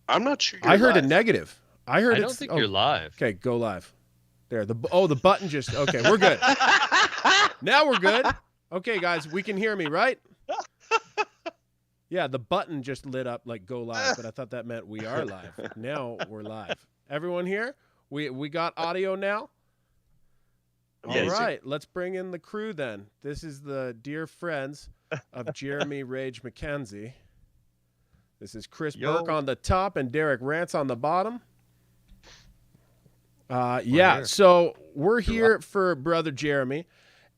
I'm not sure you're I heard live. a negative. I heard I don't think you're live. Okay, go live. There. The button just okay. We're good. Now we're good. Okay, guys, we can hear me, right? Yeah, the button just lit up like go live, but I thought that meant we are live. Now we're live. Everyone here? We got audio now? Amazing. All right, let's bring in the crew then. This is the dear friends of Jeremy Rage MacKenzie. This is Chris Burke on the top and Derek Rance on the bottom. So we're here for Brother Jeremy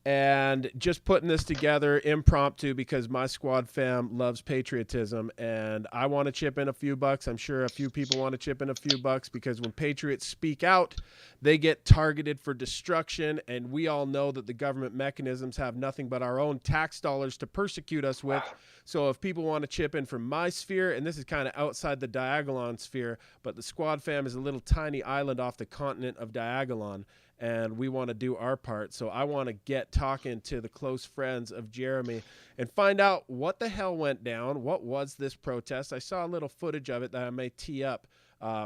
and just putting this together impromptu because my squad fam loves patriotism and I want to chip in a few bucks. I'm sure a few people want to chip in a few bucks because when patriots speak out, they get targeted for destruction, and we all know that the government mechanisms have nothing but our own tax dollars to persecute us with. So if people want to chip in from my sphere, and this is kind of outside the Diagolon sphere, but the squad fam is a little tiny island off the continent of Diagolon, and we want to do our part. So I want to get talking to the close friends of Jeremy and find out what the hell went down. What was this protest? I saw a little footage of it that I may tee up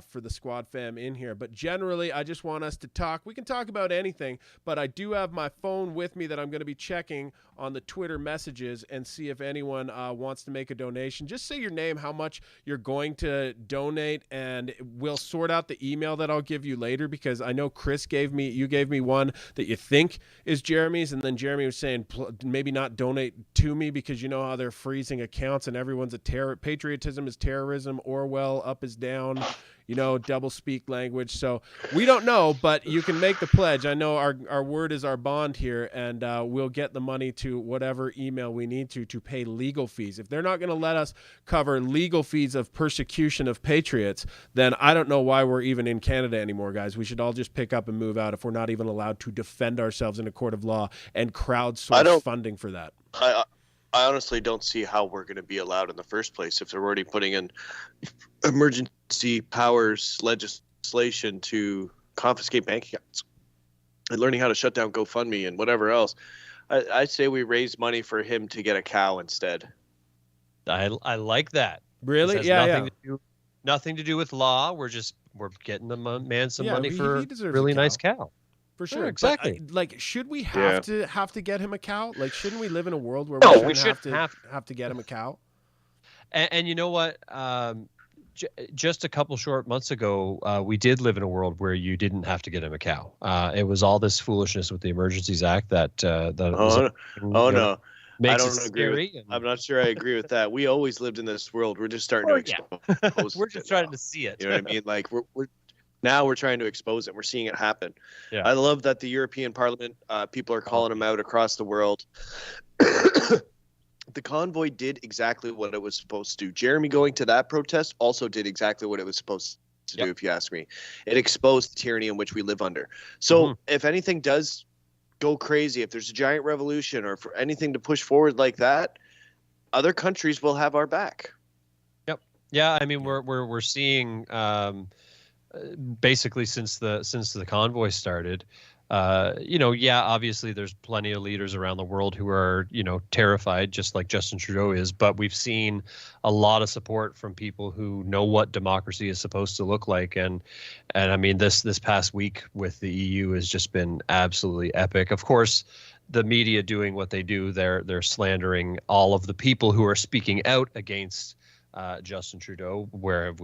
for the squad fam in here. But generally, I just want us to talk. We can talk about anything, but I do have my phone with me that I'm going to be checking on the Twitter messages and see if anyone wants to make a donation. Just say your name, how much you're going to donate, and we'll sort out the email that I'll give you later, because I know Chris gave me one that you think is Jeremy's, and then Jeremy was saying maybe not donate to me because you know how they're freezing accounts and everyone's a terror. Patriotism is terrorism. Orwell, up is down. You know, double speak language. So we don't know, but you can make the pledge. I know our word is our bond here, and we'll get the money to whatever email we need to pay legal fees. If they're not going to let us cover legal fees of persecution of patriots, then I don't know why we're even in Canada anymore, guys. We should all just pick up and move out if we're not even allowed to defend ourselves in a court of law and crowdsource funding for that. I honestly don't see how we're going to be allowed in the first place if they're already putting in emergency powers legislation to confiscate bank accounts and learning how to shut down GoFundMe and whatever else. I say we raise money for him to get a cow instead. I like that. Really? Yeah. Nothing to do with law. We're getting the man some money for a really nice cow. For sure, yeah, exactly. But, should we have to get him a cow? Like, shouldn't we live in a world where we shouldn't have to get him a cow? And you know what? Just a couple short months ago, we did live in a world where you didn't have to get him a cow. It was all this foolishness with the Emergencies Act that. No. I don't agree. I'm not sure I agree with that. We always lived in this world. We're just starting to expose. We're just trying to see it. You know what I mean? Like now we're trying to expose it. We're seeing it happen. Yeah. I love that the European Parliament, people are calling him out across the world. The convoy did exactly what it was supposed to do. Jeremy going to that protest also did exactly what it was supposed to do, if you ask me. It exposed the tyranny in which we live under. So if anything does go crazy, if there's a giant revolution or for anything to push forward like that, other countries will have our back. Yep. Yeah, I mean we're seeing basically since the convoy started, obviously there's plenty of leaders around the world who are, terrified, just like Justin Trudeau is, but we've seen a lot of support from people who know what democracy is supposed to look like. And I mean, this past week with the EU has just been absolutely epic. Of course, the media doing what they do, they're slandering all of the people who are speaking out against Justin Trudeau. Where have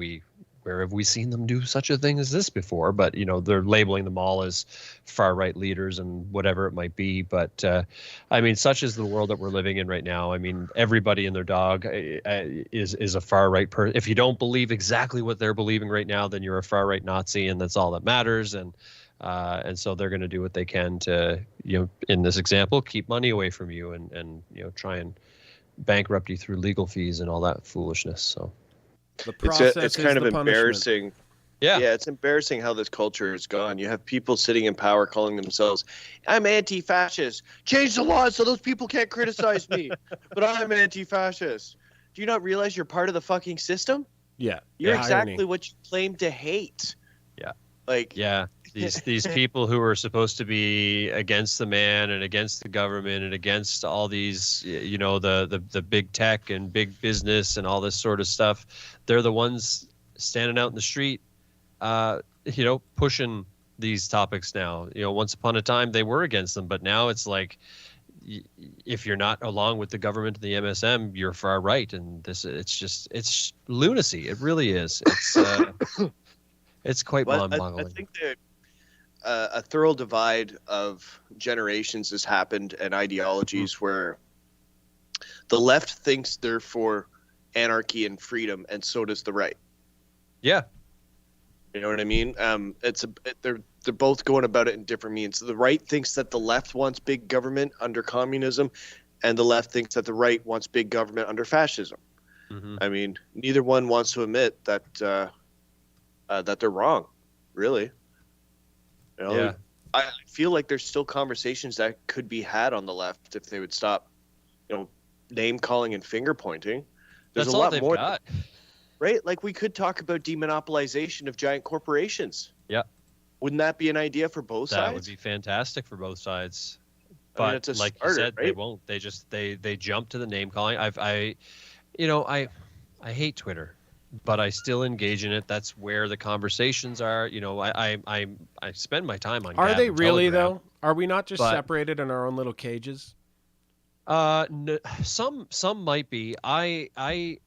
we seen them do such a thing as this before? But, they're labeling them all as far right leaders and whatever it might be. But I mean, such is the world that we're living in right now. I mean, everybody and their dog is a far right person. If you don't believe exactly what they're believing right now, then you're a far right Nazi, and that's all that matters. And so they're going to do what they can to, in this example, keep money away from you and try and bankrupt you through legal fees and all that foolishness. So. It's kind of embarrassing. Yeah, it's embarrassing how this culture has gone. You have people sitting in power calling themselves, "I'm anti-fascist. Change the laws so those people can't criticize me." But I'm anti-fascist. Do you not realize you're part of the fucking system? Yeah, you're exactly what you claim to hate. Yeah, these people who are supposed to be against the man and against the government and against all these, the big tech and big business and all this sort of stuff, they're the ones standing out in the street, pushing these topics now. Once upon a time they were against them, but now it's like, if you're not along with the government and the MSM, you're far right. And it's lunacy. It really is. It's quite mind-boggling. I think that a thorough divide of generations has happened, and ideologies where the left thinks they're for anarchy and freedom, and so does the right. Yeah. You know what I mean? They're both going about it in different means. The right thinks that the left wants big government under communism, and the left thinks that the right wants big government under fascism. Mm-hmm. I mean, neither one wants to admit that that they're wrong, really. Yeah. I feel like there's still conversations that could be had on the left if they would stop, name calling and finger pointing. There's That's a all lot they've more, got. right? Like, we could talk about demonopolization of giant corporations. Yeah. Wouldn't that be an idea for both sides? That would be fantastic for both sides. But like you said, right? They won't. They just they jump to the name calling. I hate Twitter, but I still engage in it. That's where the conversations are. I spend my time on. Are Gab they and really Telegram. though? Are we not just separated in our own little cages? No, some might be. I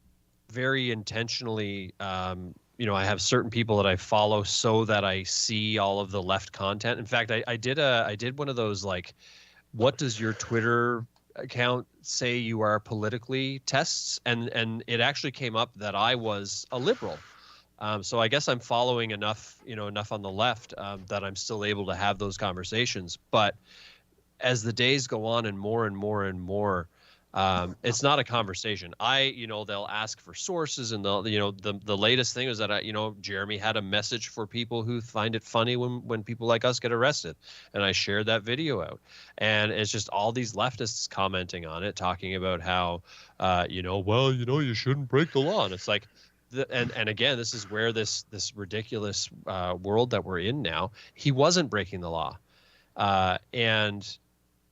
very intentionally, I have certain people that I follow so that I see all of the left content. In fact, I did one of those, like, what does your Twitter account say you are politically tests, and it actually came up that I was a liberal. So I guess I'm following enough on the left that I'm still able to have those conversations. But as the days go on and more and more and more, it's not a conversation. They'll ask for sources, and the latest thing is that Jeremy had a message for people who find it funny when people like us get arrested, and I shared that video out, and it's just all these leftists commenting on it, talking about how, you shouldn't break the law, and it's like, and again, this is where this ridiculous world that we're in now. He wasn't breaking the law, and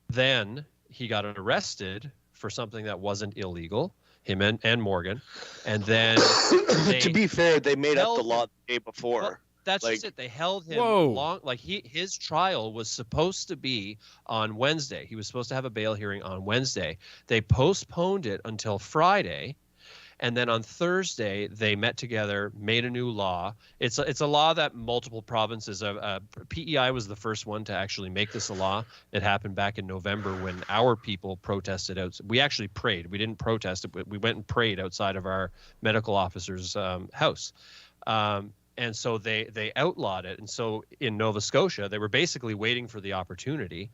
then he got arrested for something that wasn't illegal, him and Morgan, and then to be fair, they made up the law the day before. Well, that's just it. They held him long. Like, his trial was supposed to be on Wednesday. He was supposed to have a bail hearing on Wednesday. They postponed it until Friday. And then on Thursday, they met together, made a new law. It's a law that multiple provinces PEI was the first one to actually make this a law. It happened back in November when our people protested out. We actually prayed. We didn't protest it, but we went and prayed outside of our medical officer's house. And so they outlawed it. And so in Nova Scotia, they were basically waiting for the opportunity.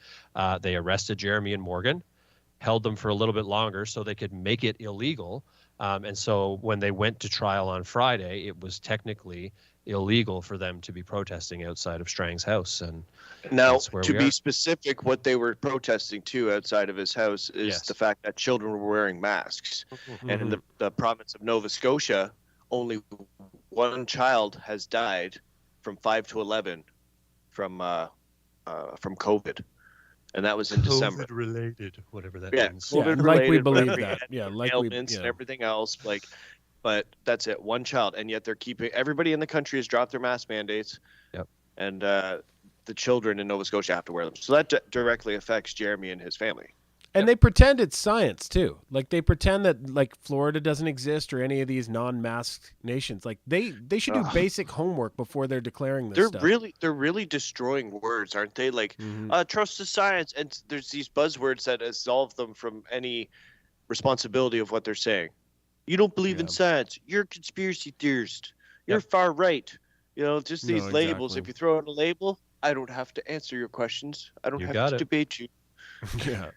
They arrested Jeremy and Morgan, held them for a little bit longer so they could make it illegal. And so when they went to trial on Friday, it was technically illegal for them to be protesting outside of Strang's house. And now, to be specific, what they were protesting to outside of his house is the fact that children were wearing masks. Mm-hmm. And in the province of Nova Scotia, only one child has died from 5 to 11 from COVID. And that was in December. COVID-related, whatever that means. COVID-related, like we believe that. Yeah, like ailments and everything else. But that's it, one child, and yet they're keeping. Everybody in the country has dropped their mask mandates. Yep. And the children in Nova Scotia have to wear them, so that directly affects Jeremy and his family. And they pretend it's science too. Like, they pretend that, like, Florida doesn't exist or any of these non-masked nations. Like, they should do basic homework before they're declaring this stuff. They're really destroying words, aren't they? Like, trust the science, and there's these buzzwords that absolve them from any responsibility of what they're saying. You don't believe in science. You're a conspiracy theorist. You're far right. Just these labels. If you throw in a label, I don't have to answer your questions. I don't have to debate you. Yeah.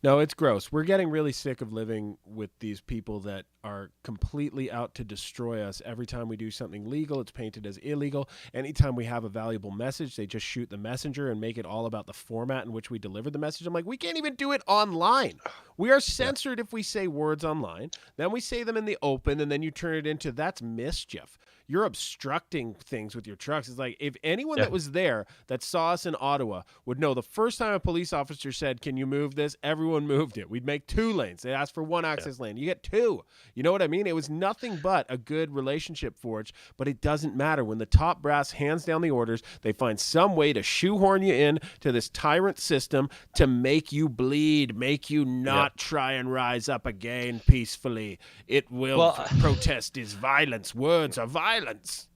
No, it's gross. We're getting really sick of living with these people that are completely out to destroy us. Every time we do something legal, it's painted as illegal. Anytime we have a valuable message, they just shoot the messenger and make it all about the format in which we deliver the message. I'm like, we can't even do it online. We are censored if we say words online. Then we say them in the open, and then you turn it into, that's mischief. You're obstructing things with your trucks. It's like, if anyone that was there that saw us in Ottawa would know, the first time a police officer said, can you move this? Everyone everyone moved it. We'd make 2 lanes. They asked for 1 access lane. You get 2. You know what I mean? It was nothing but a good relationship forged, but it doesn't matter. When the top brass hands down the orders, they find some way to shoehorn you in to this tyrant system to make you bleed, make you not try and rise up again peacefully. It will. Protest is violence. Words are violence.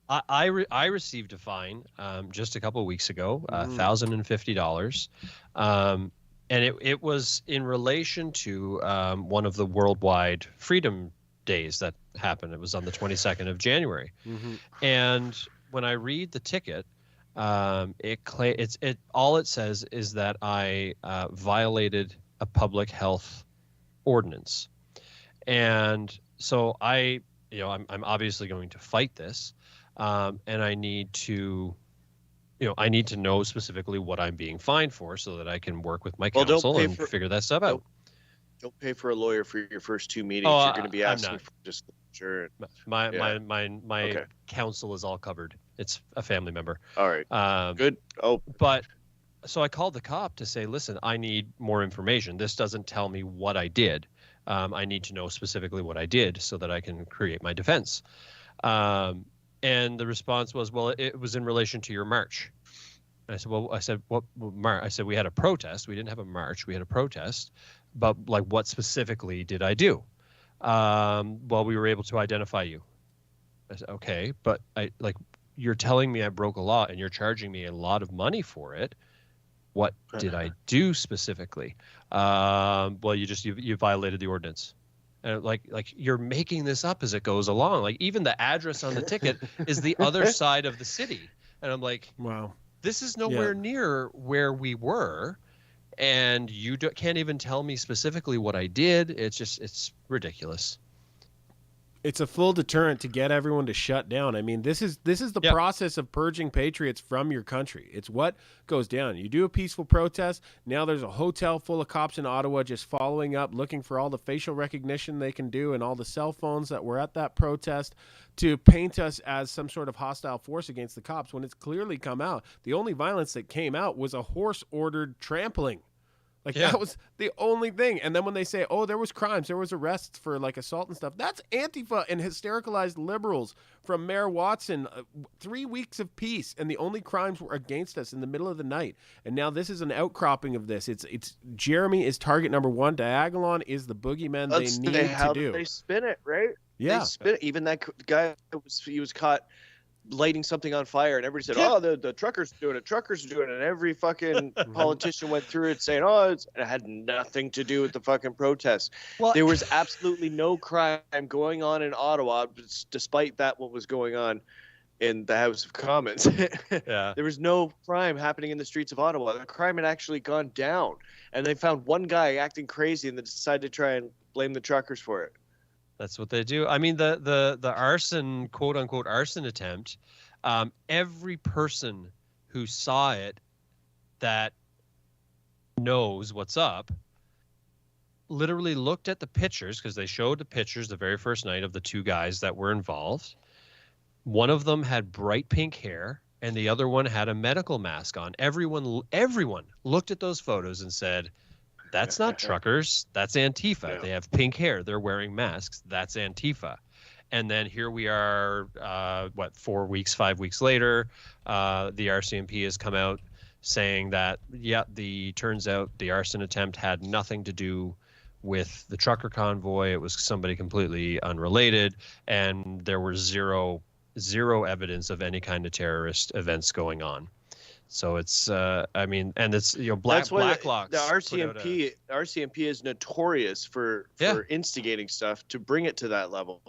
I received a fine just a couple of weeks ago, $1,050, and it was in relation to one of the worldwide freedom days that happened. It was on the 22nd of January, and when I read the ticket, all it says is that I violated a public health ordinance, and so I'm obviously going to fight this. And I need to know specifically what I'm being fined for so that I can work with my counsel and figure that stuff out. Don't pay for a lawyer for your first 2 meetings. You're going to be asking for disclosure. My counsel is all covered. It's a family member. All right. Good. But so I called the cop to say, listen, I need more information. This doesn't tell me what I did. I need to know specifically what I did so that I can create my defense. And the response was, well, it was in relation to your march. And I said, what march? I said, we had a protest. We didn't have a march. We had a protest. But like, what specifically did I do? Well, we were able to identify you. I said, okay, but you're telling me I broke a law and you're charging me a lot of money for it. What did I do specifically? Well, you violated the ordinance. And like you're making this up as it goes along. Like even the address on the ticket is the other side of the city. And I'm like, wow, this is nowhere near where we were. And you can't even tell me specifically what I did. It's ridiculous. It's a full deterrent to get everyone to shut down. I mean, this is the process of purging patriots from your country. It's what goes down. You do a peaceful protest. Now there's a hotel full of cops in Ottawa just following up, looking for all the facial recognition they can do and all the cell phones that were at that protest to paint us as some sort of hostile force against the cops when it's clearly come out. The only violence that came out was a horse-ordered trampling. That was the only thing. And then when they say, oh, there was crimes, there was arrests for like assault and stuff, that's Antifa and hystericalized liberals from Mayor Watson. 3 weeks of peace, and the only crimes were against us in the middle of the night. And now this is an outcropping of this. It's Jeremy is target number 1. Diagolon is the boogeyman they need to do. They spin it, right? Yeah. They spin it. Even that guy, he was caught lighting something on fire, and everybody said, oh, the truckers are doing it, and every fucking politician went through it saying, it had nothing to do with the fucking protests. Well, there was absolutely no crime going on in Ottawa, despite that what was going on in the House of Commons. There was no crime happening in the streets of Ottawa. The crime had actually gone down, and they found one guy acting crazy, and they decided to try and blame the truckers for it. That's what they do. I mean, the arson, quote unquote, arson attempt, every person who saw it that knows what's up literally looked at the pictures, because they showed the pictures the very first night of the 2 guys that were involved. One of them had bright pink hair and the other one had a medical mask on. Everyone looked at those photos and said, that's not truckers. That's Antifa. Yeah. They have pink hair. They're wearing masks. That's Antifa. And then here we are, 5 weeks later, the RCMP has come out saying that, turns out the arson attempt had nothing to do with the trucker convoy. It was somebody completely unrelated, and there were zero evidence of any kind of terrorist events going on. So it's, and it's, Blacklock. The RCMP is notorious for instigating stuff to bring it to that level.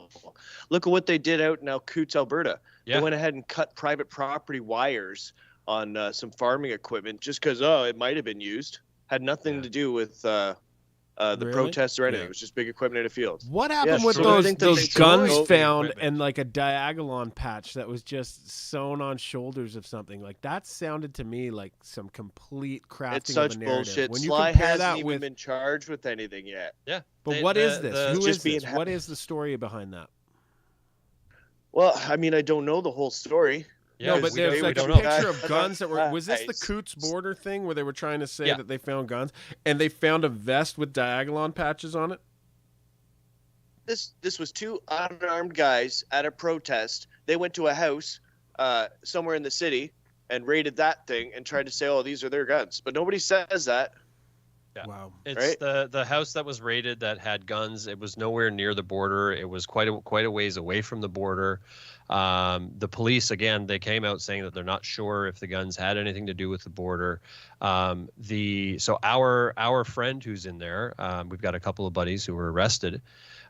Look at what they did out in Coutts, Alberta. They went ahead and cut private property wires on some farming equipment just because, it might have been used. Had nothing to do with the protests or anything. Yeah. It was just big equipment in a field. What happened with those guns found and like a Diagolon patch that was just sewn on shoulders of something? Like that sounded to me like some complete crafting it's such of a narrative. Bullshit. When you Sly compare hasn't that even with been charged with anything yet. Yeah. But what is this? Who is this? What is the story behind that? Well, I mean, I don't know the whole story. No, but there's like a picture of guns that were. Was this the Coots border thing where they were trying to say that they found guns and they found a vest with Diagolon patches on it? This was two unarmed guys at a protest. They went to a house somewhere in the city and raided that thing and tried to say, "Oh, these are their guns," but nobody says that. Yeah. Wow. It's right? the house that was raided that had guns. It was nowhere near the border. It was quite a ways away from the border. The police, again, they came out saying that they're not sure if the guns had anything to do with the border. So our friend who's in there, we've got a couple of buddies who were arrested.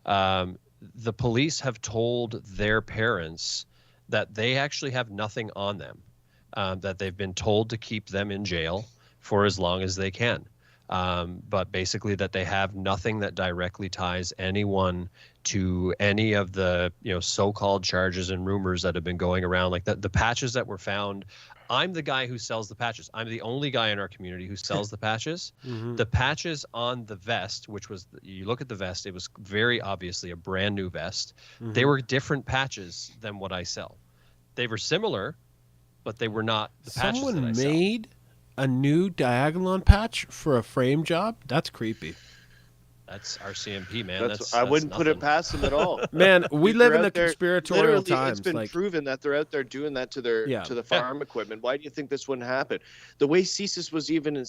The police have told their parents that they actually have nothing on them, that they've been told to keep them in jail for as long as they can. But basically that they have nothing that directly ties anyone to any of the so-called charges and rumors that have been going around, like the patches that were found. I'm the guy who sells the patches. I'm the only guy in our community who sells the patches. Mm-hmm. The patches on the vest, which was, you look at the vest, it was very obviously a brand new vest. Mm-hmm. They were different patches than what I sell. They were similar, but they were not the patches that I sell. Someone made a new Diagolon patch for a frame job? That's creepy. That's our CMP, man. I wouldn't put it past them at all. Man, we live in the conspiratorial times. It's been proven that they're out there doing that to the farm equipment. Why do you think this wouldn't happen? The way CSIS was even the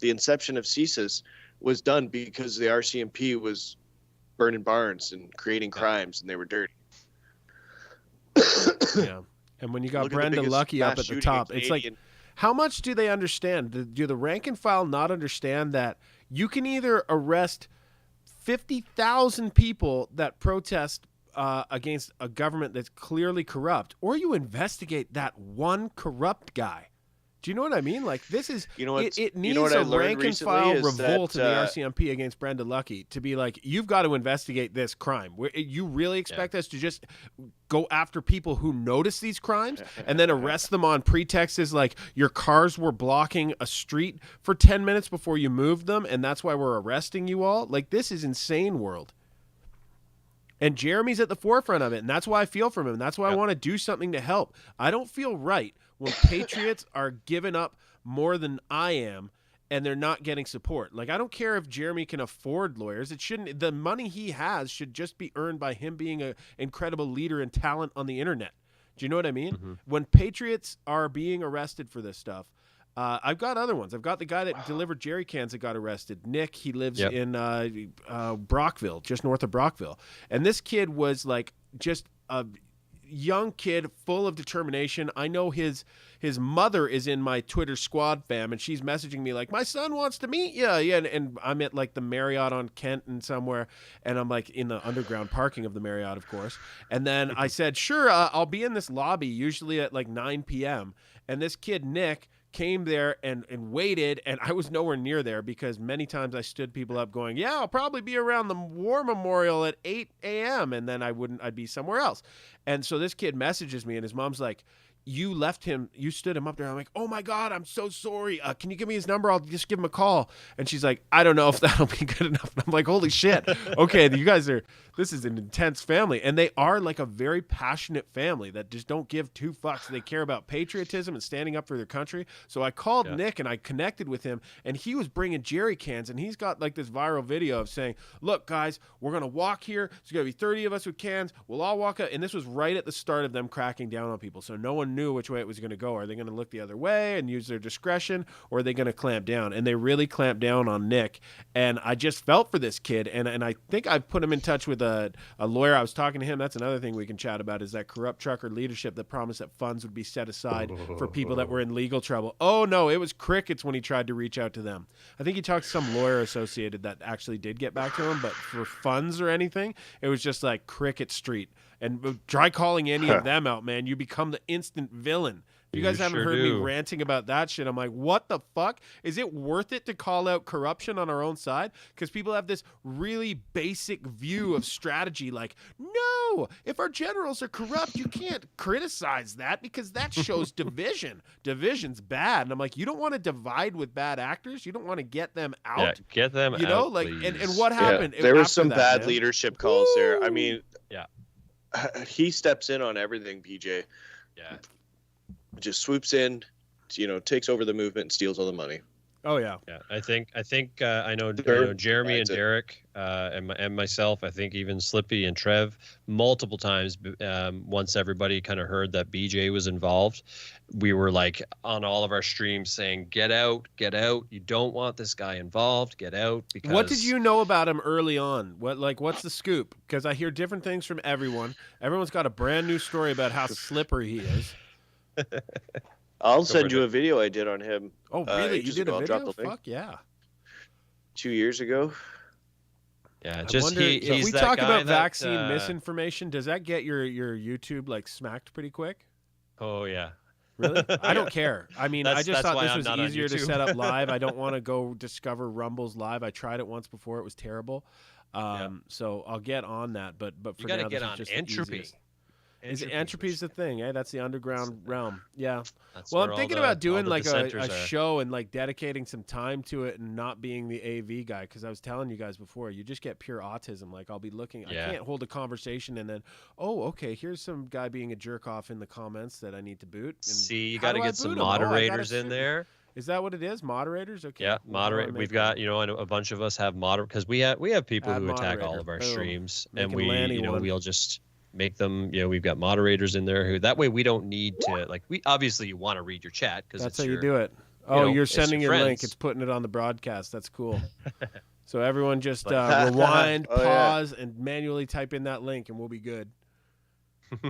inception of CSIS was done because the RCMP was burning barns and creating crimes, and they were dirty. Yeah. And when you got Brendan Lucky up at the top, it's like, how much do they understand? Do the rank and file not understand that you can either arrest 50,000 people that protest against a government that's clearly corrupt, or you investigate that one corrupt guy? Do you know what I mean? Like, this is, it needs a rank and file revolt in the RCMP against Brenda Lucky to be like, you've got to investigate this crime. You really expect us to just go after people who notice these crimes and then arrest them on pretexts like your cars were blocking a street for 10 minutes before you moved them, and that's why we're arresting you all? Like, this is insane world. And Jeremy's at the forefront of it, and that's why I feel for him. That's why I want to do something to help. I don't feel right when patriots are giving up more than I am and they're not getting support. Like, I don't care if Jeremy can afford lawyers. It shouldn't. The money he has should just be earned by him being an incredible leader and talent on the internet. Do you know what I mean? Mm-hmm. When patriots are being arrested for this stuff, I've got other ones. I've got the guy that delivered jerry cans that got arrested. Nick, he lives in Brockville, just north of Brockville. And this kid was like just a young kid full of determination. I know his mother is in my Twitter squad fam, and she's messaging me like, my son wants to meet you. Yeah, and I'm at like the Marriott on Kent and somewhere, and I'm like in the underground parking of the Marriott, of course. And then I said, sure, I'll be in this lobby usually at like 9 p.m. And this kid, Nick, came there and waited, and I was nowhere near there because many times I stood people up going, yeah, I'll probably be around the War Memorial at 8 a.m. And then I'd be somewhere else. And so this kid messages me, and his mom's like, you stood him up there. I'm like, oh my God, I'm so sorry. Can you give me his number? I'll just give him a call. And she's like, I don't know if that'll be good enough. And I'm like, holy shit. Okay, this is an intense family. And they are like a very passionate family that just don't give two fucks. They care about patriotism and standing up for their country. So I called Nick and I connected with him, and he was bringing jerry cans, and he's got like this viral video of saying, look guys, we're going to walk here. There's going to be 30 of us with cans. We'll all walk up. And this was right at the start of them cracking down on people. So no one knew which way it was going to go. Are they going to look the other way and use their discretion, or are they going to clamp down? And they really clamped down on Nick. And I just felt for this kid. And I think I put him in touch with a lawyer. I was talking to him. That's another thing we can chat about, is that corrupt trucker leadership that promised that funds would be set aside for people that were in legal trouble. Oh no, it was crickets when he tried to reach out to them. I think he talked to some lawyer associated that actually did get back to him, but for funds or anything, it was just like cricket street. And try calling any of them out, man. You become the instant villain. If you guys haven't heard me ranting about that shit, I'm like, what the fuck? Is it worth it to call out corruption on our own side? Because people have this really basic view of strategy like, no, if our generals are corrupt, you can't criticize that because that shows division. Division's bad. And I'm like, you don't want to divide with bad actors? You don't want to get them out? Yeah, get them out, like, please. and what happened? There was some bad leadership calls there. I mean, he steps in on everything, PJ. Yeah. Just swoops in, takes over the movement and steals all the money. Oh yeah. Yeah, I think I know Jeremy and Derek and myself. I think even Slippy and Trev multiple times. Once everybody kind of heard that BJ was involved, we were like on all of our streams saying, "Get out, get out! You don't want this guy involved. Get out!" Because what did you know about him early on? What's the scoop? Because I hear different things from everyone. Everyone's got a brand new story about how slippery he is. I'll send you a video I did on him. Oh, really? You did a video? Fuck yeah. 2 years ago. Yeah, if we talk about vaccine misinformation, does that get your YouTube like smacked pretty quick? Oh yeah. Really? I don't care. I mean, I just thought this was easier to set up live. I don't want to go discover Rumbles live. I tried it once before; it was terrible. So I'll get on that. But for now, this is just Entropy. Entropy's the thing, eh? That's the underground realm. Yeah. Well, I'm thinking about doing like a show and like dedicating some time to it and not being the AV guy, because I was telling you guys before, you just get pure autism. Like I'll be looking, I can't hold a conversation and then, oh, okay, here's some guy being a jerk off in the comments that I need to boot. And see, you got to get some moderators in there. Is that what it is? Moderators? Okay. Yeah, moderate. We've got, a bunch of us have because we have people who attack all of our streams, and we'll just make them, we've got moderators in there who, that way we don't need to, like, obviously you want to read your chat because that's how you do it. Oh, you're sending your link. It's putting it on the broadcast. That's cool. So everyone just rewind, pause, and manually type in that link and we'll be good.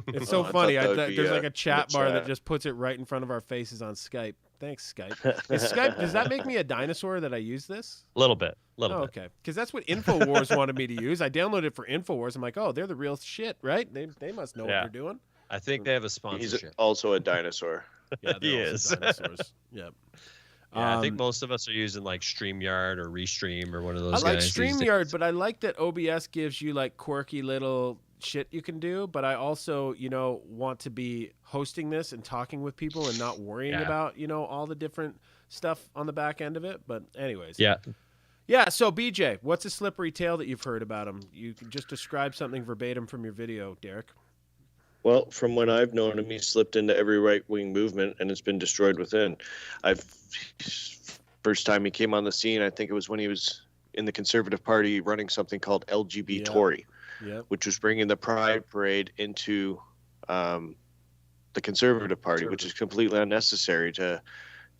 It's so funny. There's like a chat bar that just puts it right in front of our faces on Skype. Thanks, Skype. Does that make me a dinosaur that I use this? A little bit. Okay. Because that's what InfoWars wanted me to use. I downloaded it for InfoWars. I'm like, oh, they're the real shit, right? They must know what they're doing. I think they have a sponsorship. He's also a dinosaur. Yeah, he is. Dinosaurs. Yep. Yeah, I think most of us are using like StreamYard or Restream or one of those guys. I like StreamYard, but I like that OBS gives you like quirky little shit you can do, but I also, want to be hosting this and talking with people and not worrying about, all the different stuff on the back end of it. But anyways. Yeah, so BJ, what's a slippery tale that you've heard about him? You can just describe something verbatim from your video, Derek. Well, from when I've known him, he's slipped into every right-wing movement and it's been destroyed within. First time he came on the scene, I think it was when he was in the Conservative Party running something called LGBT Tory. Yep. Which was bringing the Pride Parade into the Conservative Party, which is completely unnecessary. To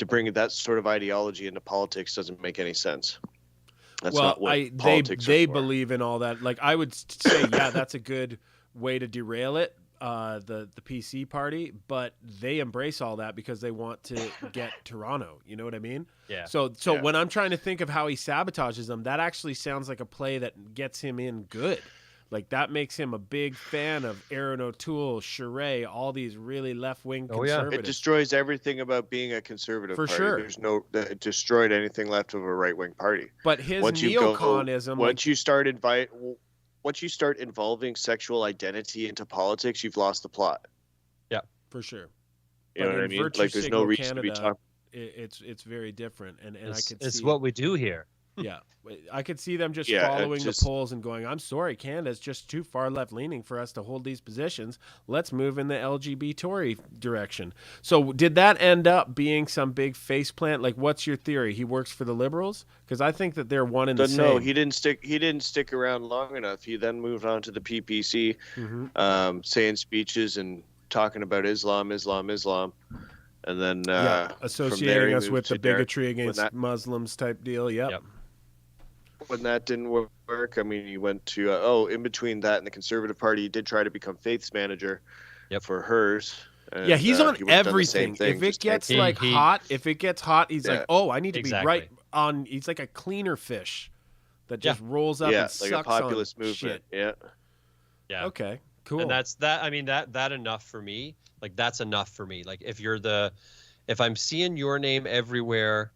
bring that sort of ideology into politics doesn't make any sense. That's not what politics they believe in all that. Like I would say, that's a good way to derail it, the PC party, but they embrace all that because they want to get Toronto. You know what I mean? Yeah. So when I'm trying to think of how he sabotages them, that actually sounds like a play that gets him in good. Like that makes him a big fan of Aaron O'Toole, Charest, all these really left-wing conservatives. It destroys everything about being a conservative party. For sure. It destroyed anything left of a right-wing party. But his neoconism, once you start involving sexual identity into politics, you've lost the plot. Yeah, for sure. You know what I mean? Like there's no reason to be talking. It's very different, and I could see it's what we do here. Yeah, I could see them just following the polls and going, I'm sorry, Canada's just too far left-leaning for us to hold these positions. Let's move in the LGBT Tory direction. So did that end up being some big faceplant? Like, what's your theory? He works for the Liberals? Because I think that they're one and the same. No, he didn't stick around long enough. He then moved on to the PPC, saying speeches and talking about Islam. And then associating us with the bigotry against Muslims type deal. Yep. When that didn't work, I mean, he went to in between that and the Conservative Party, he did try to become faiths manager for hers. And, he's on everything. If it gets hot, he's like, oh, I need to be right on. He's like a cleaner fish that just rolls up and sucks like a populist movement. Shit. Yeah. Okay. Cool. And that's that. I mean, that enough for me. Like that's enough for me. Like if I'm seeing your name everywhere,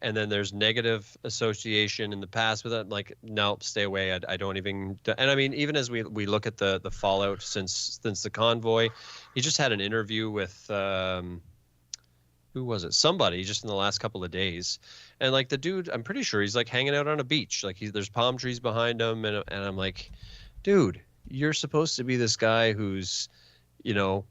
and then there's negative association in the past with it, like no, stay away. I don't even. And I mean, even as we look at the fallout since the convoy, he just had an interview with who was it? Somebody just in the last couple of days, and like the dude, I'm pretty sure he's like hanging out on a beach. Like there's palm trees behind him, and I'm like, dude. you're supposed to be this guy who's, you know,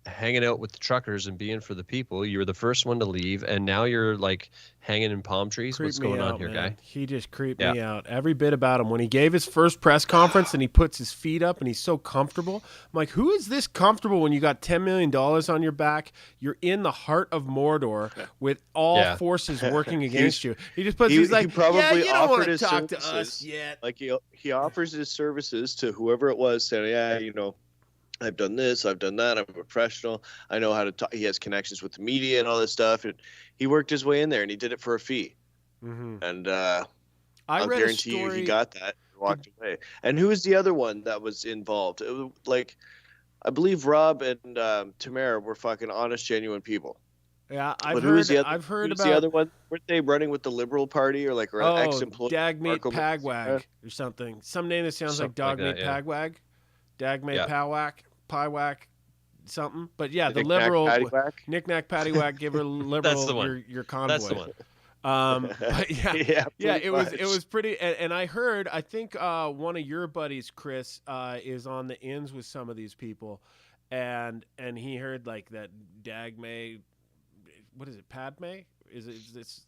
hanging out with the truckers and being for the people. You were the first one to leave, and now you're like hanging in palm trees. What's going on here, man. guy? He just creeped me out. Every bit about him. When he gave his first press conference and he puts his feet up and he's so comfortable, I'm like, who is this comfortable when you got $10 million on your back? You're in the heart of Mordor with all forces working against you. He just puts. He's like, he probably yeah, you don't want offered to his talk to services, us yet. Like he offers his services to whoever it was, saying, yeah, you know, I've done this, I've done that, I'm a professional, I know how to talk. He has connections with the media and all this stuff, and he worked his way in there, and he did it for a fee. And I'll guarantee you he got that and walked away. And who was the other one that was involved? It was like, I believe Rob and Tamara were fucking honest, genuine people. Yeah, I've heard about the other one. Weren't they running with the Liberal Party or like ex-employee? Dagmeat Pagwag or something. Some name that sounds like Dogmeat Pagwag. Dagmeat Pywhack, something. But yeah, the Liberal Knick-Knack Paddywhack, give her Liberal your convoy. That's the one. But it was pretty. And I heard, I think one of your buddies, Chris, is on the ins with some of these people, and he heard like that Dagmeat. What is it? Padme? Is this?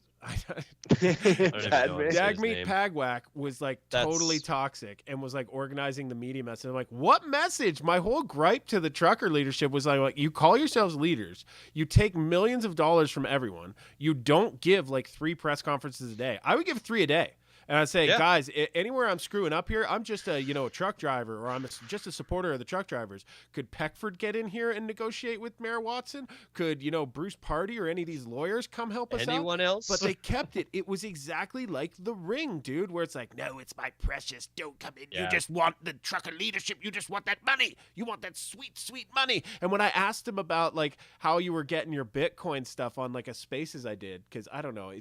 Dagmeat Pagwhack was like totally toxic and was like organizing the media mess. And I'm like, what message? My whole gripe to the trucker leadership was like, you call yourselves leaders, you take millions of dollars from everyone, you don't give like 3 press conferences a day. I would give 3 a day. And I say, guys, anywhere I'm screwing up here, I'm just a truck driver, or I'm just a supporter of the truck drivers. Could Peckford get in here and negotiate with Mayor Watson? Could Bruce Party or any of these lawyers come help us out? Anyone else? But they kept it. It was exactly like The Ring, dude, where it's like, no, it's my precious. Don't come in. You just want the trucker leadership. You just want that money. You want that sweet, sweet money. And when I asked him about like how you were getting your Bitcoin stuff on like a Spaces I did, because I don't know,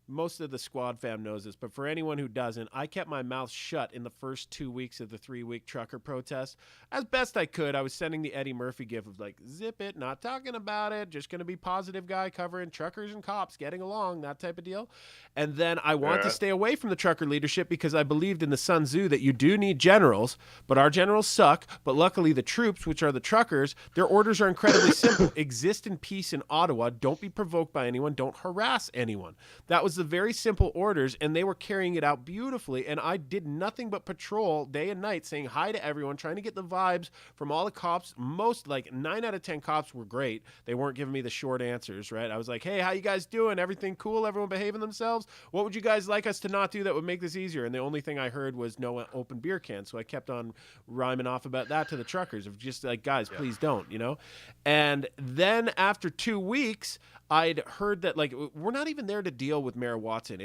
most of the squad fam knows this, but for anyone who doesn't, I kept my mouth shut in the first 2 weeks of the 3-week trucker protest. As best I could, I was sending the Eddie Murphy gif of like, zip it, not talking about it, just going to be positive guy covering truckers and cops getting along, that type of deal. And then I wanted to stay away from the trucker leadership because I believed in the Sun Tzu that you do need generals, but our generals suck. But luckily the troops, which are the truckers, their orders are incredibly simple. Exist in peace in Ottawa. Don't be provoked by anyone. Don't harass anyone. That was the very simple orders, and they were carrying it out beautifully. And I did nothing but patrol day and night, saying hi to everyone, trying to get the vibes from all the cops. Most, like 9 out of 10 cops were great. They weren't giving me the short answers, right? I was like, hey, how you guys doing? Everything cool? Everyone behaving themselves? What would you guys like us to not do that would make this easier? And the only thing I heard was no open beer cans. So I kept on rhyming off about that to the truckers of just like, guys, please don't, And then after 2 weeks, I'd heard that like we're not even there to deal with Mayor Watson.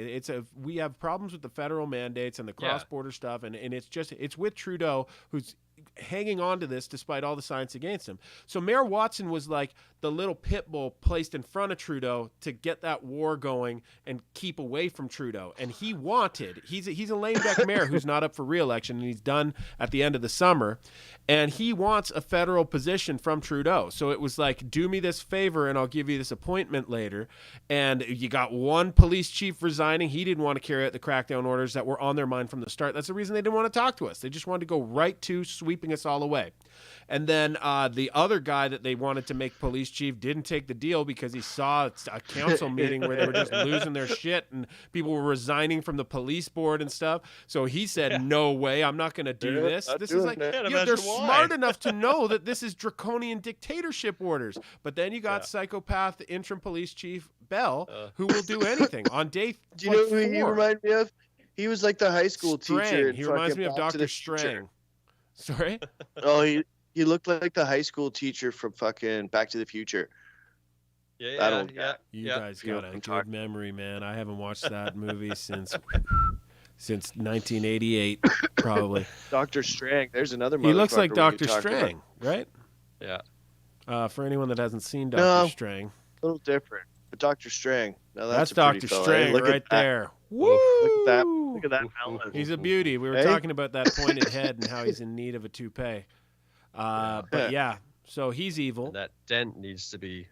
We have problems with the federal mandates and the cross-border stuff, and it's with Trudeau, who's hanging on to this despite all the science against him. So Mayor Watson was like the little pit bull placed in front of Trudeau to get that war going and keep away from Trudeau. And he's a lame duck mayor who's not up for re-election, and he's done at the end of the summer. And he wants a federal position from Trudeau. So it was like, do me this favor and I'll give you this appointment later. And you got one police chief resigning. He didn't want to carry out the crackdown orders that were on their mind from the start. That's the reason they didn't want to talk to us. They just wanted to go right to sweeping us all away. And then the other guy that they wanted to make police chief didn't take the deal because he saw a council meeting where they were just losing their shit and people were resigning from the police board and stuff. So he said, no way, I'm not going to do this. This is like, they're smart enough to know that this is draconian dictatorship orders. But then you got psychopath interim police chief Bell, who will do anything on day. Do you know who he reminded me of? He was like the high school teacher. He reminds me of Dr. Strang. Sorry? Oh, he looked like the high school teacher from fucking Back to the Future. Yeah. You guys got a good memory, man. I haven't watched that movie since 1988, probably. Dr. Strang. There's another motherfucker. He looks like Dr. Strang, right? Yeah. For anyone that hasn't seen Dr. Strang. A little different. But Dr. Strang. Now that's Dr. Strang right there. Woo! Look at that melon. He's a beauty. We were talking about that pointed head and how he's in need of a toupee. But yeah, so he's evil. And that dent needs to be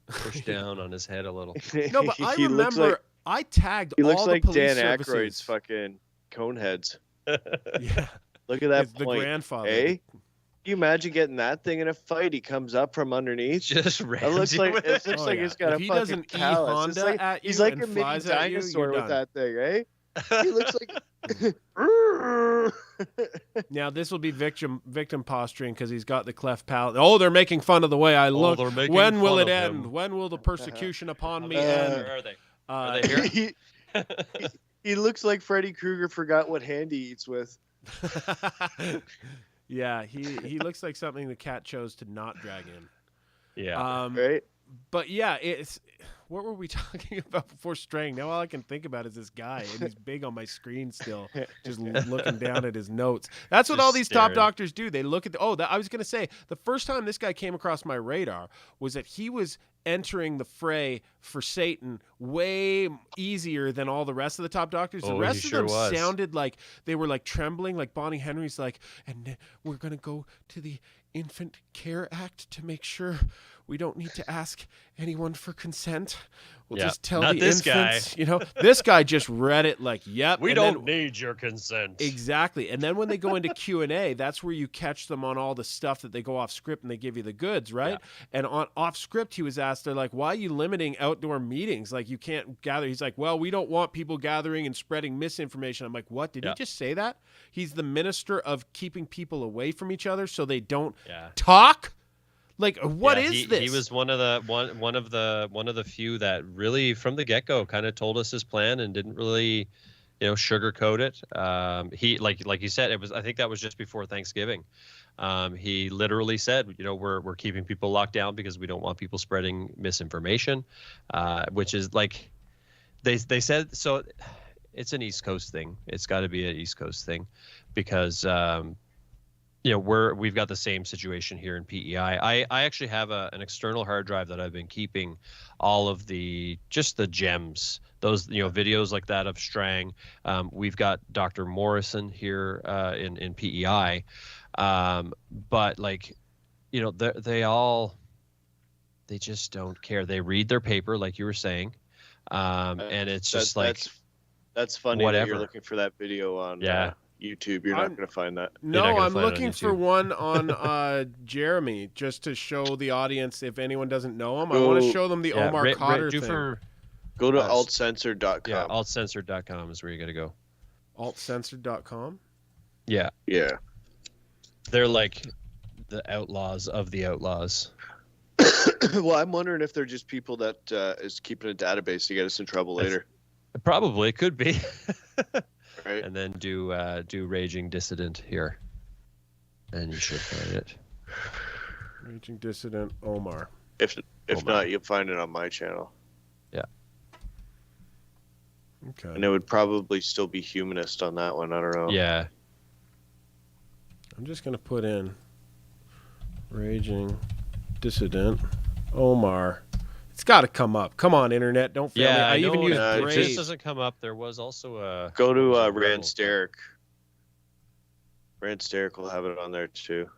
pushed down on his head a little. No, but I remember I tagged all the police services. He looks like Dan Aykroyd's fucking cone heads. Yeah. Look at that It's the point. grandfather. Hey, can you imagine getting that thing in a fight? He comes up from underneath. Just It rams looks you like with it it. looks Oh, like yeah. he's got If a he fucking does an callus. E-Honda Like, at he's you like and a mini flies at you, dinosaur you're with done. that thing, eh? He looks like. Now this will be victim posturing because he's got the cleft palate. Oh, they're making fun of the way I look. they're making When will fun it of end? him. When will the persecution upon me Where end? are they? Uh, Are they here? he looks like Freddy Krueger forgot what hand he eats with. Yeah, he looks like something the cat chose to not drag in. Yeah. Right? But yeah, it's what were we talking about before straying? Now all I can think about is this guy, and he's big on my screen still, just looking down at his notes. That's what Just all these top staring. doctors do. They look at I was going to say, the first time this guy came across my radar was that he was entering the fray for Satan way easier than all the rest of the top doctors. The Oh, rest he of sure them was. sounded like they were like trembling, like Bonnie Henry's like, and we're going to go to the Infant Care Act to make sure we don't need to ask anyone for consent. We'll Yeah, just tell not the this guy. infants. You know, this guy just read it like, yep. We and don't then- need your consent. Exactly. And then when they go into Q&A, that's where you catch them on all the stuff that they go off script and they give you the goods, right? Yeah. And on off script, he was asked, they're like, why are you limiting outdoor meetings? Like, you can't gather. He's like, well, we don't want people gathering and spreading misinformation. I'm like, what? Did he just say that? He's the minister of keeping people away from each other so they don't talk? Like, what is this? He was one of the few that really from the get-go kind of told us his plan and didn't really, sugarcoat it. He like you said, it was, I think that was just before Thanksgiving. He literally said, we're keeping people locked down because we don't want people spreading misinformation, which is like they said. So it's an East Coast thing. It's got to be an East Coast thing because we've got the same situation here in PEI. I actually have an external hard drive that I've been keeping all of the gems, those videos like that of Strang. We've got Dr. Morrison here in PEI, but they just don't care. They read their paper like you were saying, and it's just that's funny whatever. that you're looking for that video on YouTube. You're not going to find that. No, I'm looking for one on Jeremy just to show the audience if anyone doesn't know him. I want to show them the Omar Cotter thing. Go to altcensored.com. Yeah, altcensored.com is where you got to go. Altcensored.com? Yeah. Yeah. They're like the outlaws of the outlaws. Well, I'm wondering if they're just people that is keeping a database to get us in trouble later. Probably could be. Right. And then do Raging Dissident here, and you should find it. Raging Dissident Omar. If not, you'll find it on my channel. Yeah. Okay. And it would probably still be humanist on that one. I don't know. Yeah. I'm just gonna put in Raging Dissident Omar. It's got to come up. Come on, internet. Don't fail me. I even use Brave. Brave. It just doesn't come up. There was also a... Go to Rand Steric. Rand Steric will have it on there too.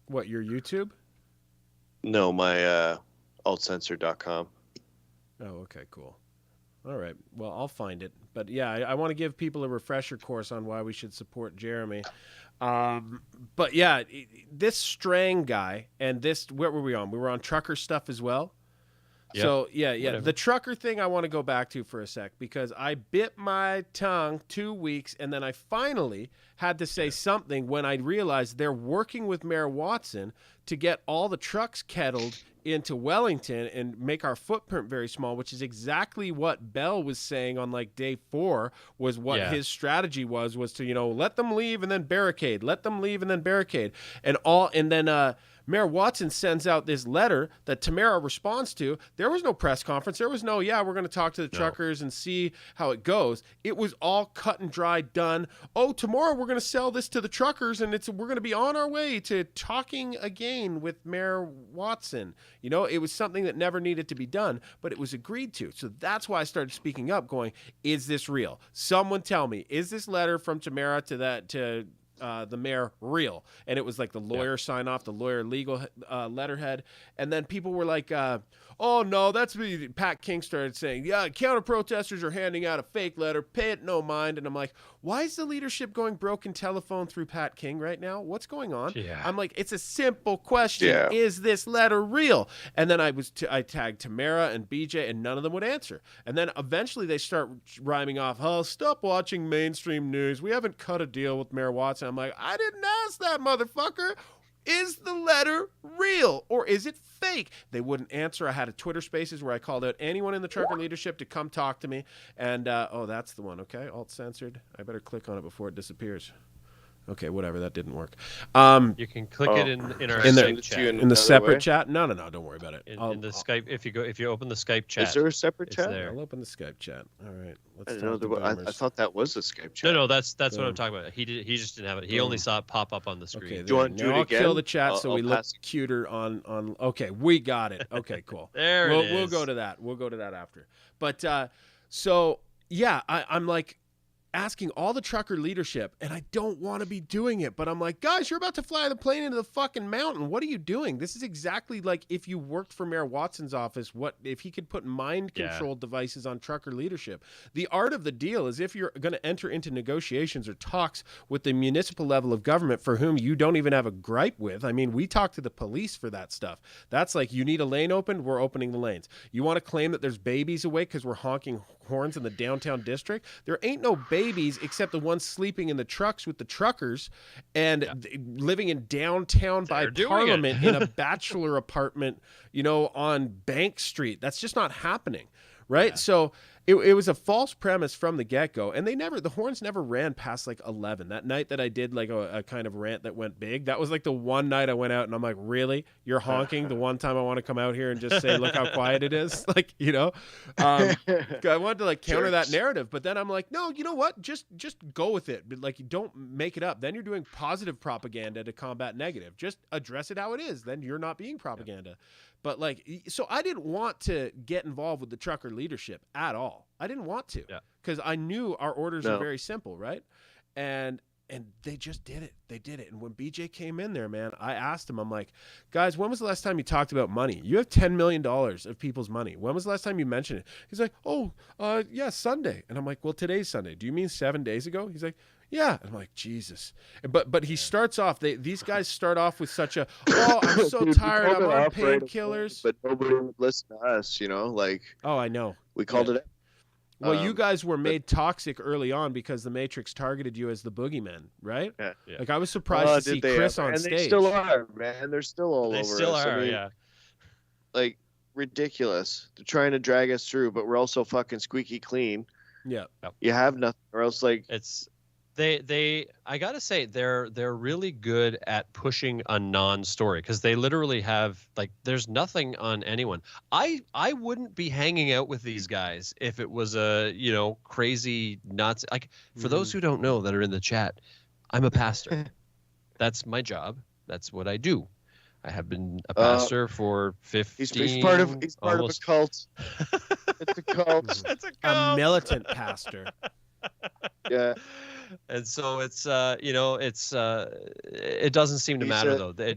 What, your YouTube? No, my altcensored.com. Oh, okay, cool. All right. Well, I'll find it. But yeah, I want to give people a refresher course on why we should support Jeremy. But yeah, this Strang guy and this, what were we on? We were on trucker stuff as well. Yep. So, yeah. Whatever. The trucker thing I want to go back to for a sec because I bit my tongue 2 weeks and then I finally had to say something when I realized they're working with Mayor Watson to get all the trucks kettled into Wellington and make our footprint very small, which is exactly what Bell was saying on like day 4 was what his strategy was to, let them leave and then barricade, let them leave and then barricade and then Mayor Watson sends out this letter that Tamara responds to. There was no press conference. There was no, we're going to talk to the truckers and see how it goes. It was all cut and dry, done. Oh, tomorrow we're going to sell this to the truckers, and we're going to be on our way to talking again with Mayor Watson. It was something that never needed to be done, but it was agreed to. So that's why I started speaking up, going, is this real? Someone tell me, is this letter from Tamara to the mayor real, and it was like the lawyer sign off, the lawyer legal letterhead, and then people were like, oh no, that's me. Pat King started saying, yeah, counter protesters are handing out a fake letter, pay it no mind. And I'm like, why is the leadership going broken telephone through Pat King right now? What's going on? I'm like, it's a simple question. Is this letter real? And then I tagged Tamara and BJ, and none of them would answer. And then eventually they start rhyming off, oh, stop watching mainstream news, we haven't cut a deal with Mayor Watson. I'm like, I didn't ask that, motherfucker. Is the letter real or is it fake? They wouldn't answer. I had a Twitter Spaces where I called out anyone in the trucker leadership to come talk to me. And, oh, that's the one. Okay, alt censored. I better click on it before it disappears. Okay, whatever. That didn't work. You can click it in our Skype chat. In the separate chat? No, don't worry about it. In the Skype, if you open the Skype chat. Is there a separate chat? There. I'll open the Skype chat. All right. I thought that was a Skype chat. No, that's what I'm talking about. He just didn't have it. He only saw it pop up on the screen. Okay, do you want to do it again? I'll kill the chat so we look cuter on. Okay, we got it. Okay, cool. There it is. We'll go to that. We'll go to that after. But so yeah, I'm like asking all the trucker leadership, and I don't want to be doing it, but I'm like, guys, you're about to fly the plane into the fucking mountain. What are you doing? This is exactly like if you worked for Mayor Watson's office, what if he could put mind control devices on trucker leadership? The art of the deal is if you're going to enter into negotiations or talks with the municipal level of government for whom you don't even have a gripe with. I mean, we talk to the police for that stuff. That's like, you need a lane opened, we're opening the lanes. You want to claim that there's babies awake because we're honking horns in the downtown district? There ain't no babies except the ones sleeping in the trucks with the truckers and living in downtown by Parliament in a bachelor apartment, on Bank Street. That's just not happening, right? Yeah. So it was a false premise from the get-go, and the horns never ran past like 11. That night that I did like a kind of rant that went big, that was like the one night I went out and I'm like, really? You're honking the one time I want to come out here and just say, look how quiet it is? Like, I wanted to like counter that narrative, but then I'm like, no, you know what? Just go with it. But like, you don't make it up. Then you're doing positive propaganda to combat negative. Just address it how it is. Then you're not being propaganda. Yeah. But like, so I didn't want to get involved with the trucker leadership at all. I didn't want to, because I knew our orders are very simple, right? And they just did it. They did it. And when BJ came in there, man, I asked him, I'm like, guys, when was the last time you talked about money? You have $10 million of people's money. When was the last time you mentioned it? He's like, yeah, Sunday. And I'm like, well, today's Sunday. Do you mean 7 days ago? He's like, yeah. I'm like, Jesus. But he starts off, these guys start off with such a, I'm so tired, I'm on painkillers. But nobody would listen to us, like. Oh, I know. We called it. Well, you guys were made toxic early on because the Matrix targeted you as the boogeyman, right? Yeah. Like, I was surprised to see Chris on stage. And they still are, man. They're still all over us. They still are, Like, ridiculous. They're trying to drag us through, but we're also fucking squeaky clean. Yeah. You have nothing, or else, like... I gotta say they're really good at pushing a non-story, because they literally have, like, there's nothing on anyone. I wouldn't be hanging out with these guys if it was a crazy nuts. Like, for those who don't know that are in the chat, I'm a pastor. That's my job. That's what I do. I have been a pastor for 15. He's part of a cult. It's a cult. It's a cult. A militant pastor. Yeah. And so it's it doesn't seem to matter though. They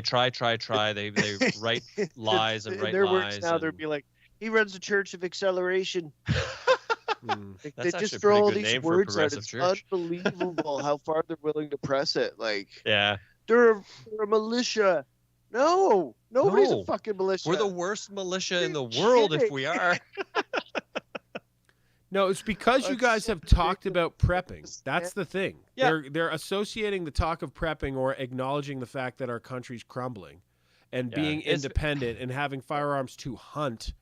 try. They write lies and write their lies. Words now they'd be like, he runs a church of acceleration. They just a throw all good these name for a words out. progressive It's church. unbelievable how far they're willing to press it. Like, they're a militia. No, nobody's a fucking militia. We're the worst militia in the world if we are. No, it's because you guys have talked about prepping. That's the thing. Yeah. They're associating the talk of prepping or acknowledging the fact that our country's crumbling and being independent and having firearms to hunt,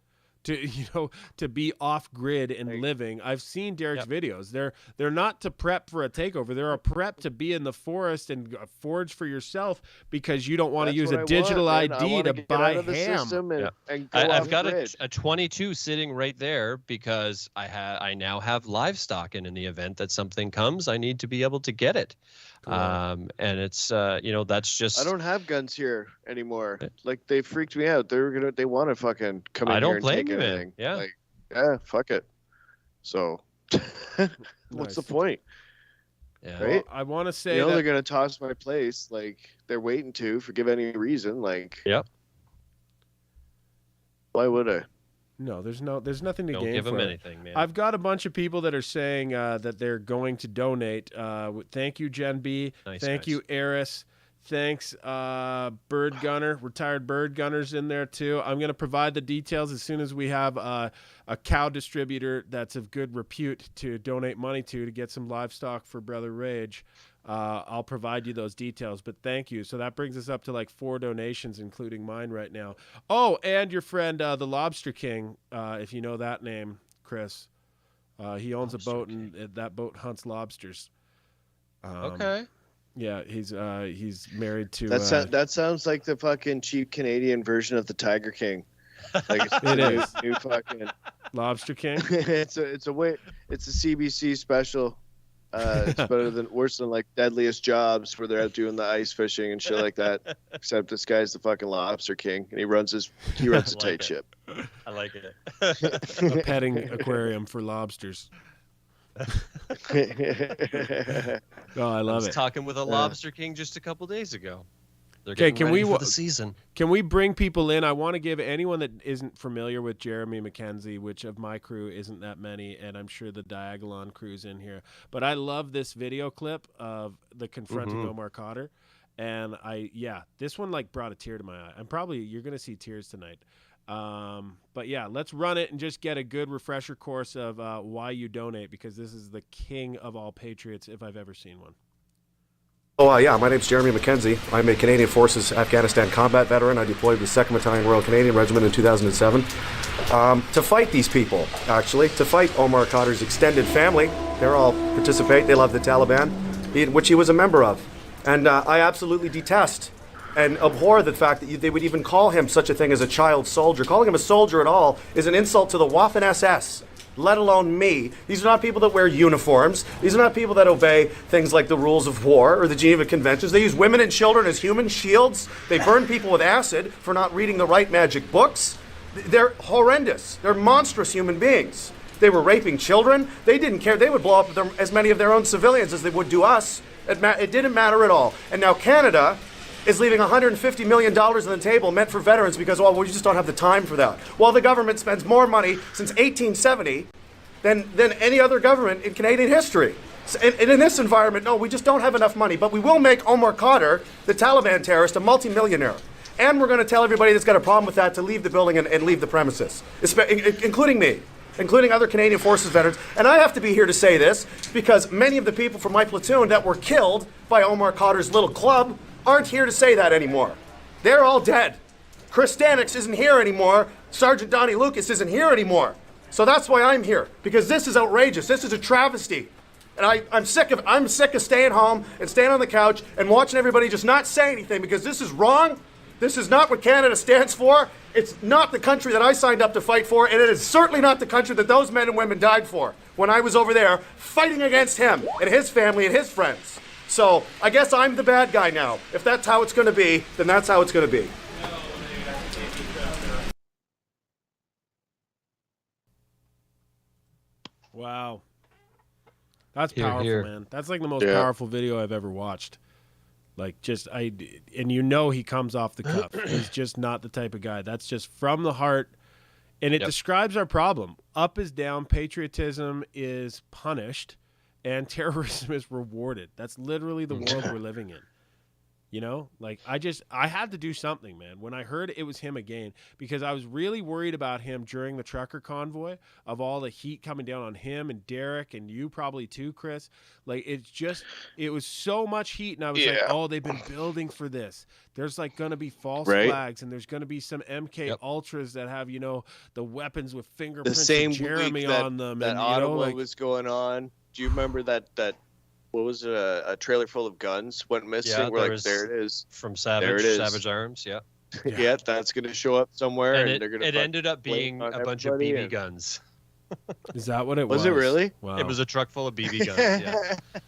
to be off grid and living. I've seen Derek's videos. They're not to prep for a takeover. They're a prep to be in the forest and forage for yourself because you don't want to use a digital ID to buy ham. I've got a 22 sitting right there because I now have livestock, and in the event that something comes, I need to be able to get it. Cool. And it's that's just, I don't have guns here anymore. Like, they freaked me out. They want to fucking come in here and take anything. Yeah. Like, fuck it. So what's the point? Yeah. Right? I want to say You know that they're gonna toss my place. Like they're waiting to for give any reason. Like, Yep. why would I? no, there's nothing to Don't gain give for them it. anything, man. I've got a bunch of people that are saying that they're going to donate. Thank you, Jen B. Nice, Thank guys. you, Eris. Thanks, Bird Gunner. Retired Bird Gunner's in there too. I'm going to provide the details as soon as we have a cow distributor that's of good repute to donate money to get some livestock for Brother Rage. I'll provide you those details, but thank you. So that brings us up to like 4 donations, including mine right now. Oh, and your friend, the Lobster King, if you know that name, Chris. He owns a boat, and that boat hunts lobsters. Okay. Yeah, he's married to. That sounds like the fucking cheap Canadian version of the Tiger King. Like it's It new, is. new fucking Lobster King. it's a CBC special. It's better than worse than like Deadliest Jobs where they're out doing the ice fishing and shit like that. Except this guy's the fucking Lobster King and he runs a tight ship. I like it. A petting aquarium for lobsters. Oh, I love I was it. talking with a Lobster King just a couple days ago. They're Okay, getting ready for the season. Can we bring people in? I want to give anyone that isn't familiar with Jeremy MacKenzie, which of my crew isn't that many, and I'm sure the Diagolon crew's in here. But I love this video clip of the confronting Omar Khadr. And this one like brought a tear to my eye. And probably you're going to see tears tonight. But yeah, let's run it and just get a good refresher course of why you donate, because this is the king of all patriots if I've ever seen one. My name's Jeremy MacKenzie. I'm a Canadian Forces Afghanistan combat veteran. I deployed with 2nd Battalion Royal Canadian Regiment in 2007 to fight these people, actually, to fight Omar Khadr's extended family. They all participate. They love the Taliban, which he was a member of. And I absolutely detest and abhor the fact that they would even call him such a thing as a child soldier. Calling him a soldier at all is an insult to the Waffen-SS. Let alone me. These are not people that wear uniforms. These are not people that obey things like the rules of war or the Geneva Conventions. They use women and children as human shields. They burn people with acid for not reading the right magic books. They're horrendous. They're monstrous human beings. They were raping children. They didn't care. They would blow up as many of their own civilians as they would do us. It didn't matter at all. And now Canada is leaving $150 million on the table meant for veterans because, we just don't have the time for that. While the government spends more money since 1870 than any other government in Canadian history. And in this environment, no, we just don't have enough money. But we will make Omar Khadr, the Taliban terrorist, a multimillionaire. And we're going to tell everybody that's got a problem with that to leave the building and leave the premises, including me, including other Canadian Forces veterans. And I have to be here to say this because many of the people from my platoon that were killed by Omar Khadr's little club aren't here to say that anymore. They're all dead. Chris Stanix isn't here anymore. Sergeant Donnie Lucas isn't here anymore. So that's why I'm here, because this is outrageous. This is a travesty. And I'm sick of staying home and staying on the couch and watching everybody just not say anything, because this is wrong. This is not what Canada stands for. It's not the country that I signed up to fight for, and it is certainly not the country that those men and women died for when I was over there fighting against him and his family and his friends. So I guess I'm the bad guy now. If that's how it's going to be, then that's how it's going to be. Wow. That's Hear, powerful, hear. man. That's like the most powerful video I've ever watched. Like, and you know he comes off the cuff. He's just not the type of guy. That's just from the heart. And it describes our problem. Up is down, patriotism is punished, and terrorism is rewarded. That's literally the world we're living in. You know, like I had to do something, man. When I heard it was him again, because I was really worried about him during the trucker convoy, of all the heat coming down on him and Derek and you probably too, Chris. Like it was so much heat, and I was like, oh, they've been building for this. There's like going to be false flags, and there's going to be some MK Ultras that have, you know, the weapons with fingerprints The same of Jeremy week on them. That and, Ottawa you know, like, was going on. Do you remember that what was it, a trailer full of guns went missing? Yeah, We're like, there it is. From Savage, There it is. Savage Arms, yeah. Yeah, that's going to show up somewhere. And they're gonna it ended up being a bunch of BB guns. is that what it was? Was it really? Wow. It was a truck full of BB guns,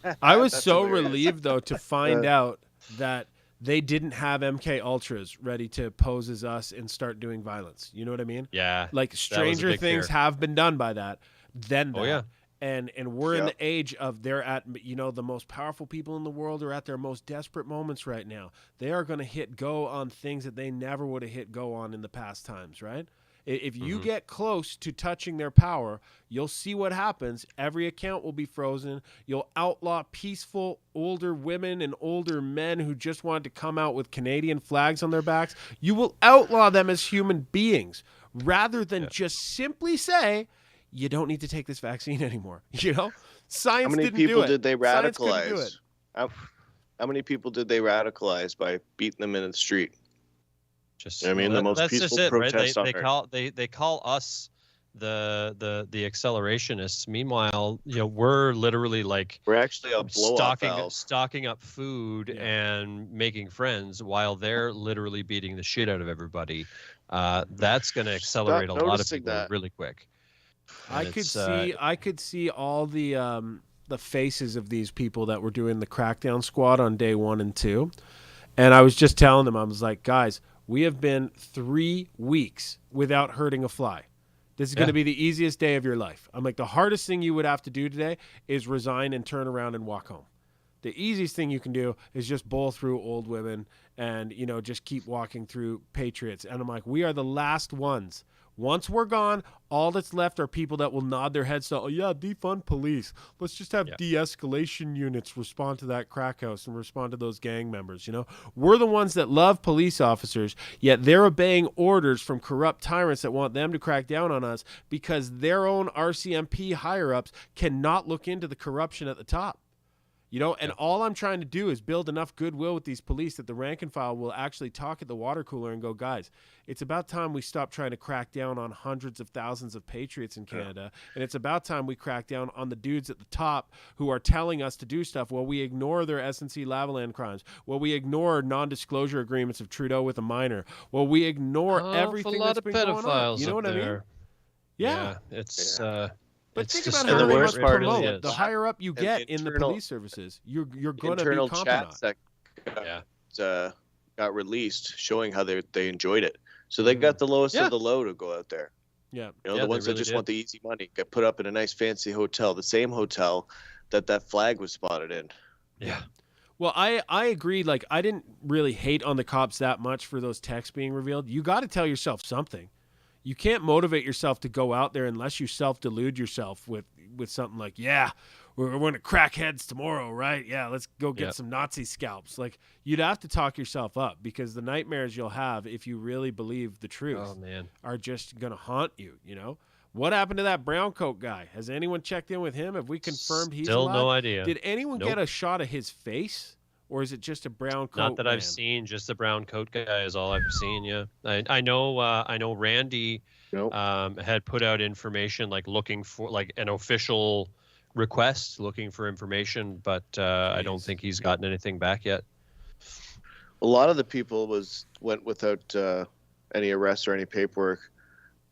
yeah. I was That's so hilarious. relieved, though, to find out that they didn't have MK Ultras ready to pose as us and start doing violence. You know what I mean? Yeah. Like was a stranger big things fear. have been done by that. Then that. Oh, yeah. And we're in the age of they're at, you know, the most powerful people in the world are at their most desperate moments right now. They are going to hit go on things that they never would have hit go on in the past times, right? If you get close to touching their power, you'll see what happens. Every account will be frozen. You'll outlaw peaceful older women and older men who just wanted to come out with Canadian flags on their backs. You will outlaw them as human beings rather than just simply say, you don't need to take this vaccine anymore. You know, science didn't do it. How many people did they radicalize? Do it. How many people did they radicalize by beating them in the street? Just, I mean, the most peaceful protest on earth. They call us the accelerationists. Meanwhile, you know, we're literally like we're actually a stocking up food and making friends while they're literally beating the shit out of everybody. That's going to accelerate a lot of people really quick. I could see all the faces of these people that were doing the crackdown squad on day 1 and 2. And I was just telling them, I was like, guys, we have been 3 weeks without hurting a fly. This is going to be the easiest day of your life. I'm like, the hardest thing you would have to do today is resign and turn around and walk home. The easiest thing you can do is just bowl through old women and, you know, just keep walking through patriots. And I'm like, we are the last ones. Once we're gone, all that's left are people that will nod their heads to, oh, yeah, defund police. Let's just have de-escalation units respond to that crack house and respond to those gang members, you know? We're the ones that love police officers, yet they're obeying orders from corrupt tyrants that want them to crack down on us because their own RCMP higher-ups cannot look into the corruption at the top. You know, and all I'm trying to do is build enough goodwill with these police that the rank and file will actually talk at the water cooler and go, guys, it's about time we stop trying to crack down on hundreds of thousands of patriots in Canada. And it's about time we crack down on the dudes at the top who are telling us to do stuff while we ignore their SNC Lavalin crimes, while we ignore non-disclosure agreements of Trudeau with a minor, while we ignore everything that's been going on. You know what I mean? Yeah. It's... But it's think about how they must promote. The higher up you get in the police services, you're going to be compromised. Chats that got released showing how they enjoyed it. So they got the lowest of the low to go out there. Yeah, you know, the ones that just want the easy money get put up in a nice fancy hotel, the same hotel that flag was spotted in. Yeah. Well, I agree. Like, I didn't really hate on the cops that much for those texts being revealed. You got to tell yourself something. You can't motivate yourself to go out there unless you self-delude yourself with something like, yeah, we're going to crack heads tomorrow, right? Yeah, let's go get some Nazi scalps. Like, you'd have to talk yourself up because the nightmares you'll have if you really believe the truth are just going to haunt you, you know? What happened to that brown coat guy? Has anyone checked in with him? Have we confirmed he's alive? Still no idea. Did anyone get a shot of his face? Or is it just a brown coat? Not that I've seen. Just the brown coat guy is all I've seen. Yeah, I know. Randy had put out information like looking for like an official request, looking for information, but I don't think he's gotten anything back yet. A lot of the people went without any arrests or any paperwork.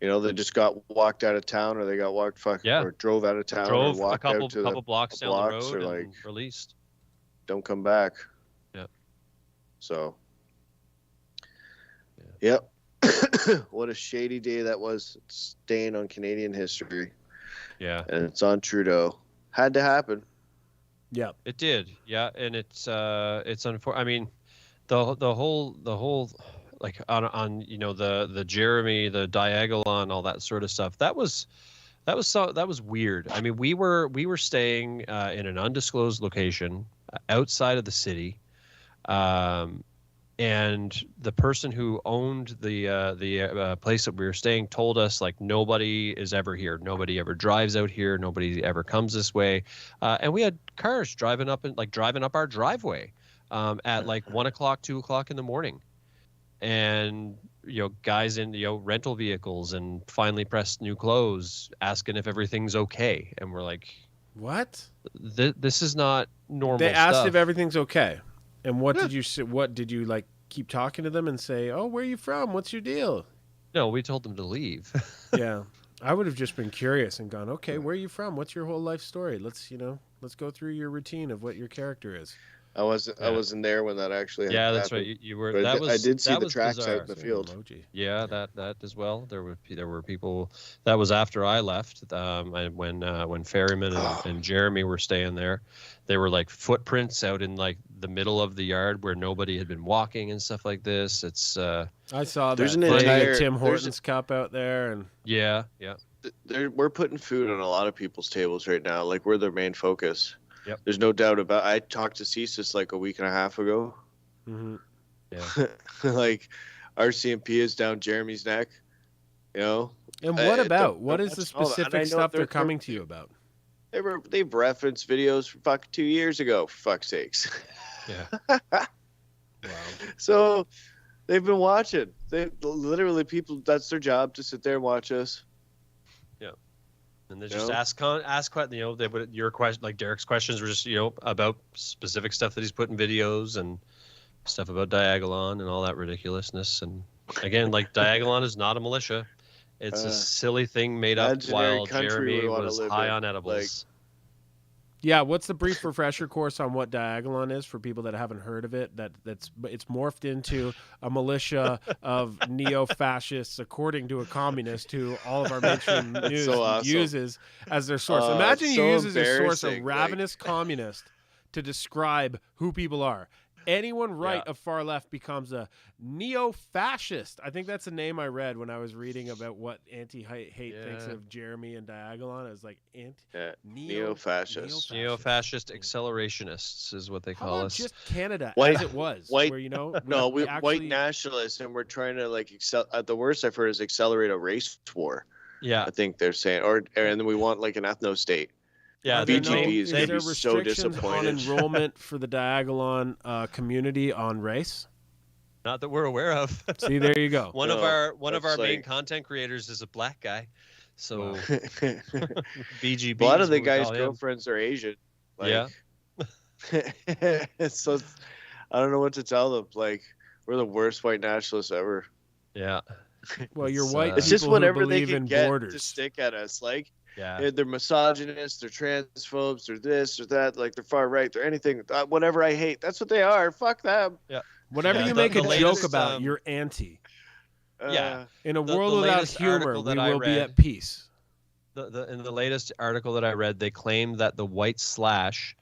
You know, they just got walked out of town, or they got or drove out of town, or walked out to a couple blocks down the road, or and released. Don't come back. Yeah. So. Yep. What a shady day that was. It's staying on Canadian history. Yeah. And it's on Trudeau. Had to happen. Yeah. It did. Yeah, and it's unfortunate. I mean, the whole like on you know the Jeremy, the Diagolon, all that sort of stuff. That was weird. I mean, we were staying in an undisclosed location outside of the city, and the person who owned the place that we were staying told us like nobody is ever here, nobody ever drives out here, nobody ever comes this way, and we had cars driving up our driveway at like 1 o'clock, 2 o'clock in the morning, and you know, guys in rental vehicles and finally pressed new clothes asking if everything's okay, and we're like, what? This is not normal. They asked stuff. if everything's okay, and what did you say? What did you like? Keep talking to them and say, "Oh, where are you from? What's your deal?" No, we told them to leave. Yeah, I would have just been curious and gone, "Okay, where are you from? What's your whole life story? Let's go through your routine of what your character is." I wasn't there when that actually Yeah, that's happened. right. You were. But That was. I did see that the was tracks bizarre. out in the field. Emoji. Yeah, that as well. There were people. That was after I left. When Ferryman and Jeremy were staying there, they were like footprints out in like the middle of the yard where nobody had been walking and stuff like this. It's I saw There's that. an Playing entire- at Tim there's Hortons Cup out there, and yeah. We're putting food on a lot of people's tables right now. Like, we're their main focus. Yep. There's no doubt about. I talked to CSIS like a week and a half ago. Yeah. Like, our CMP is down Jeremy's neck. You know. and what about? What is much the at all. And I specific know stuff they're they're- coming to you about? They've referenced videos from 2 years ago. For fuck's sakes. Yeah. Wow. So they've been watching. They literally people. That's their job, to sit there and watch us. And they just ask they would, your question, like Derek's questions were just, about specific stuff that he's put in videos and stuff about Diagolon and all that ridiculousness. And again, like, Diagolon is not a militia. It's a silly thing made up imaginary while country Jeremy we wanna was live high in. on edibles. Yeah, what's the brief refresher course on what Diagolon is for people that haven't heard of it? It's morphed into a militia of neo-fascists, according to a communist who all of our mainstream news so awesome. uses as their source. Imagine it's you so use as your source a embarrassing, ravenous communist to describe who people are. Anyone right of far left becomes a neo-fascist. I think that's a name I read when I was reading about what anti-hate thinks of Jeremy and Diagolon. I was like, Neo-fascist. Neo-fascist accelerationists is what they How call about us. just Canada White- as it was, white- where No, actually, white nationalists, and we're trying to the worst I've heard is accelerate a race war. Yeah. I think they're saying, and then we want like an ethno state. Yeah. Are there BGB is is gonna there be so restrictions on disappointed. enrollment for the Diagolon community on race? Not that we're aware of. See, there you go. One of No, our that's main like- content creators is a black guy. So A BGB. lot is of the what we guys' call him. girlfriends are Asian. Yeah. So I don't know what to tell them. Like, we're the worst white nationalists ever. Yeah. Well, you're It's, white. It's just people who whatever they believe can in get borders. to stick at us. Like, Yeah. they're misogynists, they're transphobes, they're this or that. Like, they're far right, they're anything. Whatever I hate, that's what they are. Fuck them. Whatever Yeah, you the- make the a joke latest, about, you're anti. Yeah. In a The world without latest humor, article we that I will be read- at peace. In the latest article that I read, they claim that the white slash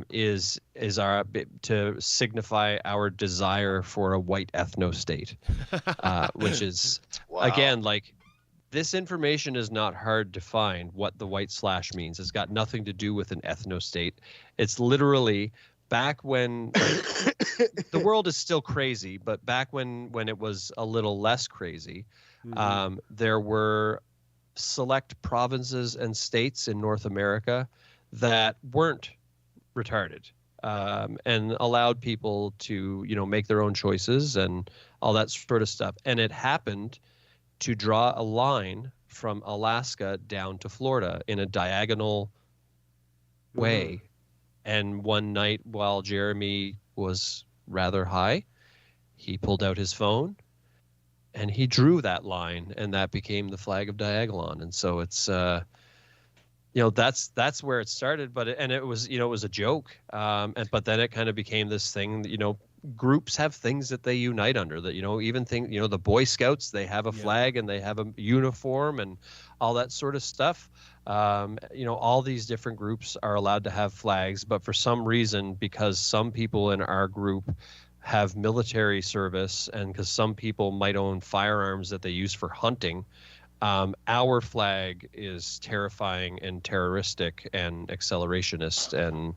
is our to signify our desire for a white ethno state, which is Wow. again, like, this information is not hard to find. What the white slash means, it's got nothing to do with an ethno state. It's literally back when the world is still crazy, but back when it was a little less crazy, there were select provinces and states in North America that weren't retarded, and allowed people to, make their own choices and all that sort of stuff. And it happened to draw a line from Alaska down to Florida in a diagonal way. And one night, while Jeremy was rather high, he pulled out his phone and he drew that line, and that became the flag of Diagolon. And so it's that's where it started, but it was a joke, but then it kind of became this thing that, groups have things that they unite under, that even the Boy Scouts, they have a flag and they have a uniform and all that sort of stuff. All these different groups are allowed to have flags, but for some reason, because some people in our group have military service and because some people might own firearms that they use for hunting, our flag is terrifying and terroristic and accelerationist and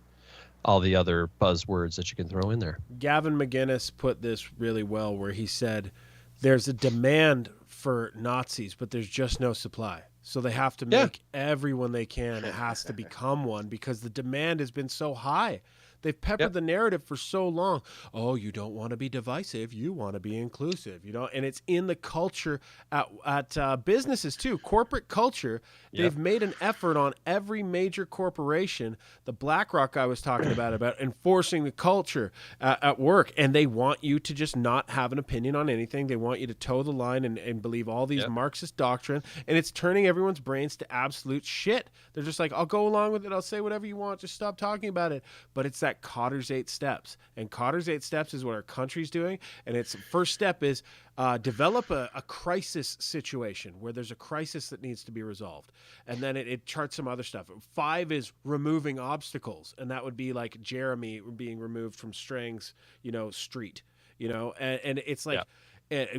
all the other buzzwords that you can throw in there. Gavin McGinnis put this really well, where he said there's a demand for Nazis, but there's just no supply. So they have to make everyone they can. It has to become one because the demand has been so high. They've peppered the narrative for so long. Oh, you don't want to be divisive. You want to be inclusive. And it's in the culture at businesses too. Corporate culture. They've made an effort on every major corporation. The BlackRock I was talking about enforcing the culture at work, and they want you to just not have an opinion on anything. They want you to toe the line and believe all these Marxist doctrine, and it's turning everyone's brains to absolute shit. They're just like, I'll go along with it. I'll say whatever you want. Just stop talking about it. But it's that that Cotter's 8 steps. And Cotter's 8 steps is what our country's doing. And its first step is develop a crisis situation where there's a crisis that needs to be resolved. And then it charts some other stuff. 5 is removing obstacles. And that would be like Jeremy being removed from Strang's, street, and it's like,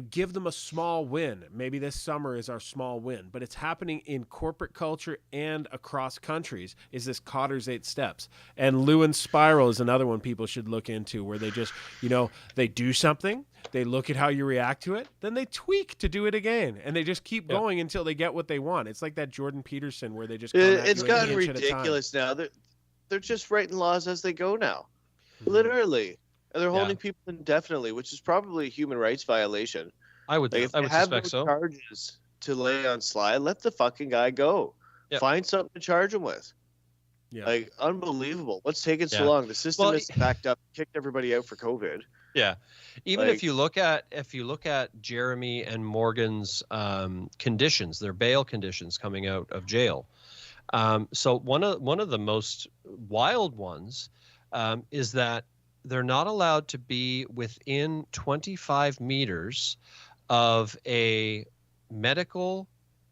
give them a small win. Maybe this summer is our small win, but it's happening in corporate culture and across countries. Is this Cotter's 8 steps? And Lewin's spiral is another one people should look into, where they just, they do something, they look at how you react to it, then they tweak to do it again, and they just keep going until they get what they want. It's like that Jordan Peterson where they just it's gotten ridiculous now. They're just writing laws as they go now, literally. And they're holding people indefinitely, which is probably a human rights violation. I would suspect so. Charges to lay on Sly, let the fucking guy go. Yep. Find something to charge him with. Yeah. Like, unbelievable. What's taking so long? The system is backed up, kicked everybody out for COVID. Yeah. Even if you look at Jeremy and Morgan's conditions, their bail conditions coming out of jail. So one of the most wild ones is that they're not allowed to be within 25 meters of a medical,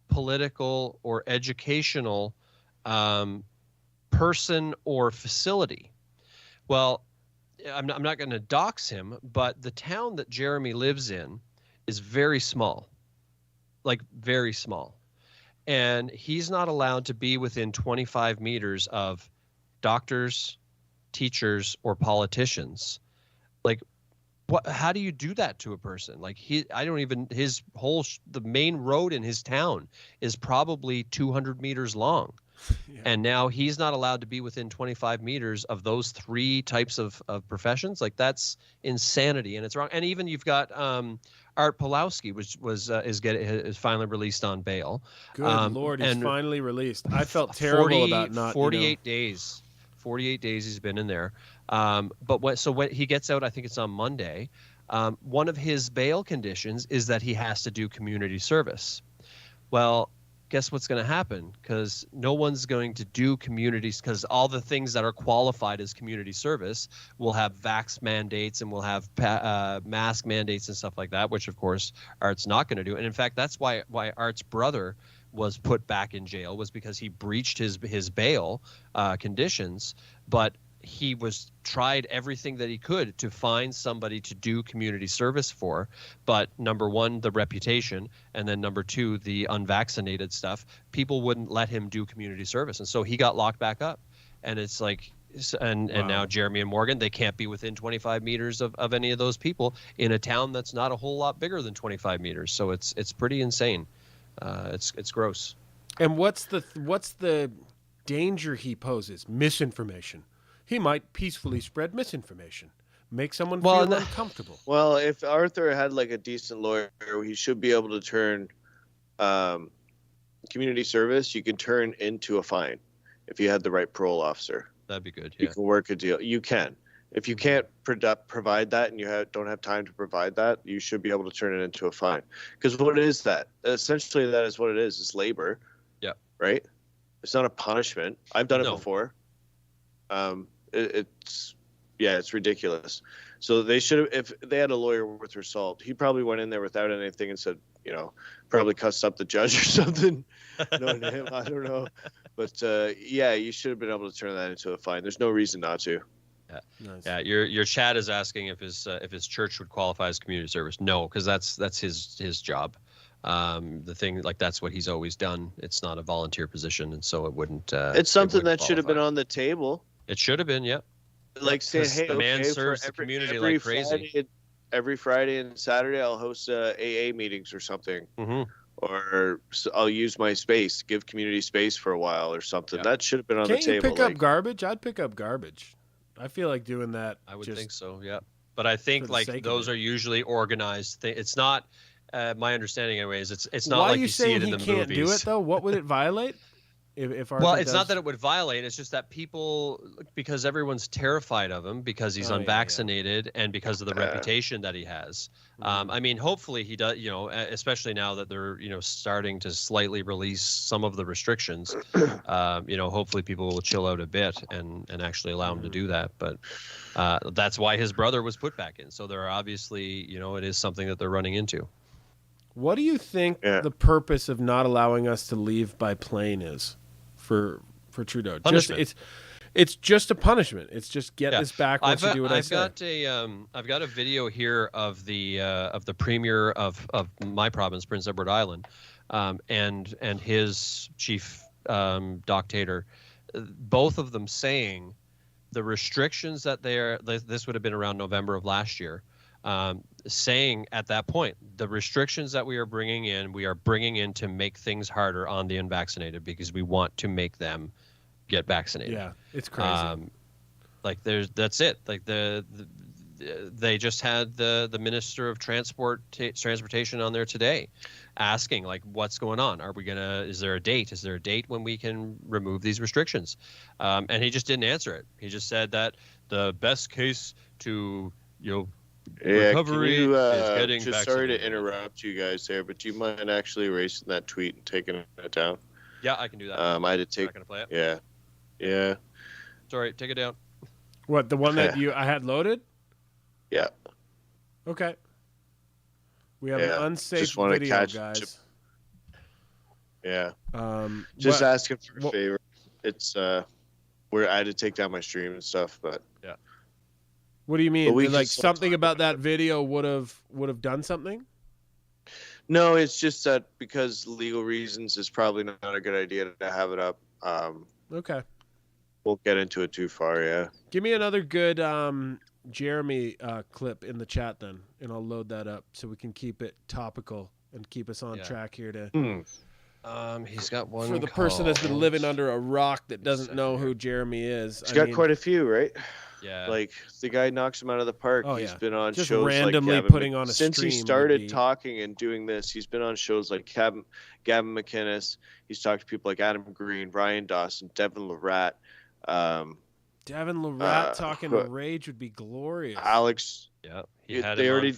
political, or educational person or facility. Well, I'm not going to dox him, but the town that Jeremy lives in is very small, like very small. And he's not allowed to be within 25 meters of doctors, teachers, or politicians. Like, how do you do that to a person? Like, the main road in his town is probably 200 meters long. Yeah. And now he's not allowed to be within 25 meters of those 3 types of professions. Like, that's insanity, and it's wrong. And even you've got Art Pawlowski, which is finally released on bail. Good Lord, he's finally released. I felt terrible about not 48 days. 48 days he's been in there. But when he gets out, I think it's on Monday, one of his bail conditions is that he has to do community service. Well, guess what's going to happen? Because no one's going to do communities, because all the things that are qualified as community service will have vax mandates and will have mask mandates and stuff like that, which of course Art's not going to do. And in fact, that's why Art's brother was put back in jail, was because he breached his bail conditions, but he tried everything that he could to find somebody to do community service for. But number one, the reputation, and then number 2, the unvaccinated stuff. People wouldn't let him do community service, and so he got locked back up. And it's like, and now Jeremy and Morgan, they can't be within 25 meters of any of those people in a town that's not a whole lot bigger than 25 meters. So it's pretty insane. It's gross. And what's the danger he poses? Misinformation. He might peacefully spread misinformation, make someone feel uncomfortable. Well, if Arthur had like a decent lawyer, he should be able to turn community service. You can turn into a fine if you had the right parole officer. That'd be good. Yeah. You can work a deal. You can. If you can't provide that, and you don't have time to provide that, you should be able to turn it into a fine. Because what is that? Essentially, that is what it is. It's labor. Yeah. Right? It's not a punishment. I've done it before. It's ridiculous. So they should have, if they had a lawyer worth their salt, he probably went in there without anything and said, probably cussed up the judge or something. Knowing him, I don't know. But you should have been able to turn that into a fine. There's no reason not to. Yeah. Nice. Yeah. Your chat is asking if his church would qualify as community service. No, because that's his job. The thing, like, that's what he's always done. It's not a volunteer position, and so it wouldn't. It's something that should have been on the table. It should have been, yeah. Like saying, hey, the man serves the community like crazy. Every Friday and Saturday, I'll host AA meetings or something, or I'll use my space, give community space for a while or something. That should have been on the table. Can't you pick up garbage? I'd pick up garbage. I feel like doing that. I would think so, yeah. But I think like those are usually organized. It's not. My understanding, anyways. It's not like you see it in the movies. Why are you saying he can't do it though? What would it violate? If Arthur Well, it's does... not that it would violate. It's just that people, because everyone's terrified of him because he's unvaccinated and because of the reputation that he has. I mean, hopefully he does, especially now that they're, starting to slightly release some of the restrictions, hopefully people will chill out a bit and actually allow him to do that. But that's why his brother was put back in. So there are obviously, it is something that they're running into. What do you think the purpose of not allowing us to leave by plane is for Trudeau? It's just a punishment. It's just get this back once you do what I say. I've got a video here of the premier of my province, Prince Edward Island, and his chief dictator, both of them saying the restrictions that this would have been around November of last year. Saying at that point, the restrictions that we are bringing in to make things harder on the unvaccinated because we want to make them get vaccinated. Yeah, it's crazy. That's it. Like they just had the Minister of Transportation on there today, asking like, what's going on? Is there a date? Is there a date when we can remove these restrictions? And he just didn't answer it. He just said that the best case to recovery is getting just vaccinated. Sorry to interrupt you guys there, but do you mind actually erasing that tweet and taking it down? Yeah, I can do that. I had to take. Not gonna play it. Yeah. Sorry, take it down. What, the one that I had loaded? Yeah. Okay. We have an unsafe video, guys. Yeah. Just asking for a favor. It's where I had to take down my stream and stuff, but yeah. What do you mean? Like something about that video would have done something? No, it's just that because legal reasons, it's probably not a good idea to have it up. Okay. Won't get into it too far, yeah. Give me another good Jeremy clip in the chat then, and I'll load that up so we can keep it topical and keep us on track here to. He's got one for the person that's been living under a rock that doesn't know who Jeremy is. He's got quite a few, right? Yeah. Like the guy knocks him out of the park. Oh, he's been on just shows randomly like putting on a since stream he started talking and doing this. He's been on shows like Gavin McInnes. He's talked to people like Adam Green, Ryan Dawson, Devin Larratt. Devin Larratt talking to Rage would be glorious. Alex. Yeah. They already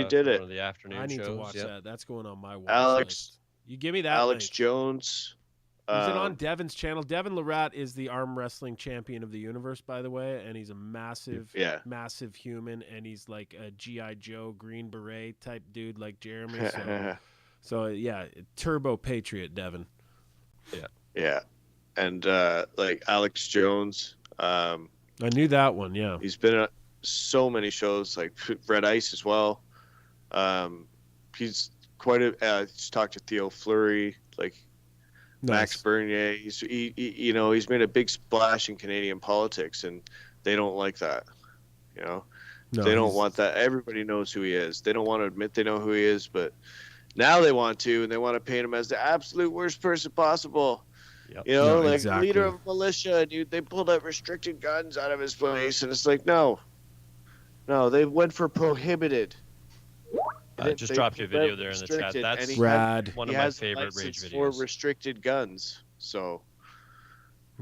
did it. One of the afternoon I need shows. to watch that. That's going on my watch Alex. list. You give me that. Alex link. Jones. Is it on Devin's channel? Devin Larratt is the arm wrestling champion of the universe, by the way, and he's a massive human, and he's like a G.I. Joe Green Beret type dude like Jeremy. So yeah, turbo patriot, Devin. Yeah. And like Alex Jones. I knew that one, yeah. He's been on so many shows, like Red Ice as well. He's quite he's talked to Theo Fleury, like Max Bernier. He's made a big splash in Canadian politics, and they don't like that. They don't want that. Everybody knows who he is. They don't want to admit they know who he is, but now they want to, and they want to paint him as the absolute worst person possible. Yep. Exactly. Leader of militia, dude. They pulled out restricted guns out of his place, and it's like, no, they went for prohibited. I just dropped you a video there in the chat. That's rad. One of my favorite Rage videos. For restricted guns, so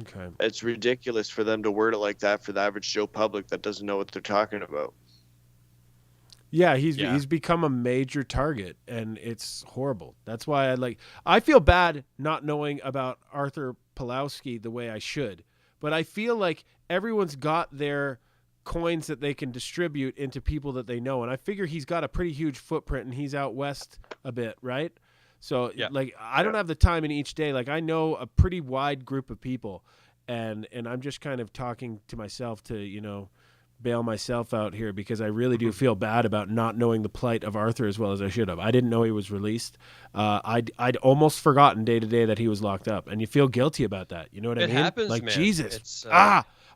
okay, it's ridiculous for them to word it like that for the average Joe public that doesn't know what they're talking about. Yeah, he's become a major target, and it's horrible. That's why I feel bad not knowing about Arthur Pawlowski the way I should, but I feel like everyone's got their coins that they can distribute into people that they know, and I figure he's got a pretty huge footprint, and he's out west a bit, right? So I don't have the time in each day. Like I know a pretty wide group of people, and I'm just kind of talking to myself to bail myself out here because I really do feel bad about not knowing the plight of Arthur as well as I should have. I didn't know he was released. I'd almost forgotten day to day that he was locked up, and you feel guilty about that. You know what I mean? It happens, like man. Jesus.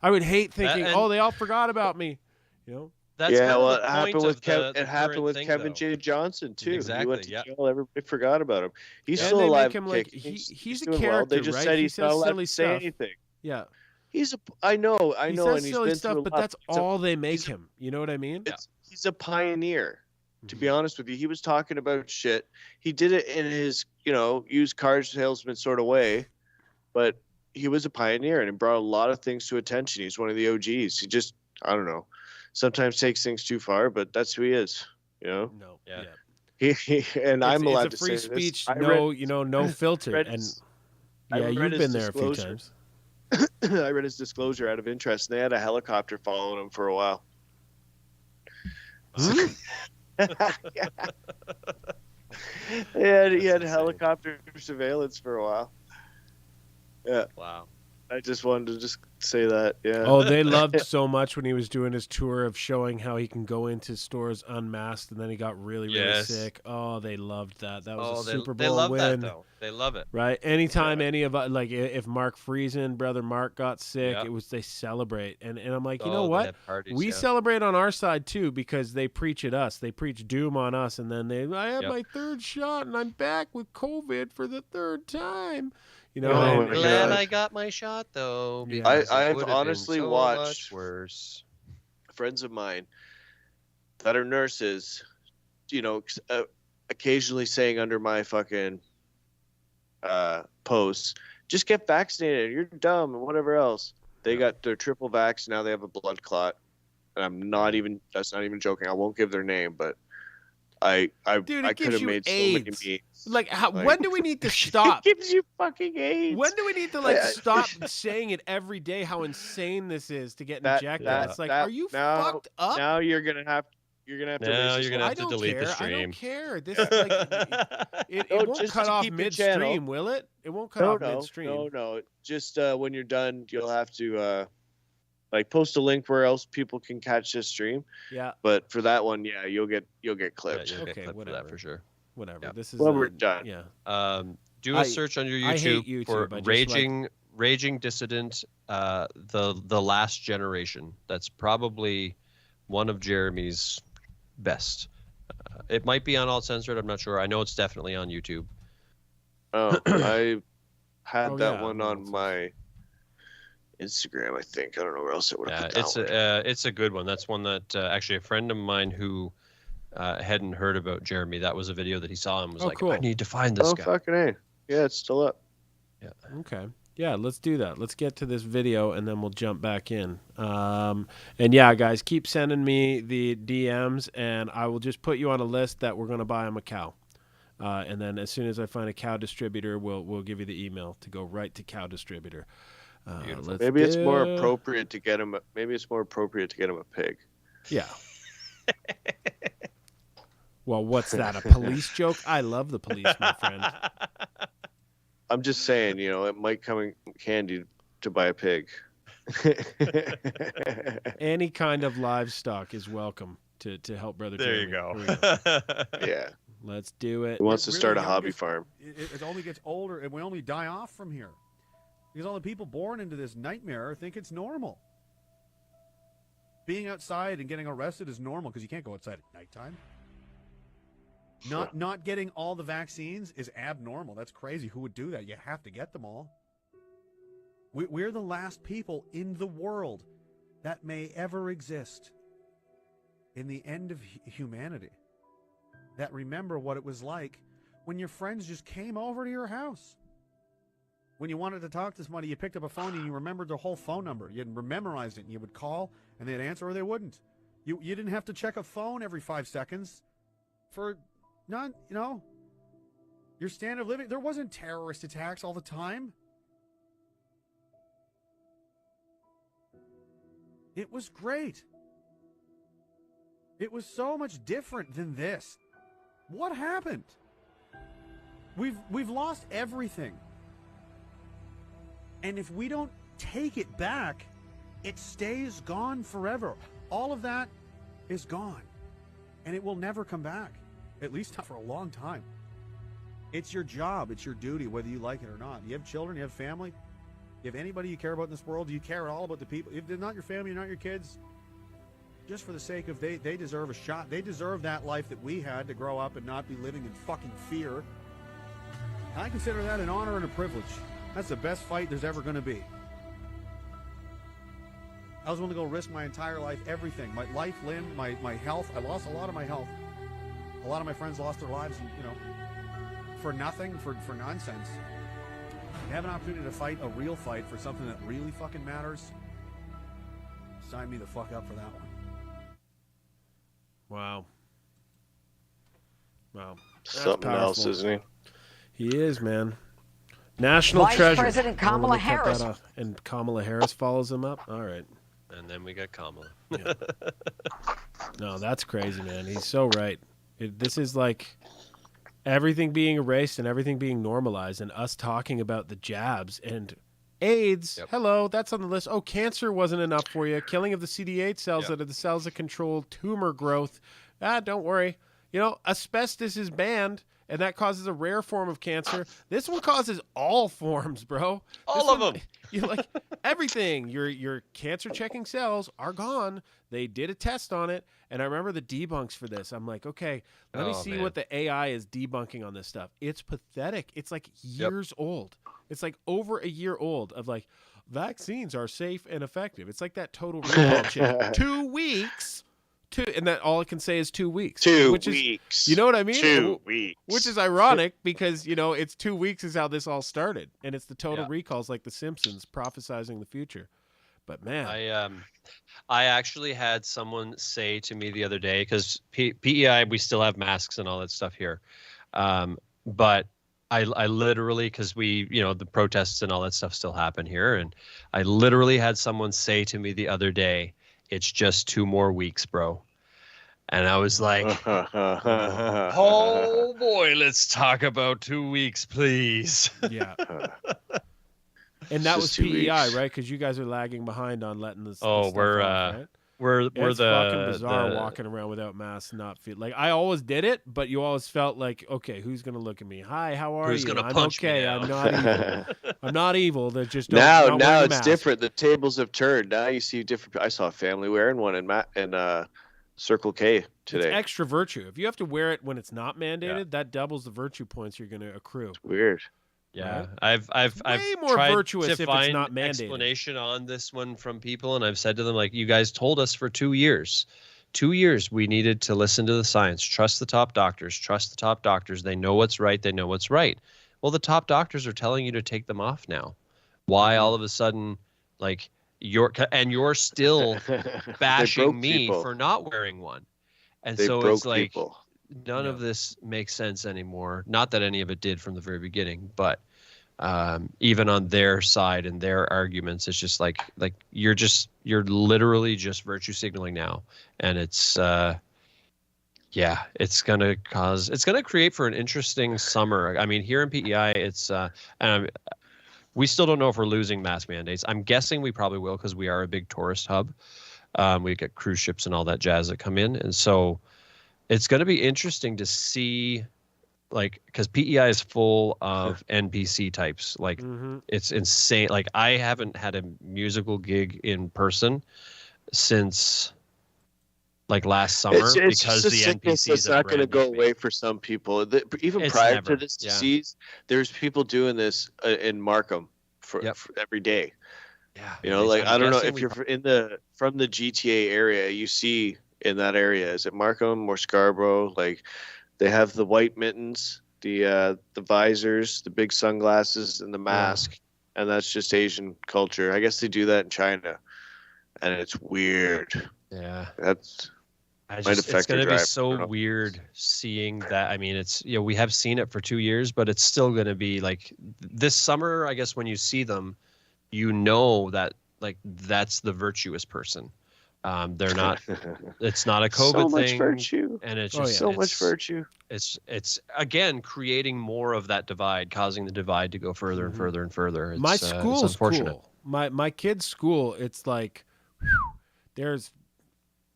I would hate thinking, they all forgot about me. That's it happened with Kevin J. Johnson too. Exactly. He went to jail. Everybody forgot about him. He's and still they alive. Make him like, he's a doing character, well. They just right? said He he's not allowed to say stuff. anything. Yeah. I know, he and says he's silly been stuff, through but a lot. that's all they make him. You know what I mean? He's a pioneer. To be honest with you, he was talking about shit. He did it in his, used car salesman sort of way, but he was a pioneer and he brought a lot of things to attention. He's one of the OGs. He just, I don't know, sometimes takes things too far, but that's who he is, you know? No. Yeah. And I'm allowed to free say speech, this. no filter. And yeah, you've been there a few times. I read his disclosure out of interest, and they had a helicopter following him for a while. Yeah. He had helicopter surveillance for a while. Yeah. Wow. I just wanted to just say that. Yeah. Oh, they loved so much when he was doing his tour of showing how he can go into stores unmasked, and then he got really sick. Oh, they loved that. That was a Super Bowl they love win. That, though. They love it. Right. Anytime any of like if Mark Friesen, brother Mark, got sick, Yep. it was they celebrate. And I'm like, you Oh, know they what? have parties, We yeah. celebrate on our side too because they preach at us. They preach doom on us, and then I had Yep. my third shot and I'm back with COVID for the third time. You know, Oh, and- my Glad God. I got my shot though. Yeah. Because it I've would have honestly been so watched- much worse. Friends of mine that are nurses, you know, occasionally saying under my fucking posts, just get vaccinated. You're dumb and whatever else. They got their triple vax. Now they have a blood clot. And that's not even joking. I won't give their name, but Dude, I it could gives have you made so many AIDS. memes. Like, Like- when do we need to stop? It gives you fucking AIDS. When do we need to stop saying it every day? How insane this is to get injected. It's like, are you fucked up? Now you're gonna have to. Now erase this you're gonna one. have to delete the I stream. don't care. This is like it No, won't just cut to off keep your channel. midstream, will it? It won't cut off midstream. No. Just when you're done, you'll have to post a link where else people can catch this stream. Yeah. But for that one, yeah, you'll get clipped. Yeah, you'll get Okay, clipped for whatever. that for sure. Whatever. Yeah. This is Well, we're done. Yeah. Do a search on your I hate YouTube for YouTube. I just raging dissident. The last generation. That's probably one of Jeremy's best. It might be on All Censored. I'm not sure. I know it's definitely on YouTube. Oh, I had that yeah, one no, on it's- my Instagram. I think I don't know where else it would have Yeah, put that one. it's a good one. That's one that actually a friend of mine who hadn't heard about Jeremy. That was a video that he saw and was like, cool. I need to find this guy. Fucking A. Yeah, it's still up. Okay. Yeah, let's do that. Let's get to this video and then we'll jump back in. And yeah, guys, keep sending me the DMs and I will just put you on a list that we're going to buy him a cow. And then as soon as I find a cow distributor, we'll give you the email to go right to cow distributor. Maybe it's more appropriate to get him. Maybe it's more appropriate to get him a pig. Yeah. Well, what's that? A police joke? I love the police, my friend. I'm just saying, it might come in handy to buy a pig. Any kind of livestock is welcome to help Brother There Jeremy. you Here we go. Yeah. Let's do it. He wants to Really, start a young hobby gets- farm. It only gets older, and we only die off from here. Because all the people born into this nightmare think it's normal. Being outside and getting arrested is normal because you can't go outside at nighttime. Not getting all the vaccines is abnormal. That's crazy. Who would do that? You have to get them all. We're the last people in the world that may ever exist in the end of humanity that remember what it was like when your friends just came over to your house. When you wanted to talk to somebody, you picked up a phone and you remembered their whole phone number. You had memorized it and you would call and they'd answer or they wouldn't. You didn't have to check a phone every 5 seconds for your standard of living. There wasn't terrorist attacks all the time. It was great. It was so much different than this. What happened? We've lost everything. And if we don't take it back, it stays gone forever. All of that is gone. And it will never come back. At least not for a long time. It's your job. It's your duty, whether you like it or not. You have children, you have family. You have anybody you care about in this world. You care at all about the people. If they're not your family, not your kids, just for the sake of they deserve a shot. They deserve that life that we had to grow up and not be living in fucking fear. I consider that an honor and a privilege. That's the best fight there's ever going to be. I was willing to go risk my entire life, everything. My life, limb, my health. I lost a lot of my health. A lot of my friends lost their lives, for nothing, for nonsense. have an opportunity to fight a real fight for something that really fucking matters, sign me the fuck up for that one. Wow. Wow. That's Something powerful. else, isn't he? He is, man. National Vice treasure. President Kamala Harris. And Kamala Harris follows him up? All right. And then we got Kamala. Yeah. No, that's crazy, man. He's so right. This is like everything being erased and everything being normalized, and us talking about the jabs and AIDS. Yep. Hello, that's on the list. Oh, cancer wasn't enough for you. Killing of the CD8 cells Yep. that are the cells that control tumor growth. Don't worry. You know, asbestos is banned, and that causes a rare form of cancer. This one causes all forms, bro. All of them. You're like everything. Your cancer checking cells are gone. They did a test on it, and I remember the debunks for this. I'm like, okay, let me see what the AI is debunking on this stuff. It's pathetic. It's like years old. It's like over a year old of like, vaccines are safe and effective. It's like that total recall shit. 2 weeks. And that all it can say is 2 weeks. 2 which weeks. Is, you know what I mean? 2 weeks. Which is ironic because, you know, it's 2 weeks is how this all started. And it's the total Yeah. recalls like The Simpsons prophesizing the future. But man. I actually had someone say to me the other day, because PEI, we still have masks and all that stuff here. But I literally, because we, you know, the protests and all that stuff still happen here. And I literally had someone say to me the other day, it's just 2 more weeks, bro. And I was like, oh boy, let's talk about 2 weeks, please. Yeah. And that was Just 2 PEI, weeks. right? Because you guys are lagging behind on letting this. Oh, this stuff we're off, right? we're It's the fucking bizarre walking around without masks, and not feel like I always did it, but you always felt like, okay, who's gonna look at me? Hi, how are Who's you? gonna I'm punch me okay. now? I'm not evil. I'm not evil. They're just don't, now not wearing a it's mask. different. The tables have turned. Now you see different. I saw a family wearing one in Circle K today. It's extra virtue. If you have to wear it when it's not mandated, that doubles the virtue points you're gonna accrue. It's weird. Yeah, Right? I've Way more tried virtuous to if it's find not mandated. explanation on this one from people, and I've said to them, like, you guys told us for 2 years. 2 years we needed to listen to the science, trust the top doctors, trust the top doctors. They know what's right. They know what's right. Well, the top doctors are telling you to take them off now. Why all of a sudden, like, you're still bashing me people. for not wearing one? And They so broke it's like, people. none of this makes sense anymore. Not that any of it did from the very beginning, but even on their side and their arguments, it's just like you're literally just virtue signaling now, and it's it's gonna create for an interesting summer. I mean, here in PEI, it's we still don't know if we're losing mask mandates. I'm guessing we probably will because we are a big tourist hub. We get cruise ships and all that jazz that come in, and so it's going to be interesting to see, like, because PEI is full of NPC types. Like, it's insane. Like, I haven't had a musical gig in person since like last summer It's because just a the sickness NPCs that's have not going to go branded me. away for some people. Even It's prior never, to this yeah. disease, there's people doing this in Markham for every day. Yeah, You know, like, I'm I don't know guessing if we you're from the GTA area, you see in that area, is it Markham or Scarborough? Like, they have the white mittens, the visors, the big sunglasses, and the mask, and that's just Asian culture. I guess they do that in China, and it's weird. Yeah. That's It's affect going your to be drive. I so don't know. weird seeing that. I mean, it's, you know, we have seen it for 2 years, but it's still going to be like this summer, I guess, when you see them, you know that, like, that's the virtuous person. They're not, it's not a COVID so much thing. virtue. And it's Oh, just yeah. So it's, much virtue. It's again creating more of that divide, causing the divide to go further and further and further. It's, My it's school's unfortunate. cool. My kid's school, it's like there's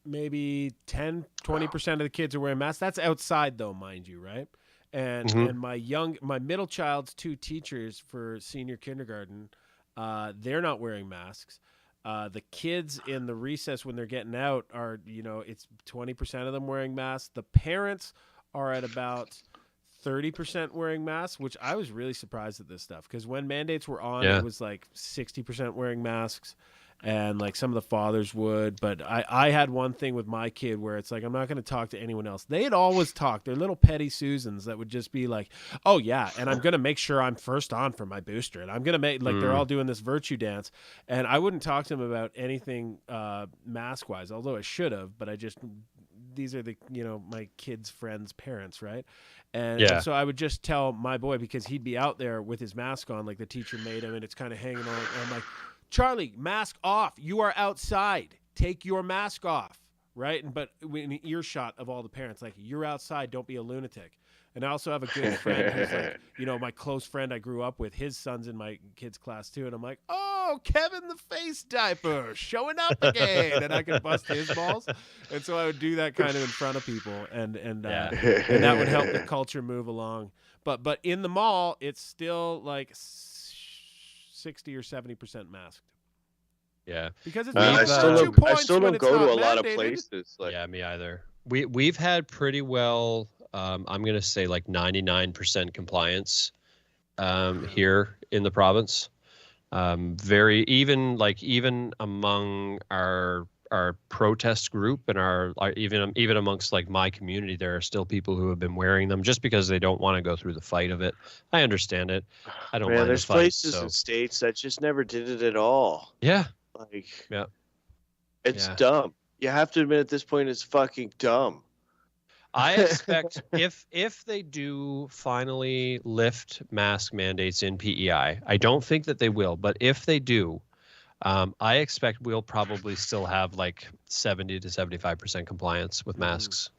maybe 10-20% of the kids are wearing masks. That's outside though, mind you, right? And and my middle child's 2 teachers for senior kindergarten, they're not wearing masks. The kids in the recess when they're getting out are, you know, it's 20% of them wearing masks. The parents are at about 30% wearing masks, which I was really surprised at this stuff because when mandates were on, it was like 60% wearing masks. and like some of the fathers would, but I had one thing with my kid where it's like, I'm not going to talk to anyone else. They'd always talk. They're little petty Susans that would just be like, oh yeah, and I'm going to make sure I'm first on for my booster, and I'm going to make, like, they're all doing this virtue dance, and I wouldn't talk to them about anything mask wise, although I should have, but these are the, my kids' friends' parents, right? And so I would just tell my boy, because he'd be out there with his mask on, like the teacher made him, and it's kind of hanging on, and I'm like, Charlie, mask off. You are outside. Take your mask off, right? But in earshot of all the parents, like, you're outside. Don't be a lunatic. And I also have a good friend who's like, my close friend I grew up with. His son's in my kids' class too, and I'm like, oh, Kevin the face diaper showing up again, and I can bust his balls. And so I would do that kind of in front of people, and that would help the culture move along. But in the mall, it's still like 60 or 70% masked. Yeah, because it's I still don't go to a lot of places. Like, yeah, me either. We've had pretty well. I'm going to say like 99% compliance here in the province. Even among our protest group and even amongst like my community, there are still people who have been wearing them just because they don't want to go through the fight of it. I understand it. I don't mind there's the fight, places in states that just never did it at all. Yeah. It's dumb. You have to admit at this point it's fucking dumb. I expect if they do finally lift mask mandates in PEI, I don't think that they will, but if they do, I expect we'll probably still have like 70 to 75% compliance with masks,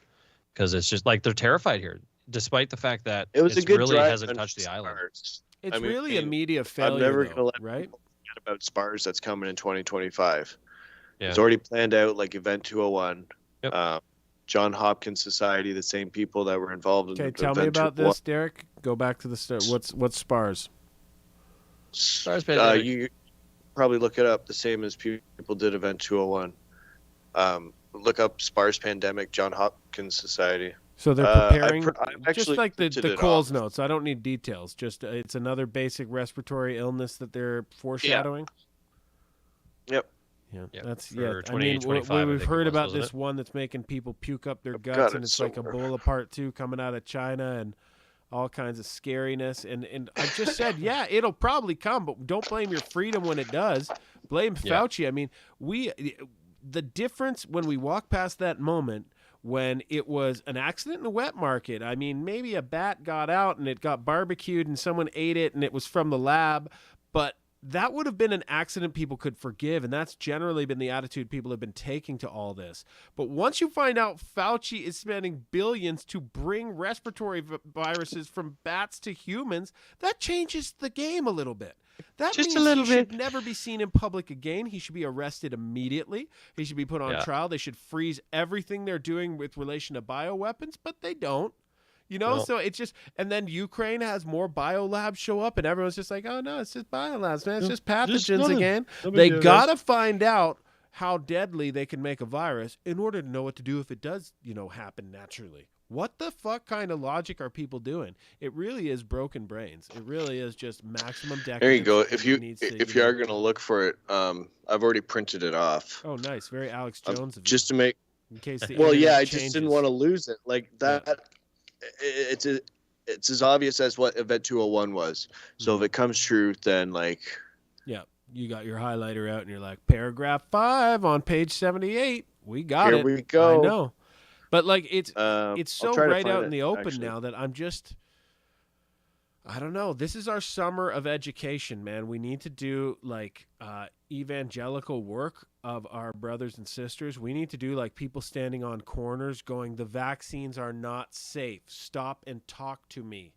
because it's just like they're terrified here, despite the fact that it really hasn't touched the island. It's really a media failure. I'm never going to let people forget about SPARS that's coming in 2025. Yeah. It's already planned out, like Event 201. Yep. John Hopkins Society, the same people that were involved in. Okay, tell me about this, Derek. Go back to the start. What's SPARS? SPARS. You probably look it up the same as people did Event 201. Look up SPARS Pandemic, John Hopkins Society. So they're preparing, just like the Coles notes. I don't need details. Just it's another basic respiratory illness that they're foreshadowing. Yep. Yeah, that's I mean, we've heard about this one that's making people puke up their guts, and it's like Ebola Part 2 coming out of China, and all kinds of scariness. And I just said, it'll probably come, but don't blame your freedom when it does. Blame Fauci. I mean, the difference when we walk past that moment when it was an accident in a wet market. I mean, maybe a bat got out and it got barbecued and someone ate it and it was from the lab, but that would have been an accident people could forgive, and that's generally been the attitude people have been taking to all this. But once you find out Fauci is spending billions to bring respiratory viruses from bats to humans, that changes the game a little bit. That just means he should never be seen in public again. He should be arrested immediately. He should be put on trial. They should freeze everything they're doing with relation to bioweapons, but they don't. So it's just, and then Ukraine has more biolabs show up, and everyone's just like, oh no, it's just biolabs, man. It's just pathogens again. They gotta find out how deadly they can make a virus in order to know what to do if it does, happen naturally. What the fuck kind of logic are people doing? It really is broken brains. It really is just maximum decadence. There you go. If you are gonna look for it, I've already printed it off. Oh, nice. Very Alex Jones of you. Just to make. In case the I just didn't want to lose it like that. Yeah. It's as obvious as what Event 201 was. So if it comes true, then you got your highlighter out and you're like, paragraph 5 on page 78. We got it. Here we go. I know, but it's so right out in the open now that I'm just. I don't know. This is our summer of education, man. We need to do evangelical work of our brothers and sisters. We need to do people standing on corners going, the vaccines are not safe. Stop and talk to me.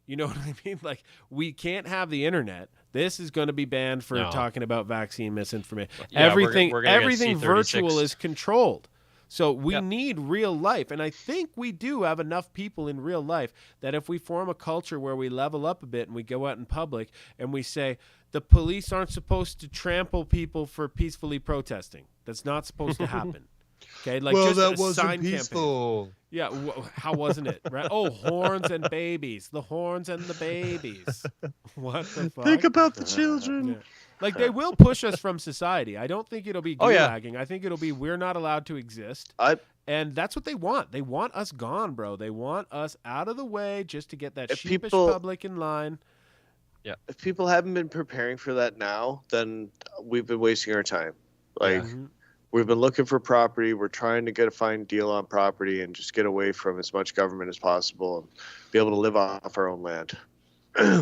You know what I mean? We can't have the internet. This is going to be banned for talking about vaccine misinformation. Yeah, everything virtual is controlled. So we need real life. And I think we do have enough people in real life that if we form a culture where we level up a bit and we go out in public and we say, the police aren't supposed to trample people for peacefully protesting. That's not supposed to happen. Okay, that wasn't peaceful. Yeah, how wasn't it? Right? Oh, horns and babies. The horns and the babies. What the fuck? Think about the children. Yeah. Like, they will push us from society. I don't think it'll be Oh, yeah. gulagging. I think it'll be we're not allowed to exist. And that's what they want. They want us gone, bro. They want us out of the way just to get that sheepish public in line. Yeah. If people haven't been preparing for that now, then we've been wasting our time. Like, we've been looking for property. We're trying to get a fine deal on property and just get away from as much government as possible and be able to live off our own land.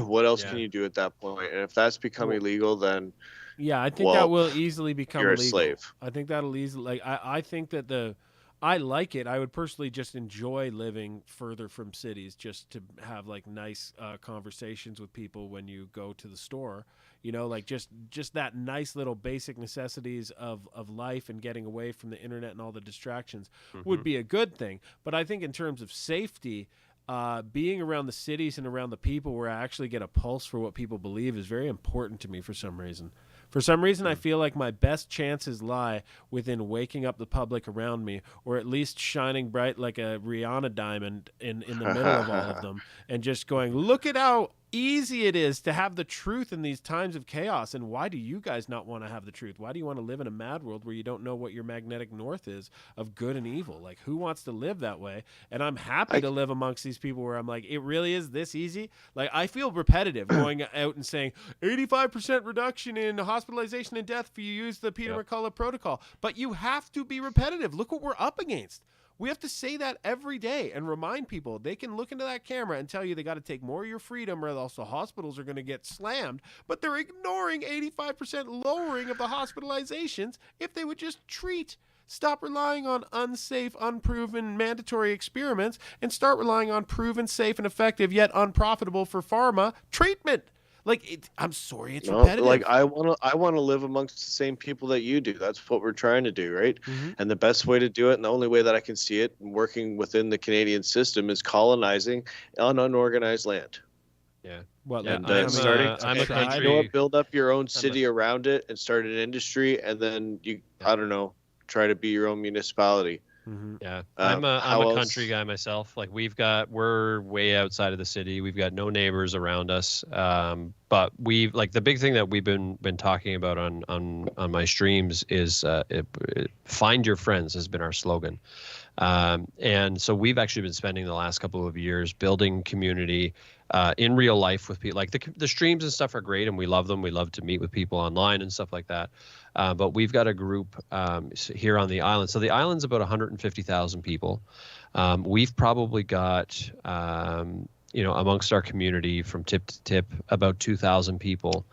What else can you do at that point? And if that's become illegal, then I think that will easily become you're illegal. a slave. I think that'll easily I think that I like it. I would personally just enjoy living further from cities, just to have like nice conversations with people when you go to the store. You know, like just that nice little basic necessities of life and getting away from the internet and all the distractions would be a good thing. But I think in terms of safety, being around the cities and around the people where I actually get a pulse for what people believe is very important to me for some reason. For some reason, I feel like my best chances lie within waking up the public around me, or at least shining bright like a Rihanna diamond in the middle of all of them, and just going, look at how easy it is to have the truth in these times of chaos. And why do you guys not want to have the truth? Why do you want to live in a mad world where you don't know what your magnetic north is of good and evil? Like, who wants to live that way? And I'm happy to live amongst these people where I'm like, it really is this easy. Like, I feel repetitive going out and saying 85% reduction in hospitalization and death if you use the Peter McCullough protocol. But you have to be repetitive. Look what we're up against. We have to say that every day and remind people. They can look into that camera and tell you they got to take more of your freedom, or else the hospitals are going to get slammed. But they're ignoring 85% lowering of the hospitalizations if they would just treat. Stop relying on unsafe, unproven, mandatory experiments and start relying on proven, safe, and effective, yet unprofitable for pharma treatment. Like, I'm sorry, it's repetitive. Like, I want to live amongst the same people that you do. That's what we're trying to do, right? And the best way to do it, and the only way that I can see it working within the Canadian system, is colonizing on unorganized land. Yeah. Well, and I'm a you country. know what, build up your own city around it and start an industry, and then I don't know, try to be your own municipality. Yeah, I'm a country guy myself. Like, we're way outside of the city. We've got no neighbors around us. But the big thing that we've been talking about on my streams is find your friends has been our slogan. And so we've actually been spending the last couple of years building community in real life with people. Like, the streams and stuff are great, and we love them. We love to meet with people online and stuff like that. But we've got a group here on the island. So the island's about 150,000 people. We've probably got, amongst our community from tip to tip, about 2,000 people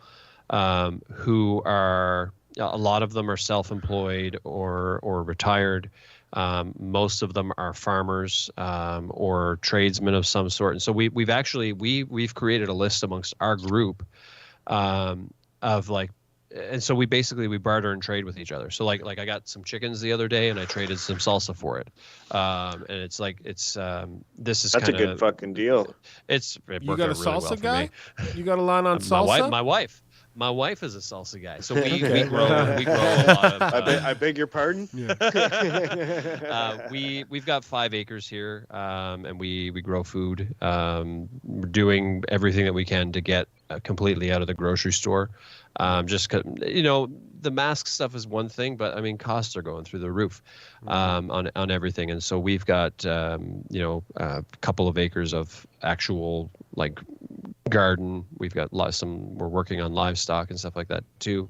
who are, a lot of them are self-employed or retired. Most of them are farmers or tradesmen of some sort. And so we've created a list amongst our group of like, and so we barter and trade with each other. So like I got some chickens the other day and I traded some salsa for it. And it's this is that's a good fucking deal. You got a salsa guy? You got a line on salsa? My wife is a salsa guy, so we grow a lot of. I beg your pardon. Yeah. We've got 5 acres here, and we grow food. We're doing everything that we can to get completely out of the grocery store. Just 'cause, the mask stuff is one thing, but I mean, costs are going through the roof on everything, and so we've got a couple of acres of actual like garden. We've got we're working on livestock and stuff like that too.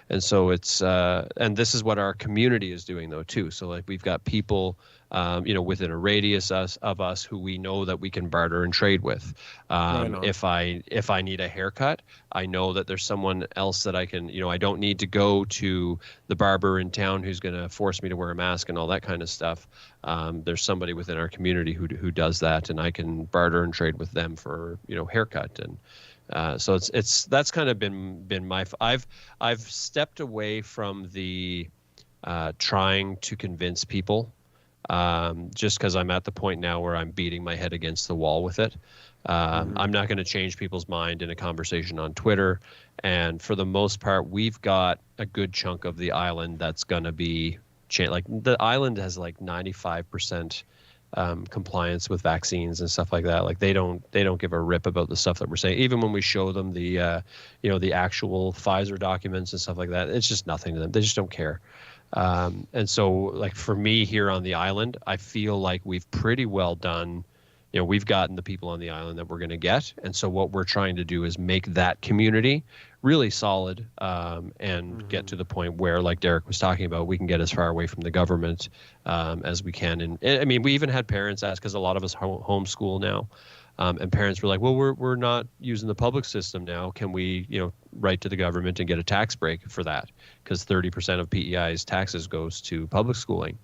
And so it's and this is what our community is doing though too. So like we've got people within a radius of us who we know that we can barter and trade with. If I need a haircut, I know that there's someone else that I can, I don't need to go to the barber in town who's going to force me to wear a mask and all that kind of stuff. There's somebody within our community who does that, and I can barter and trade with them for haircut. And so that's kind of been my. I've stepped away from the trying to convince people. Just because I'm at the point now where I'm beating my head against the wall with it. I'm not going to change people's mind in a conversation on Twitter. And for the most part, we've got a good chunk of the island that's going to be like the island has like 95% compliance with vaccines and stuff like that. Like they don't give a rip about the stuff that we're saying. Even when we show them the the actual Pfizer documents and stuff like that, it's just nothing to them. They just don't care. And so, like for me here on the island, I feel like we've pretty well done. We've gotten the people on the island that we're going to get. And so what we're trying to do is make that community really solid and get to the point where, like Derek was talking about, we can get as far away from the government as we can. And I mean, we even had parents ask, because a lot of us homeschool now, and parents were like, well, we're not using the public system now. Can we, write to the government and get a tax break for that? Because 30% of PEI's taxes goes to public schooling.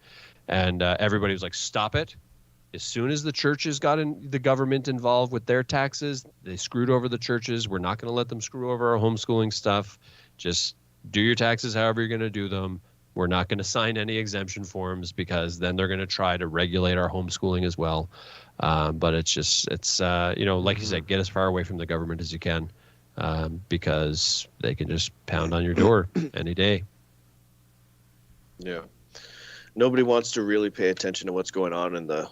And everybody was like, stop it. As soon as the churches got the government involved with their taxes, they screwed over the churches. We're not going to let them screw over our homeschooling stuff. Just do your taxes however you're going to do them. We're not going to sign any exemption forms, because then they're going to try to regulate our homeschooling as well. But it's like you said, get as far away from the government as you can, because they can just pound on your door any day. Yeah. Nobody wants to really pay attention to what's going on in the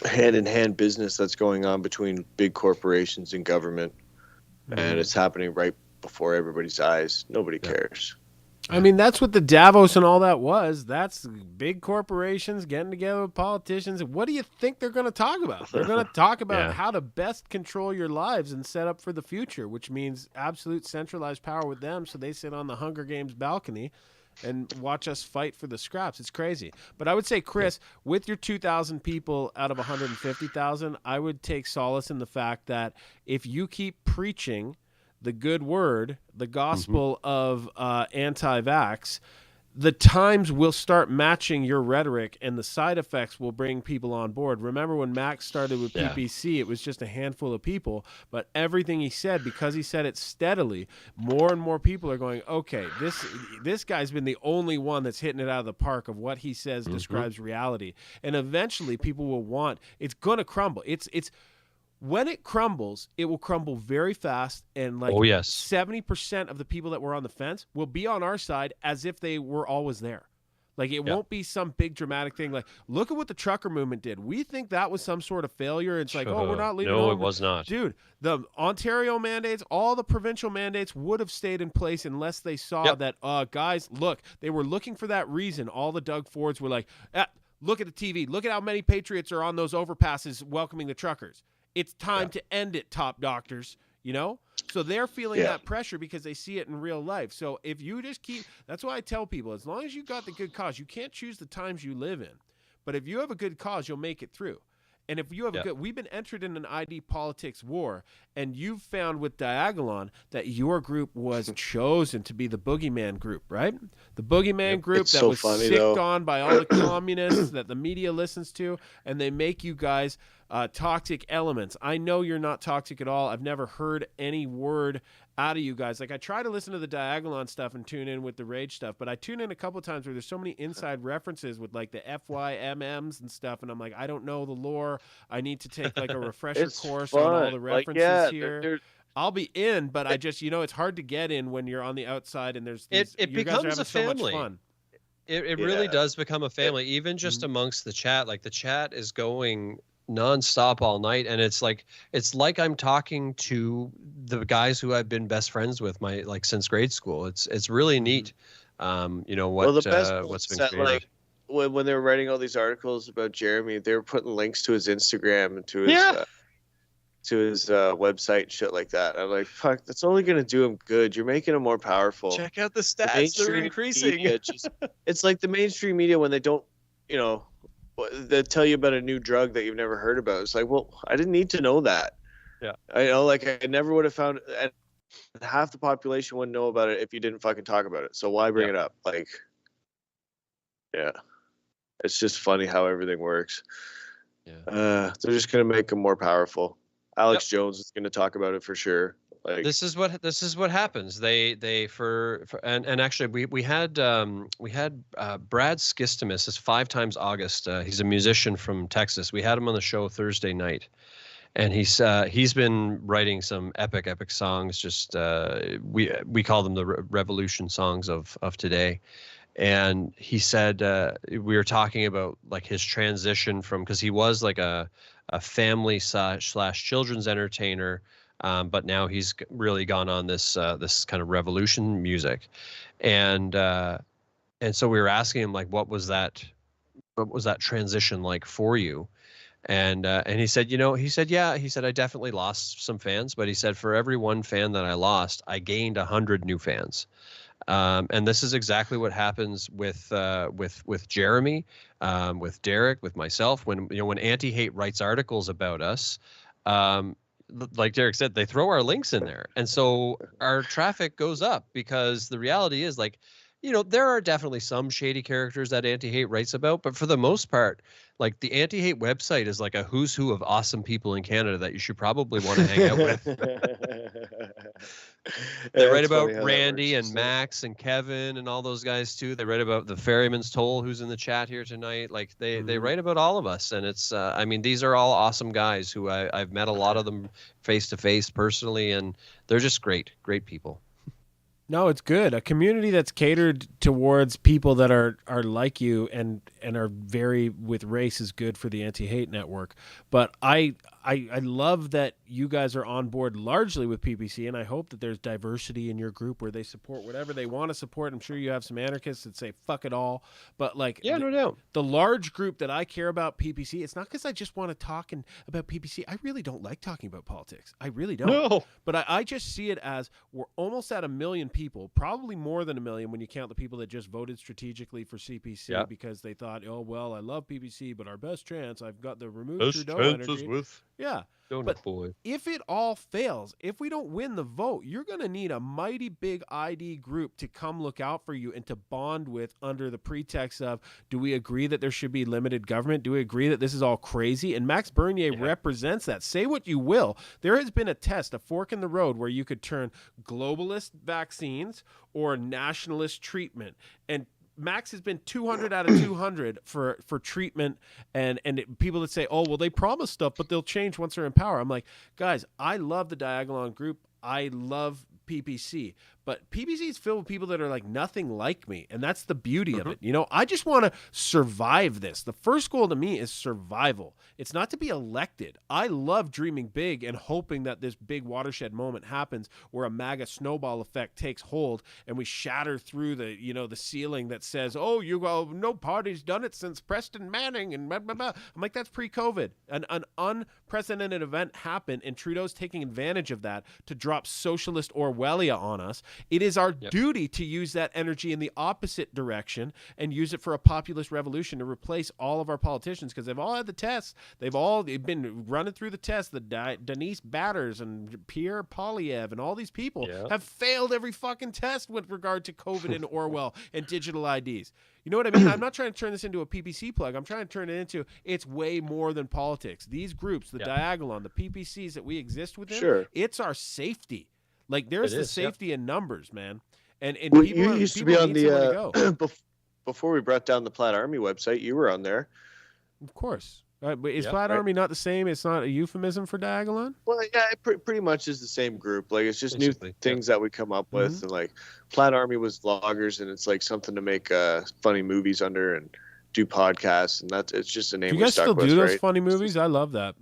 hand-in-hand business that's going on between big corporations and government, and it's happening right before everybody's eyes. Nobody cares. I mean, that's what the Davos and all that was. That's big corporations getting together with politicians. What do you think they're going to talk about? They're going to talk about how to best control your lives and set up for the future, which means absolute centralized power with them, so they sit on the Hunger Games balcony and watch us fight for the scraps. It's crazy. But I would say, Chris, with your 2,000 people out of 150,000, I would take solace in the fact that if you keep preaching the good word, the gospel of anti-vax, the times will start matching your rhetoric, and the side effects will bring people on board. Remember when Max started with PPC, it was just a handful of people, but everything he said, because he said it steadily, more and more people are going, okay, this guy's been the only one that's hitting it out of the park of what he says describes reality. And eventually people will want, it's going to crumble. It's when it crumbles, it will crumble very fast, and 70% of the people that were on the fence will be on our side as if they were always there. Like, it won't be some big dramatic thing. Like, look at what the trucker movement did. We think that was some sort of failure. It's like, oh, we're not leaving. No, it was not. Dude, the Ontario mandates, all the provincial mandates would have stayed in place unless they saw that, guys, look, they were looking for that reason. All the Doug Fords were like, look at the TV. Look at how many patriots are on those overpasses welcoming the truckers. It's time to end it, top doctors, So they're feeling that pressure because they see it in real life. So if you just that's why I tell people, as long as you got the good cause, you can't choose the times you live in. But if you have a good cause, you'll make it through. And if you have we've been entered in an ID politics war, and you've found with Diagolon that your group was chosen to be the boogeyman group, right? The boogeyman group that was sicked on by all the communists that the media listens to, and they make you guys toxic elements. I know you're not toxic at all. I've never heard any word out of you guys. Like, I try to listen to the Diagolon stuff and tune in with the Rage stuff, but I tune in a couple of times where there's so many inside references with like the FYMMs and stuff, and I'm like, I don't know the lore. I need to take like a refresher course on all the references here. I'll be in, but I just, it's hard to get in when you're on the outside and there's these, it becomes a family. So much fun. It really does become a family, even just amongst the chat. Like, the chat is going nonstop all night, and it's like I'm talking to the guys who I've been best friends with since grade school. It's really neat. The best what's been created. Like, when they were writing all these articles about Jeremy, they were putting links to his Instagram and to his website and shit like that. I'm like, fuck, that's only gonna do him good. You're making him more powerful. Check out the stats; they're increasing. It's like the mainstream media when they don't, they tell you about a new drug that you've never heard about. It's like, well, I didn't need to know that. Yeah. I never would have found, and half the population wouldn't know about it if you didn't fucking talk about it. So why bring it up? Like, it's just funny how everything works. Yeah. They're just going to make them more powerful. Alex Jones is going to talk about it for sure. Like, this is what happens. They and actually we had Brad Skistimus is 5 times August. He's a musician from Texas. We had him on the show Thursday night, and he's been writing some epic songs. Just we call them the revolution songs of today. And he said we were talking about like his transition from, because he was like a family slash children's entertainer, but now he's really gone on this this kind of revolution music, and so we were asking him like, what was that transition like for you? And he said, he said, I definitely lost some fans, but he said, for every one fan that I lost, I gained 100 new fans. And this is exactly what happens with Jeremy, with Derek, with myself. When Anti-Hate writes articles about us, like Derek said, they throw our links in there, and so our traffic goes up, because the reality is, like, there are definitely some shady characters that Anti-Hate writes about, but for the most part, like, the Anti-Hate website is like a who's who of awesome people in Canada that you should probably want to hang out with. They write about Randy and Max and Kevin and all those guys too. They write about the Ferryman's Toll, who's in the chat here tonight. Like, they write about all of us, and it's I mean, these are all awesome guys who I've met a lot of them face to face personally, and they're just great people. No, it's good. A community that's catered towards people that are like you and are very with race is good for the Anti-Hate Network. But I love that you guys are on board largely with PPC, and I hope that there's diversity in your group where they support whatever they want to support. I'm sure you have some anarchists that say fuck it all, but like, yeah, no doubt. The large group that I care about PPC, it's not because I just want to talk about PPC. I really don't like talking about politics. I really don't. No. But I just see it as we're almost at 1 million people, probably more than 1 million when you count the people that just voted strategically for CPC because they thought, oh, well, I love PPC, but our best chance, I've got the remove Trudeau energy. Yeah. But if it all fails, if we don't win the vote, you're going to need a mighty big ID group to come look out for you and to bond with under the pretext of, do we agree that there should be limited government? Do we agree that this is all crazy? And Max Bernier represents that. Say what you will. There has been a test, a fork in the road, where you could turn globalist vaccines or nationalist treatment, and Max has been 200 out of 200 for treatment, and people that say, oh, well, they promise stuff, but they'll change once they're in power. I'm like, guys, I love the Diagolon group. I love PPC, but PPC is filled with people that are like nothing like me, and that's the beauty of it. I just want to survive this. The first goal to me is survival. It's not to be elected. I love dreaming big and hoping that this big watershed moment happens where a MAGA snowball effect takes hold and we shatter through the ceiling that says, oh, no party's done it since Preston Manning and blah, blah, blah. I'm like, that's pre-COVID. An unprecedented event happened, and Trudeau's taking advantage of that to drop socialist Orwellia on us. It is our duty to use that energy in the opposite direction and use it for a populist revolution to replace all of our politicians, because they've all had the tests. They've been running through the tests. The Denise Batters and Pierre Poilievre and all these people have failed every fucking test with regard to COVID and Orwell and digital IDs. You know what I mean? I'm not trying to turn this into a PPC plug. I'm trying to turn it into, it's way more than politics. These groups, the Diagolon, the PPCs that we exist within, it's our safety. Like, there's the safety in numbers, man. And well, people you used to be on the before we brought down the Plaid Army website. You were on there, of course. But is Plaid Army not the same? It's not a euphemism for Diagolon? Well, yeah, it pretty much is the same group. Like, it's just basically new things that we come up with, and like Plaid Army was vloggers, and it's like something to make funny movies under and do podcasts, and it's just a name. Do you guys still do those funny movies? I love that.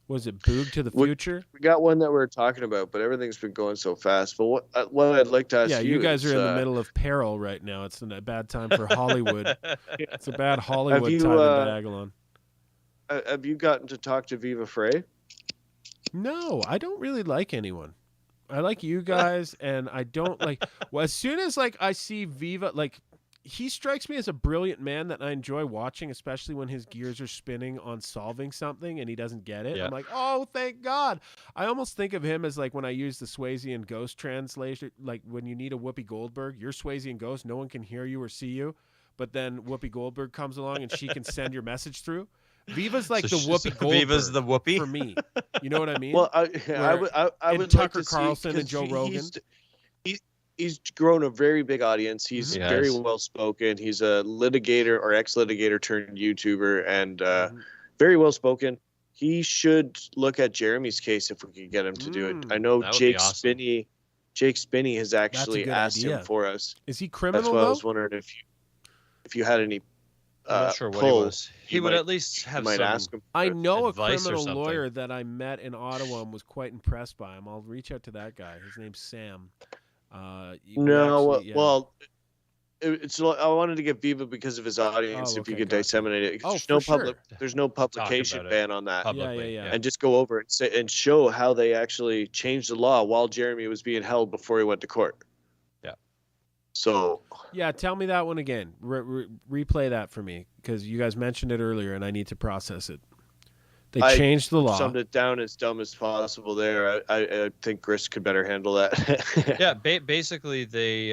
Was it Boog to the Future? We got one that we were talking about, but everything's been going so fast. But what I'd like to ask you guys are in the middle of peril right now. It's a bad time for Hollywood. It's a bad Hollywood time in Diagolon. Have you gotten to talk to Viva Frey? No, I don't really like anyone. I like you guys, and I don't like. Well, as soon as I see Viva, he strikes me as a brilliant man that I enjoy watching, especially when his gears are spinning on solving something and he doesn't get it. Yeah. I'm like, oh, thank God. I almost think of him as like when I use the Swayze and Ghost translation, like when you need a Whoopi Goldberg, you're Swayze and Ghost, no one can hear you or see you, but then Whoopi Goldberg comes along and she can send your message through. Viva's like the Whoopi Goldberg. Viva's the Whoopi for me. You know what I mean? Well, I would Tucker like to Carlson and Joe Rogan. He's grown a very big audience. He's very well spoken. He's a litigator or ex-litigator turned YouTuber, and very well spoken. He should look at Jeremy's case if we could get him to do it. I know Jake Spinney has actually asked him for us. Is he criminal? That's why I was wondering if if you had any I'm not sure what pull, he was. He would at least have might some. ask him. I know a advice or criminal something. lawyer that I met in Ottawa and was quite impressed by him. I'll reach out to that guy. His name's Sam. Well, it's. I wanted to get Viva because of his audience. Oh, If you okay, could gotcha. disseminate it, Oh, there's for no sure. there's no publication about it ban on that, publicly. Yeah. and just go over and say and show how they actually changed the law while Jeremy was being held before he went to court. Yeah. So. Yeah, tell me that one again. Replay that for me because you guys mentioned it earlier and I need to process it. They changed the law. Summed it down as dumb as possible there. I think Chris could better handle that. Yeah, basically they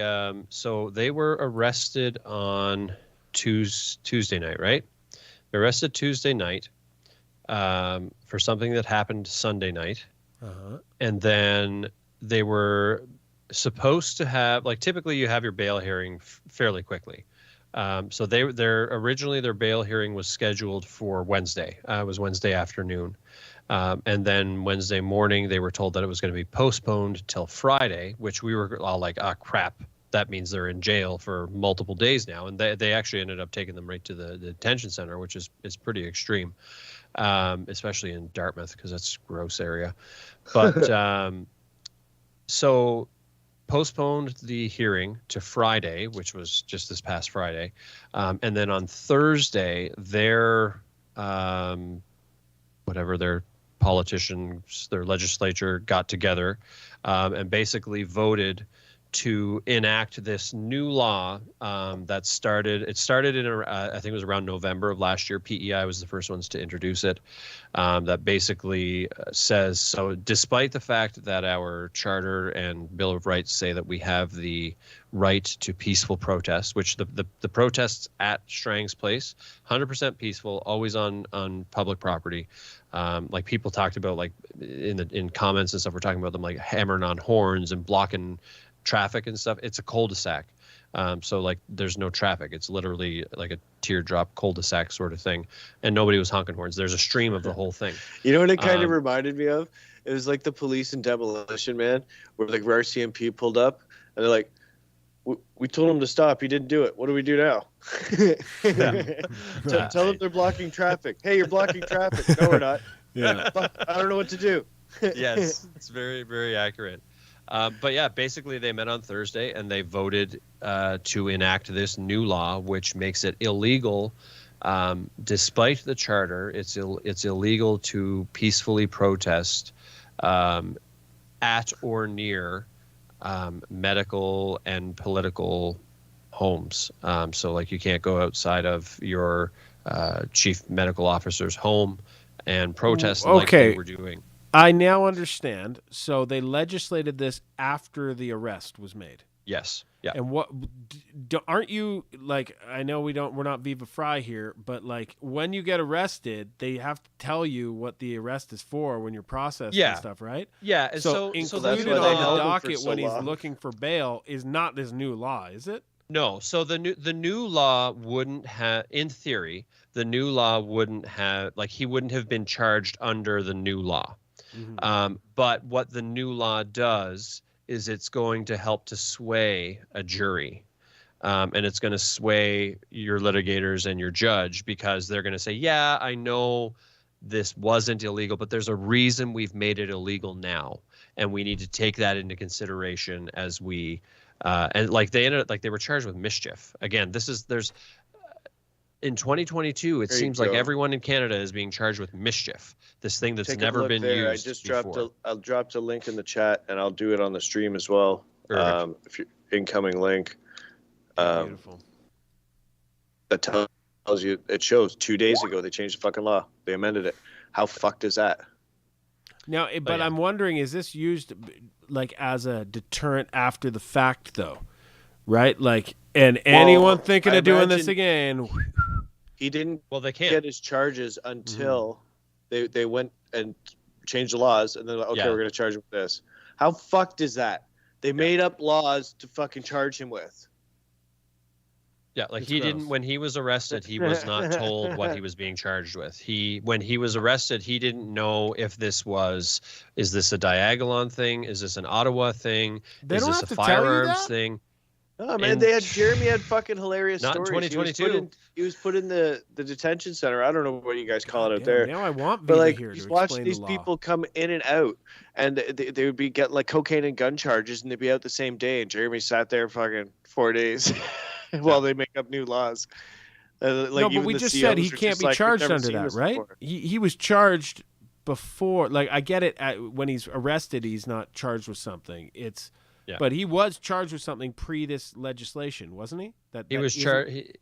so they were arrested on Tuesday night, right? They were arrested Tuesday night for something that happened Sunday night. And then they were supposed to have, like, typically you have your bail hearing fairly quickly. So originally their bail hearing was scheduled for Wednesday. It was Wednesday afternoon. And then Wednesday morning, they were told that it was going to be postponed till Friday, which we were all like, ah, crap. That means they're in jail for multiple days now. And they actually ended up taking them right to the detention center, which is pretty extreme, especially in Dartmouth, because that's a gross area. But so postponed the hearing to Friday, which was just this past Friday. And then on Thursday, their politicians, their legislature got together and basically voted to enact this new law that started in I think it was around November of last year. PEI was the first ones to introduce it. That basically says, so despite the fact that our charter and Bill of Rights say that we have the right to peaceful protest, which the protests at Strang's Place, 100% peaceful, always on public property. Like people talked about, like in comments and stuff, we're talking about them like hammering on horns and blocking traffic and stuff. It's a cul-de-sac. So like there's no traffic. It's literally like a teardrop cul-de-sac sort of thing. And nobody was honking horns. There's a stream of the whole thing. You know what it kind of reminded me of? It was like the police in Demolition Man, where like RCMP pulled up and they're like, we told him to stop. He didn't do it. What do we do now? Tell them they're blocking traffic. Hey, you're blocking traffic. No, we're not. Yeah. I don't know what to do. Yes, it's very, very accurate. But yeah, basically they met on Thursday and they voted to enact this new law, which makes it illegal, despite the charter. It's illegal to peacefully protest at or near medical and political homes. So like you can't go outside of your chief medical officer's home and protest like they were doing. I now understand. So they legislated this after the arrest was made. Yes. Yeah. And what aren't you like? I know we're not Viva Fry here, but like when you get arrested, they have to tell you what the arrest is for when you're processed and stuff, right? Yeah. And so included on the docket when he's looking for bail is not this new law, is it? No. So the new law wouldn't have, in theory, the new law wouldn't have, like, he wouldn't have been charged under the new law. Mm-hmm. But what the new law does is it's going to help to sway a jury. And it's going to sway your litigators and your judge, because they're going to say, yeah, I know this wasn't illegal, but there's a reason we've made it illegal now. And we need to take that into consideration as we, and like they ended up, like they were charged with mischief. Again, in 2022, it seems like everyone in Canada is being charged with mischief. This thing that's never been used. I just before. I'll drop a link in the chat, and I'll do it on the stream as well. If your incoming link. Beautiful. That tells you, it shows 2 days ago they changed the fucking law. They amended it. How fucked is that? Now, but I'm wondering, is this used like as a deterrent after the fact, though? Right? Like, and anyone thinking of doing this again. He didn't they can't get his charges until they went and changed the laws, and then we're going to charge him with this. How fucked is that? They made up laws to fucking charge him with. Yeah, like it's didn't, when he was arrested, he was not told what he was being charged with. When he was arrested, he didn't know if is this a Diagolon thing? Is this an Ottawa thing? Is this a firearms thing? Oh man, Jeremy had fucking hilarious Not in stories. 2022. He was put in the detention center. I don't know what you guys call it out there. Now I want But Vita like here to he's explain watching these the law. people come in and out, and they would be getting like cocaine and gun charges, and they'd be out the same day. And Jeremy sat there fucking 4 days while they make up new laws. No, but we just said he can't be charged under that, right? He was charged before. Like I get it. When he's arrested, he's not charged with something. But he was charged with something pre this legislation, wasn't he? He was charged.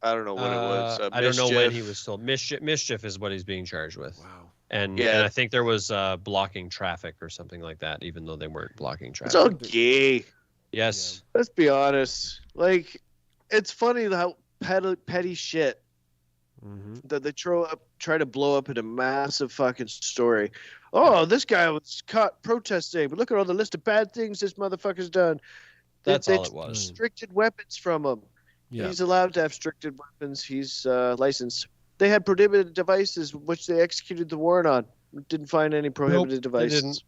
I don't know what it was. I don't know when he was told. Mischief is what he's being charged with. Wow. And I think there was blocking traffic or something like that, even though they weren't blocking traffic. It's all gay. Yes. Yeah. Let's be honest. Like, it's funny how petty shit that they try to blow up in a massive fucking story. Oh, this guy was caught protesting, but look at all the list of bad things this motherfucker's done. That's all it was. Restricted weapons from him. Yeah. He's allowed to have restricted weapons. He's licensed. They had prohibited devices, which they executed the warrant on. Didn't find any prohibited devices. They didn't.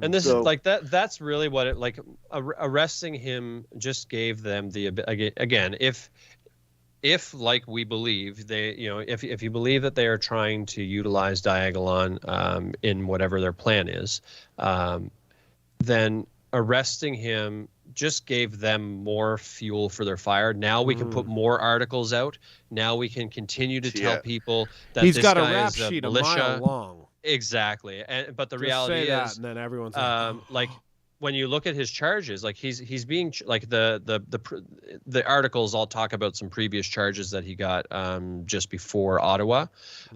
And this is like that. That's really what it like. Arresting him just gave them the again. If like we believe they, if you believe that they are trying to utilize Diagolon in whatever their plan is, then arresting him just gave them more fuel for their fire. Now we can put more articles out. Now we can continue to tell people that he's this got guy a rap is sheet a militia. mile long. Exactly, but the Just reality say that, is, and then everyone's like when you look at his charges, like he's being like the articles all talk about some previous charges that he got just before Ottawa,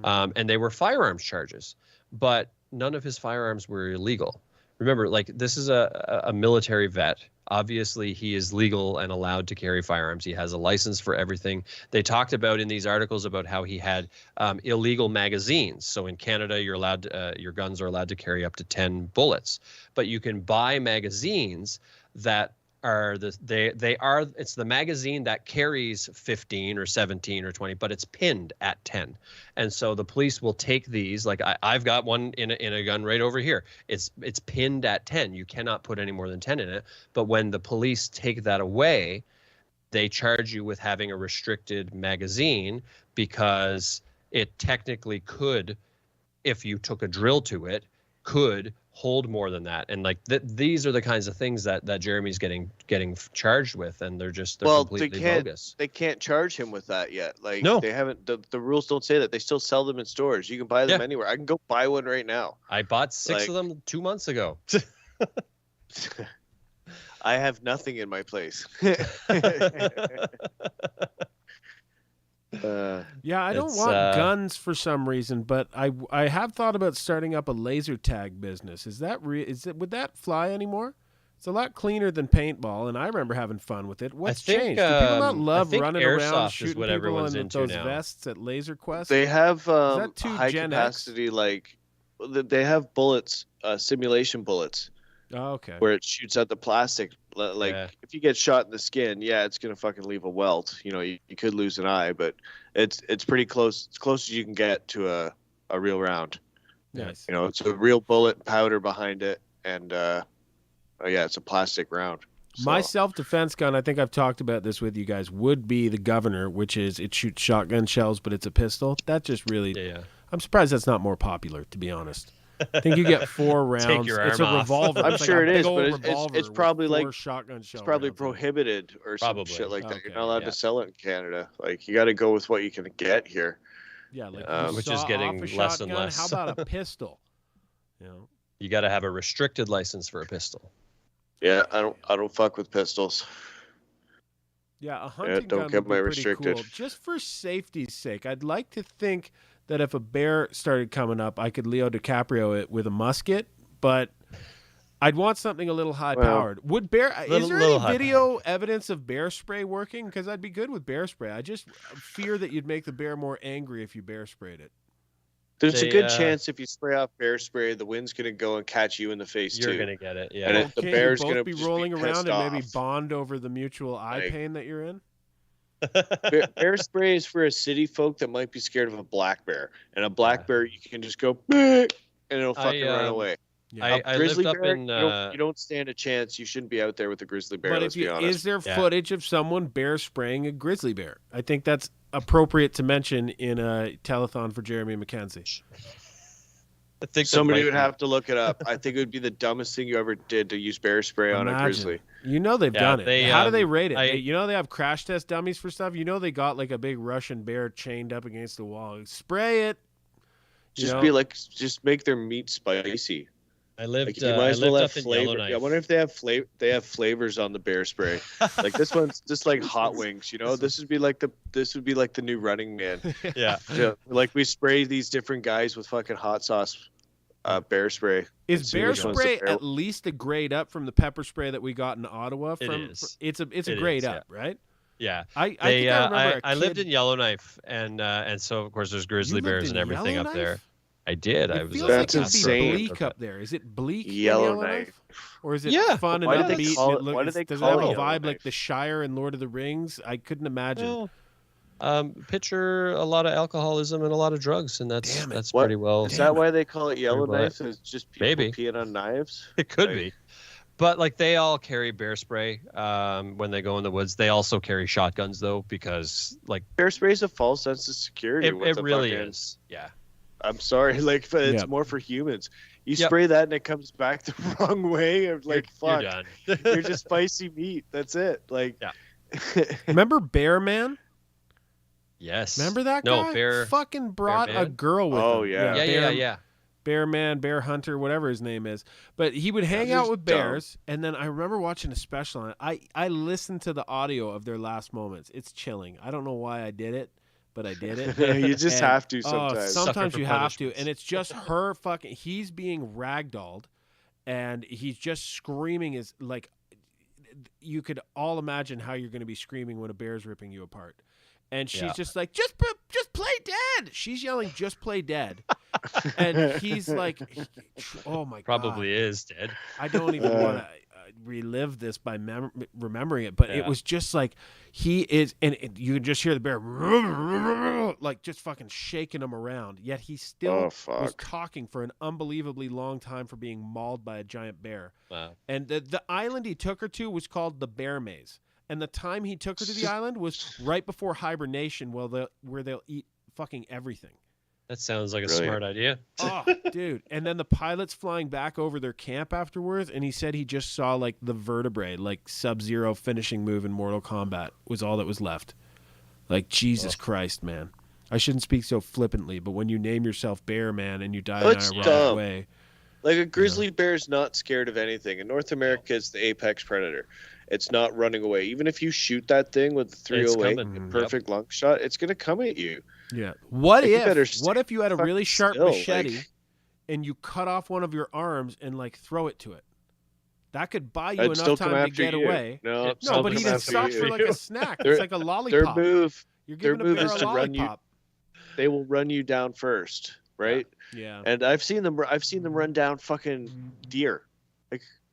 and they were firearms charges, but none of his firearms were illegal. Remember, like this is a military vet. Obviously, he is legal and allowed to carry firearms. He has a license for everything. They talked about in these articles about how he had illegal magazines. So in Canada, you're allowed your guns are allowed to carry up to 10 bullets, but you can buy magazines that are it's the magazine that carries 15 or 17 or 20, but it's pinned at 10. And so the police will take these, like I've got one in a gun right over here. It's pinned at 10. You cannot put any more than 10 in it. But when the police take that away, they charge you with having a restricted magazine because it technically could, if you took a drill to it, could hold more than that. And like these are the kinds of things that Jeremy's getting charged with, and they're completely bogus. They can't charge him with that yet. Like no, they haven't. The rules don't say that. They still sell them in stores. You can buy them anywhere. I can go buy one right now. I bought 6 of them 2 months ago. I have nothing in my place. I don't want guns for some reason, but I have thought about starting up a laser tag business. Would that fly anymore? It's a lot cleaner than paintball, and I remember having fun with it. What's changed? Do people not love running around shooting people in those vests at Laser Quest? They have high capacity, like they have bullets, simulation bullets. Oh, okay. Where it shoots out the plastic. Like if you get shot in the skin, it's gonna fucking leave a welt. You could lose an eye, but it's pretty close. It's close as you can get to a real round. Nice. It's a real bullet powder behind it, and it's a plastic round. So. My self-defense gun, I think I've talked about this with you guys, would be the Governor, which is it shoots shotgun shells, but it's a pistol. That just really, I'm surprised that's not more popular, to be honest. I think you get 4 rounds. Take your arm it's a off. revolver. I'm it's sure like it is, but it's probably like shotgun shell. It's probably rounds. prohibited or probably. some shit like that. Okay, You're not allowed to sell it in Canada. Like you got to go with what you can get here. Yeah, like which is getting less and less. How about a pistol? You got to have a restricted license for a pistol. Yeah, I don't fuck with pistols. Yeah, a hunting gun would be pretty restricted. cool. Just for safety's sake, I'd like to think that if a bear started coming up, I could Leo DiCaprio it with a musket, but I'd want something a little high-powered. Is there any video evidence of bear spray working? Because I'd be good with bear spray. I just fear that you'd make the bear more angry if you bear sprayed it. There's a good chance if you spray off bear spray, the wind's going to go and catch you in the face, You're too. going to get it, yeah. And the bear's going to be rolling around and maybe bond over the mutual eye pain that you're in? Bear spray is for a city folk that might be scared of a black bear. And a black bear, you can just go, and it'll fucking run away. Yeah. I grizzly lived up bear, in. you don't stand a chance. You shouldn't be out there with a grizzly bear. But Let's if you, be honest. is there Yeah. footage of someone bear spraying a grizzly bear? I think that's appropriate to mention in a telethon for Jeremy MacKenzie. I think that Somebody might would be- have to look it up. I think it would be the dumbest thing you ever did to use bear spray on a grizzly. You know they've Yeah, done it. they, How do they rate it? I- You know they have crash test dummies for stuff. You know they got like a big Russian bear chained up against the wall. Spray it. Just make their meat spicy. I lived. Like, you I might as well lived have up in flavor. Yellowknife. I wonder if they have flavors on the bear spray. Like this one's just like hot wings, you know. This would be like the new Running Man. Yeah. Yeah, like we spray these different guys with fucking hot sauce, bear spray. Is See bear which one's the spray bear- at least a grade up from the pepper spray that we got in Ottawa? It From is. It's a It grade is, up, right? Yeah. I think I remember. I lived in Yellowknife, and so of course there's grizzly You lived bears in and everything up there. Yellowknife? I did. I It was. feels That's like it'd insane. be bleak up there. Is it bleak in Yellowknife. or is it Yeah. fun and Why do they upbeat? call and it- why do they does call it have it a vibe like Yellowknife? the Shire and Lord of the Rings? I couldn't imagine. Well, picture a lot of alcoholism and a lot of drugs, and that's Damn it. that's What? pretty well. Is that why they call it Yellowknife? well. It's just people Maybe. peeing on knives. It could Like, be. But like they all carry bear spray when they go in the woods. They also carry shotguns though, because like Bear spray's a false sense of security. it What the really fuck is. Yeah. I'm sorry, like, but it's Yep. more for humans. You Yep. spray that and it comes back the wrong way. Of like, You're fuck, done. you're just spicy meat. That's it. Like, Yeah. Remember Bear Man? Yes. Remember that No, guy? bear. Fucking brought a Man? girl with Oh, him. yeah. Yeah. Bear Man, Bear Hunter, whatever his name is. But he would hang That's out with dumb. bears, and then I remember watching a special on it. I listened to the audio of their last moments. It's chilling. I don't know why I did it, but I did it. you just And- have to Oh, sometimes. sometimes Sucker you for have to, punishments. and it's just her fucking. He's being ragdolled, and he's just screaming. Is like, you could all imagine how you're going to be screaming when a bear's ripping you apart, and she's Yeah. just like, just play dead. She's yelling, just play dead, and he's like, oh my god, Probably is dead. I don't even want to relive this by remembering it, but it Yeah. was just like he is, and you can just hear the bear like just fucking shaking him around. Yet he still Oh, was fuck. talking for an unbelievably long time for being mauled by a giant bear. Wow. And the island he took her to was called the Bear Maze. And the time he took her to the island was right before hibernation, where they'll eat fucking everything. That sounds like a Brilliant. smart idea. Oh, dude. And then the pilot's flying back over their camp afterwards, and he said he just saw like the vertebrae, like Sub-Zero finishing move in Mortal Kombat was all that was left. Like, Jesus Christ, man. I shouldn't speak so flippantly, but when you name yourself Bear Man and you die in an That's ironic dumb. way. Like a grizzly bear's not scared of anything. In North America, it's the apex predator. It's not running away. Even if you shoot that thing with the 308 coming. perfect lung shot, it's gonna come at you. Yeah. What Like, you better if you had a fucking really sharp still, machete like- and you cut off one of your arms and like throw it to it? That could buy you I'd still enough come time to after get you. away. No, No, No, but come he'd after stop you. for like a snack. Their- It's like a Their lollipop. move, You're their giving a move bear is a to run you- lollipop. they will run you down first, right? Yeah. And I've seen them run down fucking deer.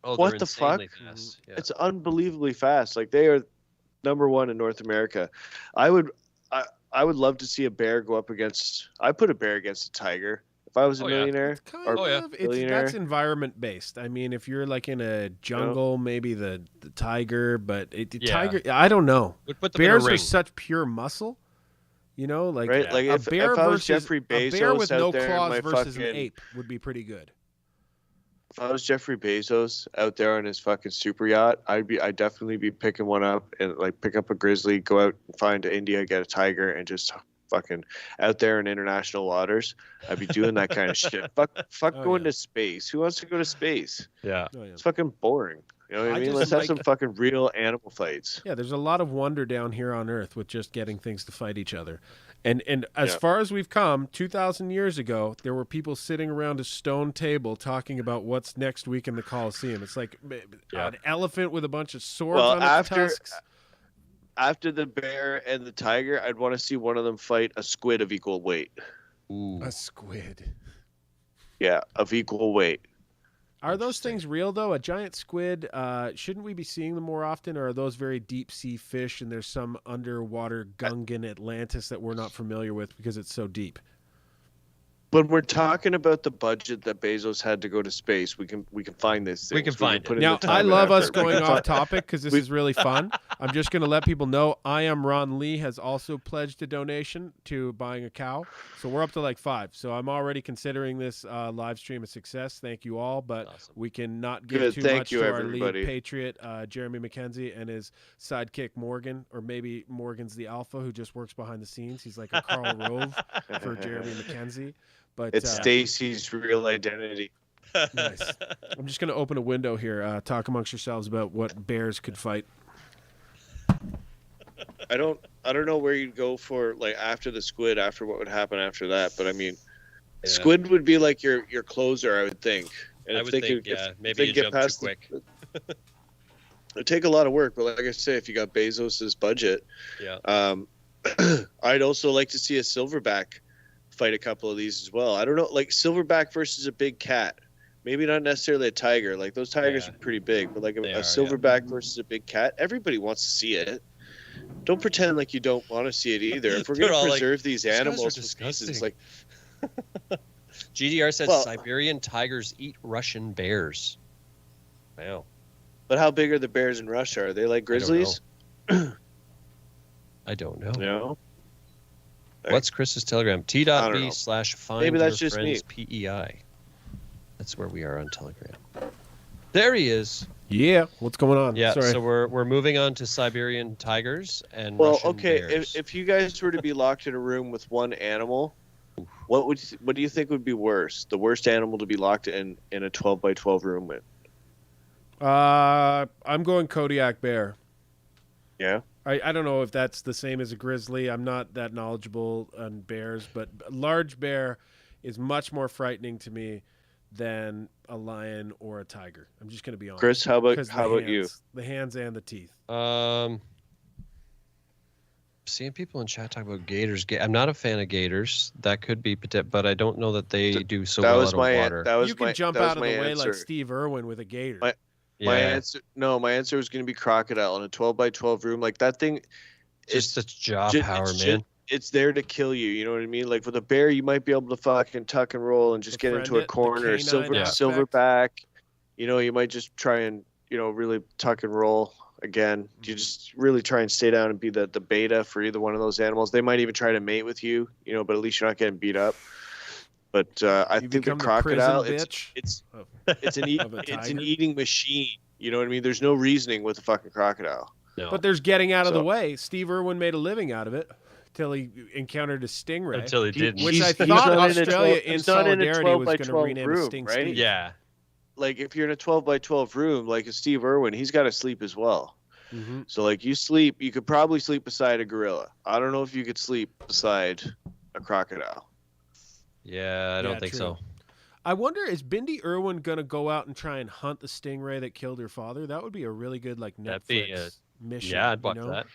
Oh, What they're the fuck? insanely fast. Yeah. It's unbelievably fast. Like they are number one in North America. I would love to see a bear go up against. I put a bear against a tiger if I was a Oh, yeah. millionaire. Kind Or of. billionaire. That's environment based. I mean, if you're like in a jungle, maybe the tiger, but the Yeah. tiger, I don't know. Would put them in a Bears are ring. such pure muscle. You know, like, Right? Like a if bear I was versus Jeffrey a bear Bezos with out no there in claws my versus an fucking- ape would be pretty good. If I was Jeffrey Bezos out there on his fucking super yacht, I'd definitely be picking one up and like pick up a grizzly, go out and find India, get a tiger, and just fucking out there in international waters. I'd be doing that kind of shit. Fuck Oh, going yeah. to space. Who wants to go to space? Yeah. Oh, yeah. It's fucking boring. You know what I I mean? just Let's have like- some fucking real animal fights. Yeah, there's a lot of wonder down here on Earth with just getting things to fight each other. And as Yeah. far as we've come, 2,000 years ago, there were people sitting around a stone table talking about what's next week in the Coliseum. It's like Yeah. an elephant with a bunch of swords Well, on its after- tusks. After the bear and the tiger, I'd want to see one of them fight a squid of equal weight. Ooh. A squid. Yeah, of equal weight. Are those things real, though? A giant squid, shouldn't we be seeing them more often, or are those very deep-sea fish and there's some underwater Gungan Atlantis that we're not familiar with because it's so deep? When we're talking about the budget that Bezos had to go to space, we can find this. We can find it. Now, I love us going off topic because this is really fun. I'm just going to let people know I Am Ron Lee has also pledged a donation to buying a cow. So we're up to like 5. So I'm already considering this live stream a success. Thank you all. But Awesome. we cannot give too much to our everybody. lead patriot, Jeremy MacKenzie, and his sidekick, Morgan. Or maybe Morgan's the alpha who just works behind the scenes. He's like a Karl Rove for Jeremy MacKenzie. But it's Stacy's real identity. Nice. I'm just going to open a window here. Talk amongst yourselves about what bears could fight. I don't know where you'd go for like after the squid, after what would happen after that. But I mean, squid would be like your closer, I would think. And I would think, maybe you jump too quick. It'd take a lot of work, but like I say, if you got Bezos's budget, I'd also like to see a silverback fight a couple of these as well. I don't know, like silverback versus a big cat. Maybe not necessarily a tiger. Like those tigers are pretty big, but like a silverback versus a big cat, everybody wants to see it. Don't pretend like you don't want to see it either. If we're going to preserve these animals for species, like GDR says Siberian tigers eat Russian bears. Wow. But how big are the bears in Russia? Are they like grizzlies? I don't know. No. What's Chris's Telegram? T.B/find Maybe that's your just friends PEI. That's where we are on Telegram. There he is. Yeah, what's going on? Yeah, Sorry. so we're moving on to Siberian tigers and Russian bears. if you guys were to be locked in a room with one animal, what do you think would be worse? The worst animal to be locked in a 12x12 room with? I'm going Kodiak bear. Yeah. I don't know if that's the same as a grizzly. I'm not that knowledgeable on bears, but a large bear is much more frightening to me than a lion or a tiger. I'm just going to be honest. Chris, how about you? The hands and the teeth. Seeing people in chat talk about gators. I'm not a fan of gators. That could be, but I don't know that they do so well out of water. You can jump out of the way like Steve Irwin with a gator. My answer was going to be crocodile in a 12x12 room. Like that thing, just such jaw power, man. It's there to kill you. You know what I mean? Like with a bear, you might be able to fucking tuck and roll and just get into a corner. Silverback, you might just try and really tuck and roll. Again, you just really try and stay down and be the beta for either one of those animals. They might even try to mate with you, but at least you're not getting beat up. But I think the crocodile, it's an eating machine. You know what I mean? There's no reasoning with a fucking crocodile. No. But there's getting out of the way. Steve Irwin made a living out of it until he encountered a stingray. Until he didn't. Which I thought Australia in solidarity was going to rename a sting right? Steve. Yeah. Like if you're in a 12x12 room, like a Steve Irwin, he's got to sleep as well. Mm-hmm. So like you could probably sleep beside a gorilla. I don't know if you could sleep beside a crocodile. Yeah, I don't think so. I wonder, is Bindi Irwin going to go out and try and hunt the stingray that killed her father? That would be a really good Netflix mission. Yeah, I'd watch that.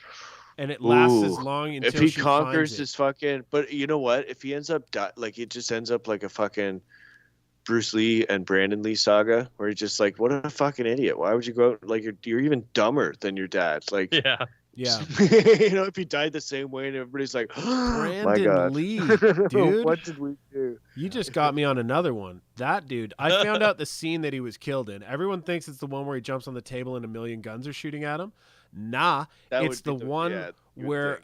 And it lasts as long until if he she conquers finds his fucking. But you know what? If he ends up it just ends up like a fucking Bruce Lee and Brandon Lee saga, where he's just like, what a fucking idiot! Why would you go out? Like you're even dumber than your dad. Like yeah. If he died the same way, and everybody's like, Brandon my God. Lee, dude, what did we do? You just got me on another one. That dude, I found out the scene that he was killed in. Everyone thinks it's the one where he jumps on the table and a million guns are shooting at him. Nah, it's the one where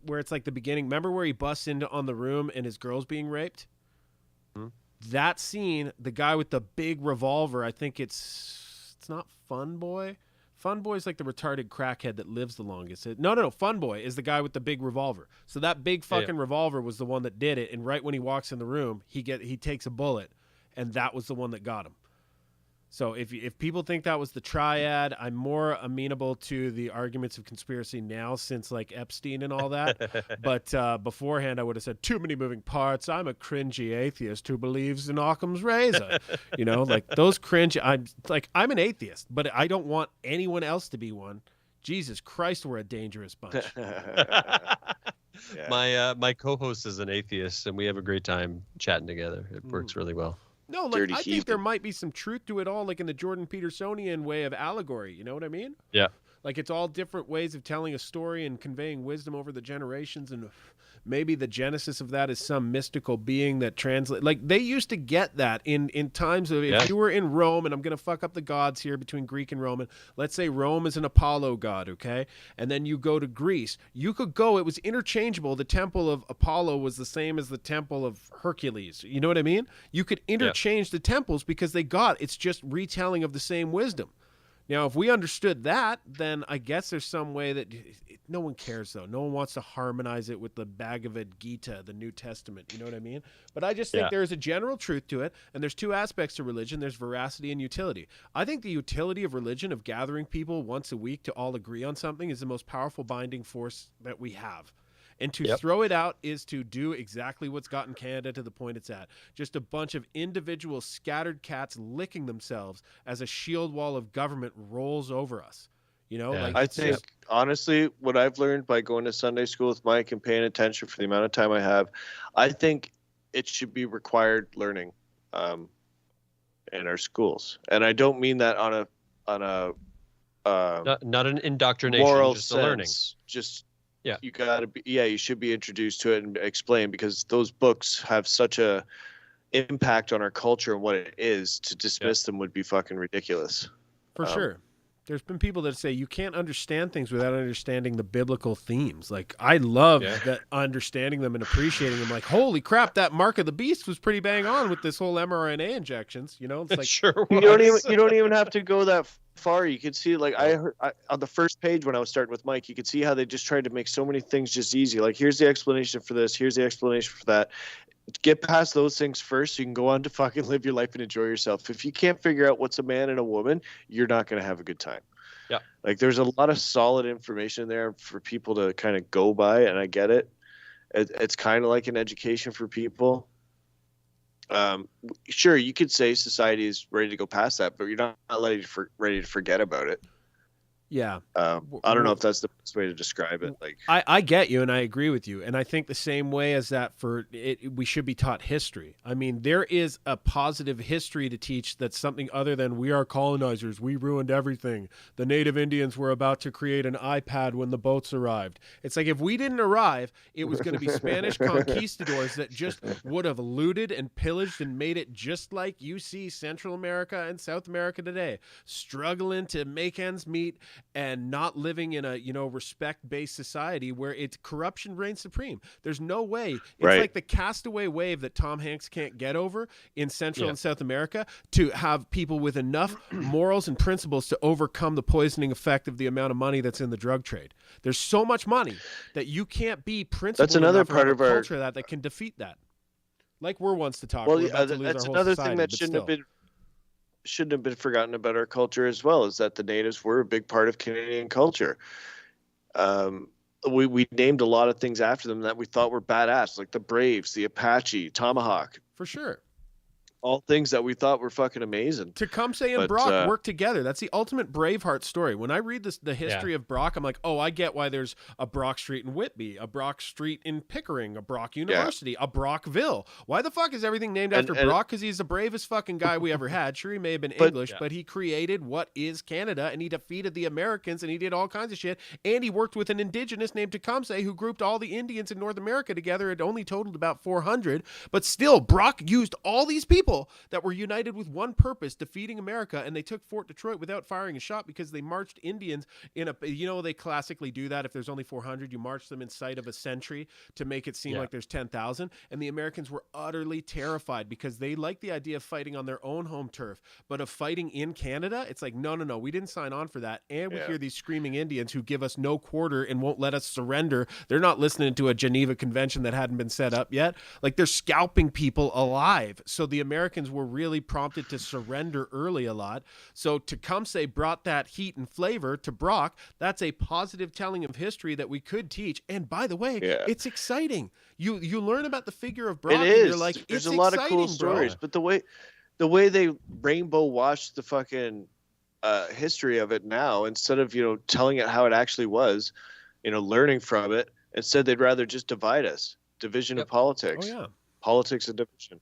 it's like the beginning. Remember where he busts into on the room and his girl's being raped? Hmm? That scene, the guy with the big revolver, I think it's not Fun Boy. Fun Boy is like the retarded crackhead that lives the longest. No. Fun Boy is the guy with the big revolver. So that big fucking revolver was the one that did it. And right when he walks in the room, he takes a bullet, and that was the one that got him. So if people think that was the triad, I'm more amenable to the arguments of conspiracy now since like Epstein and all that. But beforehand, I would have said too many moving parts. I'm a cringy atheist who believes in Occam's razor. Like those cringe. I'm an atheist, but I don't want anyone else to be one. Jesus Christ, we're a dangerous bunch. My co-host is an atheist, and we have a great time chatting together. It works really well. No, like I think there might be some truth to it all, like in the Jordan Petersonian way of allegory. You know what I mean? Yeah. Like, it's all different ways of telling a story and conveying wisdom over the generations, and maybe the genesis of that is some mystical being that translate. Like, they used to get that in times of, if you were in Rome, and I'm going to fuck up the gods here between Greek and Roman. Let's say Rome is an Apollo god, okay? And then you go to Greece. You could go, it was interchangeable. The temple of Apollo was the same as the temple of Hercules. You know what I mean? You could interchange the temples because it's just retelling of the same wisdom. Now, if we understood that, then I guess there's some way that no one cares, though. No one wants to harmonize it with the Bhagavad Gita, the New Testament. You know what I mean? But I just think there is a general truth to it, and there's two aspects to religion. There's veracity and utility. I think the utility of religion, of gathering people once a week to all agree on something, is the most powerful binding force that we have. And to throw it out is to do exactly what's gotten Canada to the point it's at. Just a bunch of individual scattered cats licking themselves as a shield wall of government rolls over us. You know, like I think, honestly, what I've learned by going to Sunday school with Mike and paying attention for the amount of time I have, I think it should be required learning in our schools. And I don't mean that on a not an indoctrination, moral just sense, a learning. Just you gotta be, you should be introduced to it and explain, because those books have such a impact on our culture and what it is. To dismiss them would be fucking ridiculous. For sure. There's been people that say you can't understand things without understanding the biblical themes. Like, I love that, understanding them and appreciating them. Like, holy crap, that mark of the beast was pretty bang on with this whole mRNA injections. You know, it's like, sure was. You don't even have to go that far. You can see, like, I heard on the first page when I was starting with Mike, you could see how they just tried to make so many things just easy. Like, here's the explanation for this, here's the explanation for that. Get past those things first so you can go on to fucking live your life and enjoy yourself. If you can't figure out what's a man and a woman, you're not going to have a good time. Yeah. Like, there's a lot of solid information there for people to kind of go by, and I get it. It's kind of like an education for people. Sure, you could say society is ready to go past that, but you're not ready to forget about it. Yeah. I don't know if that's the best way to describe it. Like, I get you, and I agree with you. And I think the same way as that we should be taught history. I mean, there is a positive history to teach that's something other than we are colonizers. We ruined everything. The native Indians were about to create an iPad when the boats arrived. It's like, if we didn't arrive, it was going to be Spanish conquistadors that just would have looted and pillaged and made it just like you see Central America and South America today, struggling to make ends meet and not living in a, respect-based society where corruption reigns supreme. There's no way. It's like the castaway wave that Tom Hanks can't get over in Central and South America, to have people with enough morals and principles to overcome the poisoning effect of the amount of money that's in the drug trade. There's so much money that you can't be principled. That's another enough part of our culture that can defeat that. Like, we're ones to talk. Well, that's another thing that shouldn't have been forgotten about our culture as well, is that the natives were a big part of Canadian culture. We named a lot of things after them that we thought were badass, like the Braves, the Apache, Tomahawk. For sure. All things that we thought were fucking amazing. Tecumseh and Brock work together. That's the ultimate Braveheart story. When I read the history of Brock, I'm like, oh, I get why there's a Brock Street in Whitby, a Brock Street in Pickering, a Brock University, a Brockville. Why the fuck is everything named after Brock? Because he's the bravest fucking guy we ever had. Sure, he may have been English, but he created what is Canada, and he defeated the Americans, and he did all kinds of shit. And he worked with an indigenous named Tecumseh who grouped all the Indians in North America together. It only totaled about 400. But still, Brock used all these people that were united with one purpose, defeating America, and they took Fort Detroit without firing a shot because they marched Indians in they classically do that. If there's only 400, you march them in sight of a sentry to make it seem like there's 10,000. And the Americans were utterly terrified because they liked the idea of fighting on their own home turf, but of fighting in Canada, it's like, no, we didn't sign on for that. And we hear these screaming Indians who give us no quarter and won't let us surrender. They're not listening to a Geneva Convention that hadn't been set up yet. Like, they're scalping people alive. So the Americans were really prompted to surrender early a lot. So Tecumseh brought that heat and flavor to Brock. That's a positive telling of history that we could teach. And by the way, it's exciting. You learn about the figure of Brock. It is. And you're like, there's it's a lot of cool bro. stories, but the way they rainbow washed the fucking history of it now, instead of telling it how it actually was, learning from it, instead they'd rather just divide us. Division of politics. Oh yeah. Politics and division.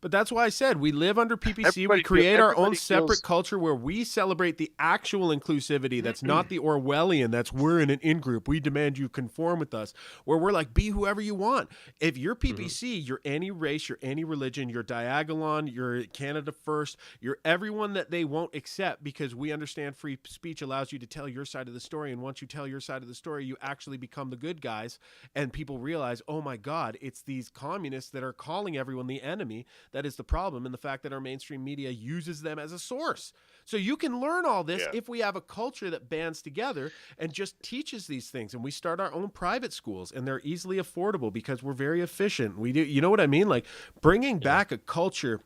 But that's why I said we live under PPC. We Everybody create our own everybody separate feels- culture where we celebrate the actual inclusivity. That's not the Orwellian. That's we're in an in-group. We demand you conform with us. Where we're like, be whoever you want. If you're PPC, you're any race, you're any religion, you're Diagolon, you're Canada First, you're everyone that they won't accept because we understand free speech allows you to tell your side of the story. And once you tell your side of the story, you actually become the good guys. And people realize, oh my God, it's these communists that are calling everyone the enemy. That is the problem, and the fact that our mainstream media uses them as a source. So you can learn all this if we have a culture that bands together and just teaches these things. And we start our own private schools, and they're easily affordable because we're very efficient. We do, you know what I mean? Like bringing back a culture,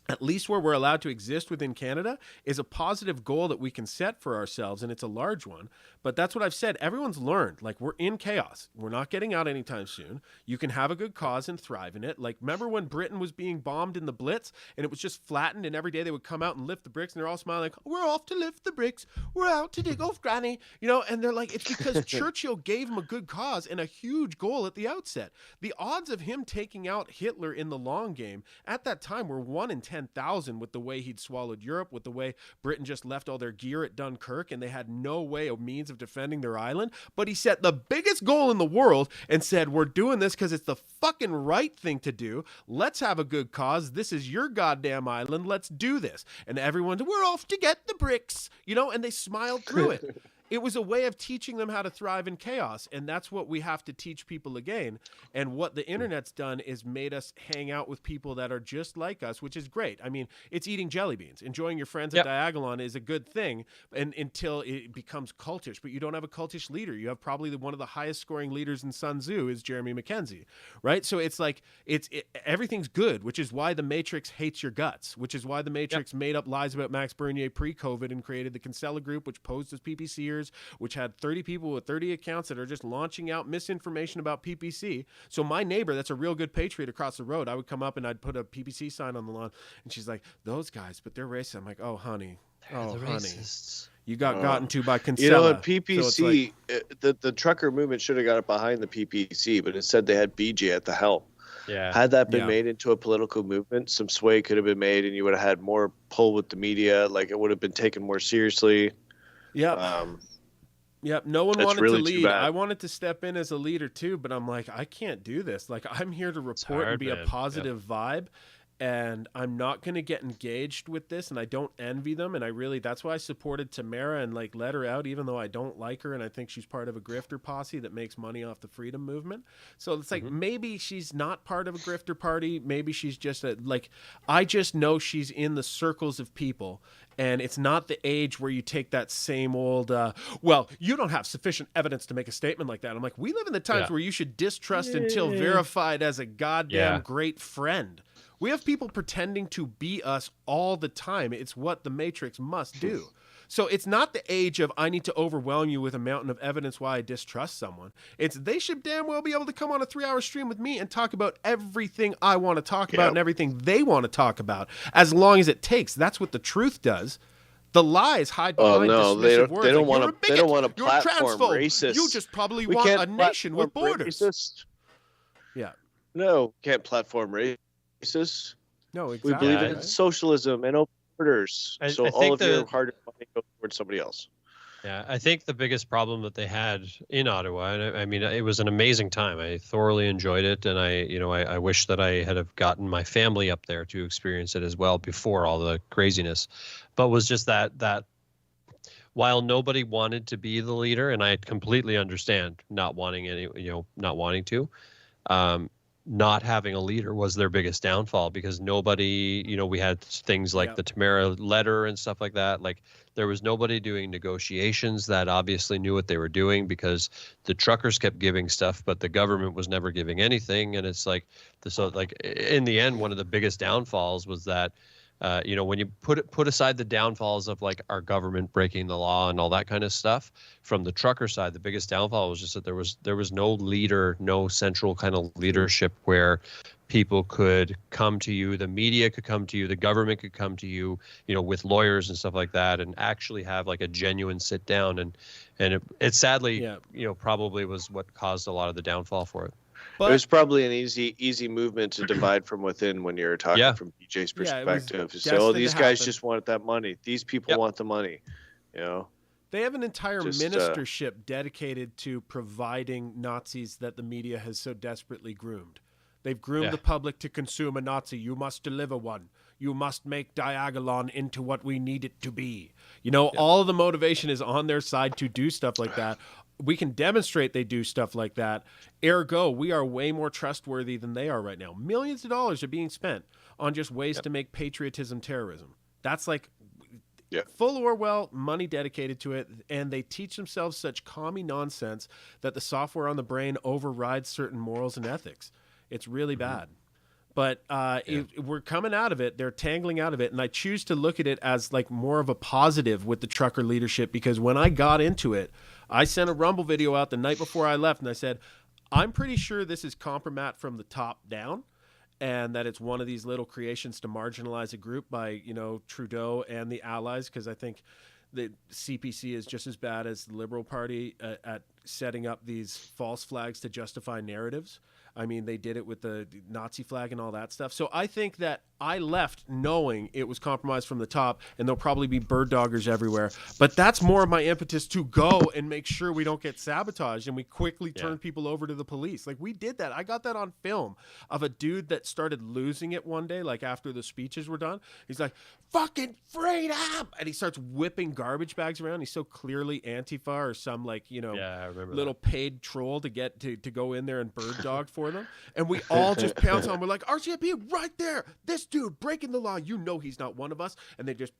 at least where we're allowed to exist within Canada, is a positive goal that we can set for ourselves, and it's a large one. But that's what I've said. Everyone's learned. Like, we're in chaos. We're not getting out anytime soon. You can have a good cause and thrive in it. Like, remember when Britain was being bombed in the Blitz, and it was just flattened, and every day they would come out and lift the bricks, and they're all smiling like, we're off to lift the bricks. We're out to dig off granny. You know, and they're like, it's because Churchill gave him a good cause and a huge goal at the outset. The odds of him taking out Hitler in the long game at that time were 1 in 10,000 with the way he'd swallowed Europe, with the way Britain just left all their gear at Dunkirk, and they had no way or means of defending their island. But he set the biggest goal in the world and said, we're doing this because it's the fucking right thing to do. Let's have a good cause. This is your goddamn island. Let's do this. And everyone, we're off to get the bricks, you know, and they smiled through it. It was a way of teaching them how to thrive in chaos, and that's what we have to teach people again. And what the internet's done is made us hang out with people that are just like us, which is great. I mean, it's eating jelly beans. Enjoying your friends at Diagolon is a good thing, and until it becomes cultish. But you don't have a cultish leader. You have probably one of the highest scoring leaders in Sun Tzu is Jeremy MacKenzie, right? So it's like everything's good, which is why the Matrix hates your guts, which is why the Matrix made up lies about Max Bernier pre-COVID and created the Kinsella Group, which posed as PPCers, which had 30 people with 30 accounts that are just launching out misinformation about PPC. So my neighbor, that's a real good patriot across the road, I would come up and I'd put a PPC sign on the lawn, and she's like, those guys, but they're racist. I'm like, oh, honey. Oh, honey. Racists. You got gotten to by Kinsella. You know, at PPC, so the trucker movement should have got it behind the PPC, but instead they had BJ at the helm. Yeah. Had that been made into a political movement, some sway could have been made, and you would have had more pull with the media. Like, it would have been taken more seriously. Yeah. Yep, no one wanted really to lead. too bad. I wanted to step in as a leader too, but I'm like, I can't do this. Like, I'm here to report and be a positive vibe, and I'm not going to get engaged with this, and I don't envy them, and that's why I supported Tamara and like let her out, even though I don't like her, and I think she's part of a grifter posse that makes money off the freedom movement. So it's like, maybe she's not part of a grifter party, maybe she's just I just know she's in the circles of people. And it's not the age where you take that same old, well, you don't have sufficient evidence to make a statement like that. I'm like, we live in the times where you should distrust until verified as a goddamn great friend. We have people pretending to be us all the time. It's what the Matrix must do. So it's not the age of I need to overwhelm you with a mountain of evidence why I distrust someone. It's they should damn well be able to come on a 3-hour stream with me and talk about everything I want to talk about and everything they want to talk about, as long as it takes. That's what the truth does. The lies hide behind dismissive words. They don't like, want to. They don't want to platform racist. You just probably want a nation with borders. Racist. Yeah. No, can't platform racist. No, exactly. We believe in socialism and open borders. So all of your hard money goes towards somebody else. Yeah, I think the biggest problem that they had in Ottawa, and I mean, it was an amazing time. I thoroughly enjoyed it, and I wish that I had have gotten my family up there to experience it as well before all the craziness. But was just that while nobody wanted to be the leader, and I completely understand not wanting to. Not having a leader was their biggest downfall, because nobody, we had things like the Tamara letter and stuff like that. Like, there was nobody doing negotiations that obviously knew what they were doing, because the truckers kept giving stuff, but the government was never giving anything. And it's like, in the end, one of the biggest downfalls was that, when you put aside the downfalls of like our government breaking the law and all that kind of stuff, from the trucker side, the biggest downfall was just that there was no leader, no central kind of leadership where people could come to you, the media could come to you, the government could come to you, with lawyers and stuff like that, and actually have like a genuine sit down. And it sadly, probably was what caused a lot of the downfall for it. It was probably an easy movement to divide from within when you're talking from BJ's perspective. So, these guys just want that money. These people want the money. You know, they have an entire ministership dedicated to providing Nazis that the media has so desperately groomed. They've groomed the public to consume a Nazi. You must deliver one. You must make Diagolon into what we need it to be. You know, all of the motivation is on their side to do stuff like that. We can demonstrate they do stuff like that. Ergo, we are way more trustworthy than they are right now. Millions of dollars are being spent on just ways to make patriotism terrorism. That's like full Orwell, money dedicated to it, and they teach themselves such commie nonsense that the software on the brain overrides certain morals and ethics. It's really bad. But we're coming out of it. They're tangling out of it. And I choose to look at it as like more of a positive with the trucker leadership, because when I got into it, I sent a Rumble video out the night before I left, and I said, I'm pretty sure this is compromat from the top down, and that it's one of these little creations to marginalize a group by, you know, Trudeau and the allies, because I think the CPC is just as bad as the Liberal Party at setting up these false flags to justify narratives. I mean, they did it with the Nazi flag and all that stuff. So I think that I left knowing it was compromised from the top, and there'll probably be bird doggers everywhere. But that's more of my impetus to go and make sure we don't get sabotaged and we quickly turn people over to the police. Like, we did that. I got that on film of a dude that started losing it one day, like after the speeches were done. He's like, fucking freedom! And he starts whipping garbage bags around. He's so clearly Antifa or some, like, you know, little paid troll to get to go in there and bird dog for them. And we all just pounce on. We're like, RCMP right there. This dude breaking the law. You know he's not one of us. And they just,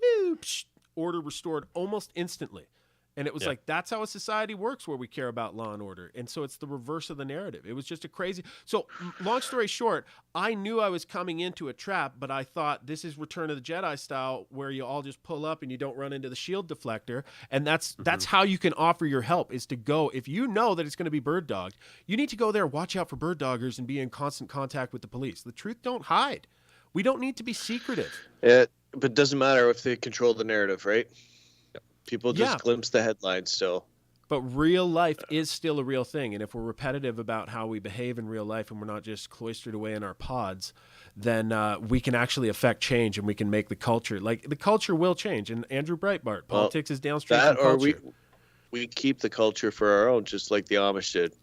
order restored almost instantly. And it was like, that's how a society works where we care about law and order. And so it's the reverse of the narrative. It was just a crazy. So long story short, I knew I was coming into a trap, but I thought this is Return of the Jedi style, where you all just pull up and you don't run into the shield deflector. And that's how you can offer your help, is to go. If you know that it's going to be bird dogged, you need to go there, watch out for bird doggers, and be in constant contact with the police. The truth don't hide. We don't need to be secretive. But it doesn't matter if they control the narrative, right? People just glimpse the headlines still. But real life is still a real thing. And if we're repetitive about how we behave in real life and we're not just cloistered away in our pods, then we can actually affect change, and we can make the culture. Like, the culture will change. And Andrew Breitbart, politics is downstream from culture. Or we keep the culture for our own, just like the Amish did.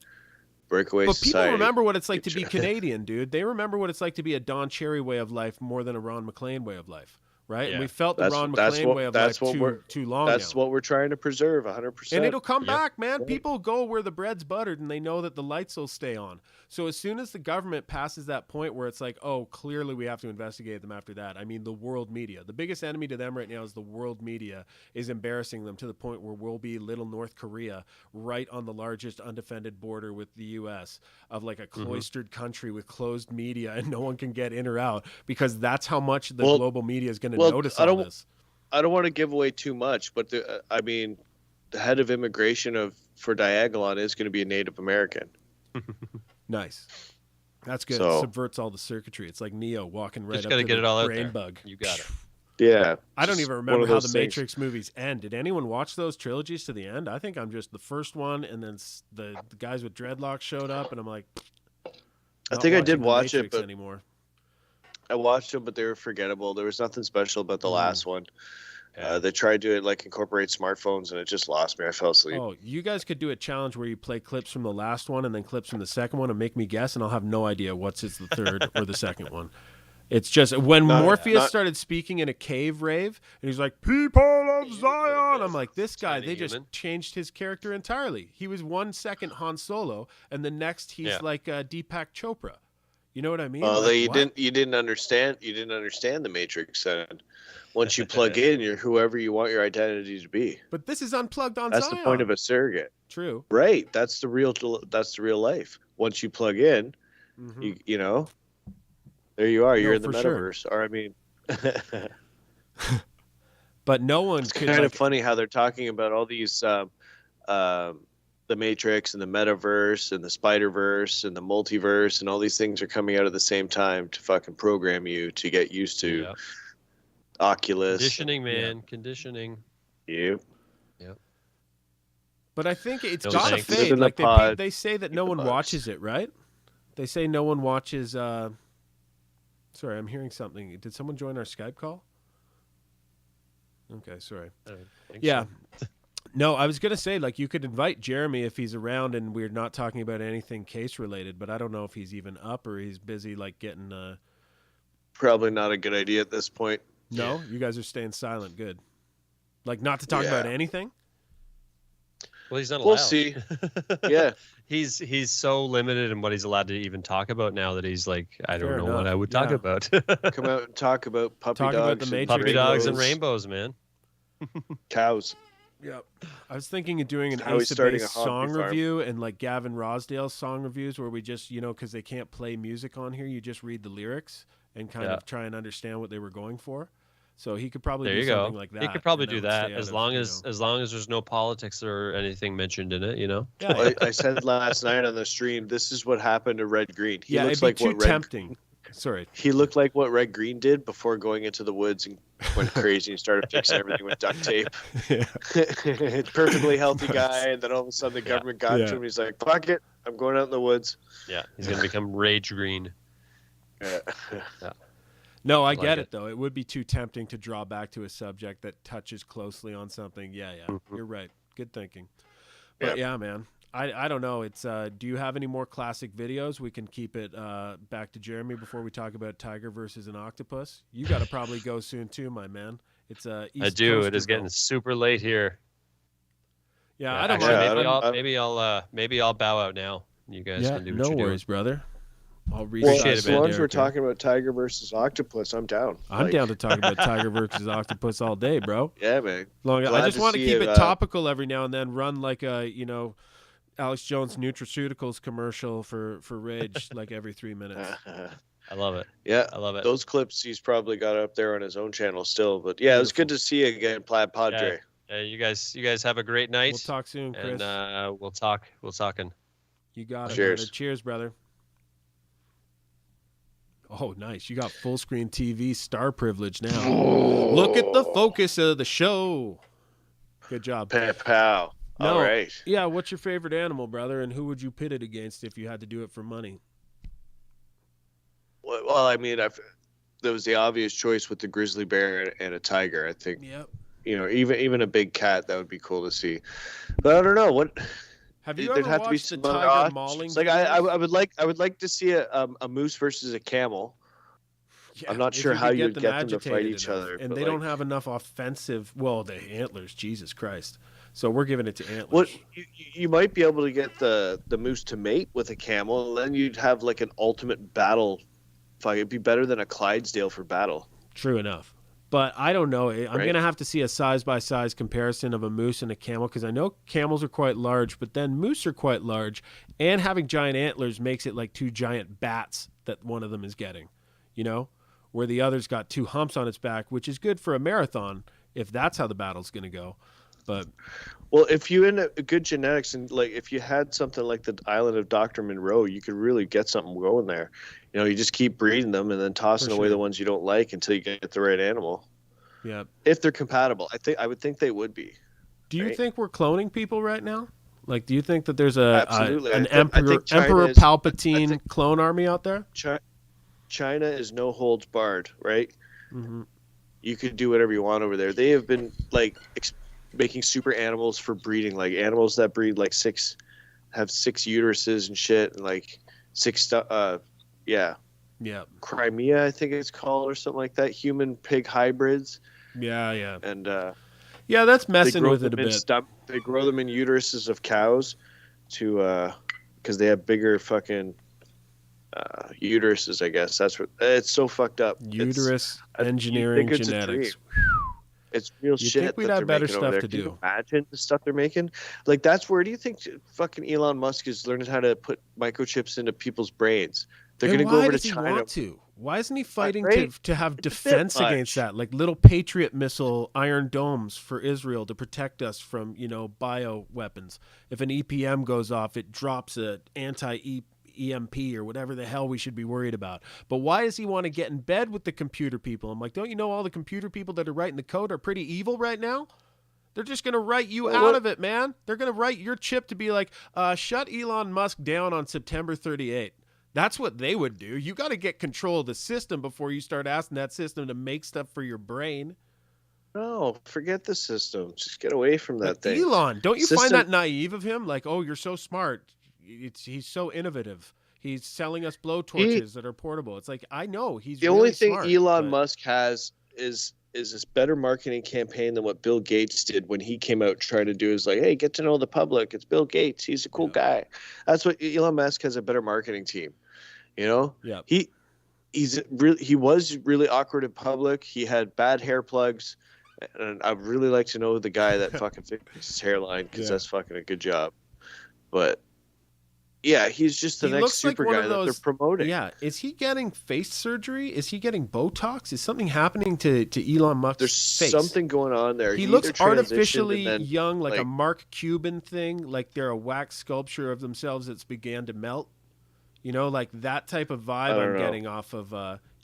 Breakaway but society. People remember what it's like to be Canadian, dude. They remember what it's like to be a Don Cherry way of life more than a Ron McLean way of life. Right? Yeah. And we felt the Ron McLean way of life too long That's now. what we're trying to preserve, 100%. And it'll come back, man. People go where the bread's buttered, and they know that the lights will stay on. So as soon as the government passes that point where it's like, oh, clearly we have to investigate them after that. I mean, the world media. The biggest enemy to them right now is the world media is embarrassing them to the point where we'll be little North Korea right on the largest undefended border with the U.S. of like a cloistered country with closed media, and no one can get in or out, because that's how much the global media is going to notice all this. I don't want to give away too much, but the head of immigration for Diagolon is going to be a Native American. Nice. That's good. It subverts all the circuitry. It's like Neo walking right just up gotta to get the it all brain out there. bug. You got it. Yeah. I don't even remember how the Matrix movies end. Did anyone watch those trilogies to the end? I think I'm just the first one, and then the guys with dreadlocks showed up, and I'm like, I think I did watch it, but anymore. I watched them, but they were forgettable. There was nothing special about the last one. They tried to incorporate smartphones, and it just lost me. I fell asleep. Oh, you guys could do a challenge where you play clips from the last one and then clips from the second one and make me guess, and I'll have no idea what's the third or the second one. It's just when Morpheus started speaking in a cave rave, and he's like, "People of Zion," I'm like, this guy, they just changed his character entirely. He was 1 second Han Solo, and the next he's like Deepak Chopra. You know what I mean? Well, you didn't understand the Matrix then. Once you plug in, you're whoever you want your identity to be. But this is unplugged on That's Zion. The point of a surrogate. True. Right. That's the real life. Once you plug in, you know, there you are. You're in the metaverse. Sure. Or I mean, but no one. It's kind of funny how they're talking about all these, the Matrix and the metaverse and the Spider-Verse and the multiverse, and all these things are coming out at the same time to fucking program you to get used to. Yeah. Oculus. Conditioning, man. Conditioning. Yep. But I think it's got to fade. Like they say that no one watches it, right? They say no one watches. Sorry, I'm hearing something. Did someone join our Skype call? Okay, sorry. Yeah. So. No, I was going to say, like, you could invite Jeremy if he's around and we're not talking about anything case-related, but I don't know if he's even up or he's busy, like, getting... Probably not a good idea at this point. No? You guys are staying silent. Good. Like, not to talk about anything? Well, he's not allowed. We'll see. Yeah. He's so limited in what he's allowed to even talk about now that he's like, I don't know what I would talk about. Come out and talk about puppy dogs and rainbows, man. Cows. Yep. I was thinking of doing an Ace-based song review and like Gavin Rosdale's song reviews where we just, because they can't play music on here, you just read the lyrics and kind of try and understand what they were going for. So he could probably do something like that. He could probably do that as long as there's no politics or anything mentioned in it, Yeah. Well, I said last night on the stream, this is what happened to Red Green. He looks it'd be too tempting. Sorry. He looked like what Red Green did before going into the woods and went crazy and started fixing everything with duct tape. Perfectly healthy guy, and then all of a sudden the government got to him and he's like, fuck it, I'm going out in the woods. Yeah, he's going to become Rage Green. No, I get it, though. It would be too tempting to draw back to a subject that touches closely on something. Yeah, you're right. Good thinking. But yeah, man. I don't know. It's do you have any more classic videos? We can keep it back to Jeremy before we talk about tiger versus an octopus. You got to probably go soon too, my man. It's East I do. Coast it is getting super late here. Yeah, I don't mind. Maybe I'll bow out now. You guys can do what no you worries, brother. I'll as long as we're talking about tiger versus octopus, I'm down. I'm down to talk about tiger versus octopus all day, bro. Yeah, man. I just want to keep it topical every now and then. Run like a Alex Jones Nutraceuticals commercial for Rage like every 3 minutes. I love it. Yeah, I love it. Those clips he's probably got up there on his own channel still. But yeah, it was good to see you again, Plaid Padre. Yeah, you guys have a great night. We'll talk soon, Chris. And we'll talking. You got it. Cheers. Brother. Cheers, brother. Oh, nice. You got full screen TV star privilege now. Look at the focus of the show. Good job. Pow. All right. Yeah, what's your favorite animal, brother, and who would you pit it against if you had to do it for money? Well, I mean, there was the obvious choice with the grizzly bear and a tiger. I think, even a big cat, that would be cool to see. But I don't know what. Have you ever watched the tiger mauling? Like I would like to see a moose versus a camel. Yeah, I'm not sure how you'd get them to fight each other. And they don't have enough offensive. Well, the antlers, Jesus Christ. So we're giving it to antlers. Well, you might be able to get the moose to mate with a camel, and then you'd have like an ultimate battle fight. It'd be better than a Clydesdale for battle. True enough. But I don't know. I'm going to have to see a size-by-size comparison of a moose and a camel because I know camels are quite large, but then moose are quite large. And having giant antlers makes it like two giant bats that one of them is getting, where the other's got two humps on its back, which is good for a marathon if that's how the battle's going to go. But if you end up good genetics and like if you had something like the island of Dr. Monroe, you could really get something going there. You just keep breeding them and then tossing away the ones you don't like until you get the right animal. Yeah. If they're compatible, I would think they would be. Do you think we're cloning people right now? Like, do you think that there's an Emperor Palpatine clone army out there? China is no holds barred, right? Mm-hmm. You could do whatever you want over there. They have been like making super animals for breeding, like animals that breed like have six uteruses and shit, and like six Crimea, I think it's called, or something like that. Human pig hybrids. Yeah. And that's messing with it a bit. They grow them in uteruses of cows to because they have bigger fucking uteruses. I guess that's what it's so fucked up. Uterus engineering genetics. It's real shit. Think we'd have better stuff to do. Can you imagine the stuff they're making? Like, that's where do you think fucking Elon Musk is learning how to put microchips into people's brains? They're going to go over to China. Want to? Why isn't he fighting to have defense against that? Like little Patriot missile iron domes for Israel to protect us from, bio weapons. If an EPM goes off, it drops an anti-EMP or whatever the hell we should be worried about. But why does he want to get in bed with the computer people? I'm like, don't you know all the computer people that are writing the code are pretty evil right now? They're just going to write you out of it, man. They're going to write your chip to be like, shut Elon Musk down on September 38. That's what they would do. You got to get control of the system before you start asking that system to make stuff for your brain. No, forget the system. Just get away from that thing. Elon, don't you System... find that naive of him? Like, oh, you're so smart. He's so innovative. He's selling us blowtorches that are portable. It's like, I know he's the really only thing smart, Elon Musk has is this better marketing campaign than what Bill Gates did when he came out trying to do is like, hey, get to know the public. It's Bill Gates. He's a cool guy. That's what Elon Musk has, a better marketing team. You know? Yeah. He was really awkward in public. He had bad hair plugs. And I'd really like to know the guy that fucking fixed his hairline, because that's fucking a good job. But yeah, he's just the next super guy that they're promoting. Yeah, is he getting face surgery? Is he getting Botox? Is something happening to Elon Musk's face? There's something going on there. He looks artificially young, like a Mark Cuban thing, like they're a wax sculpture of themselves that's began to melt. You know, like that type of vibe I'm getting off of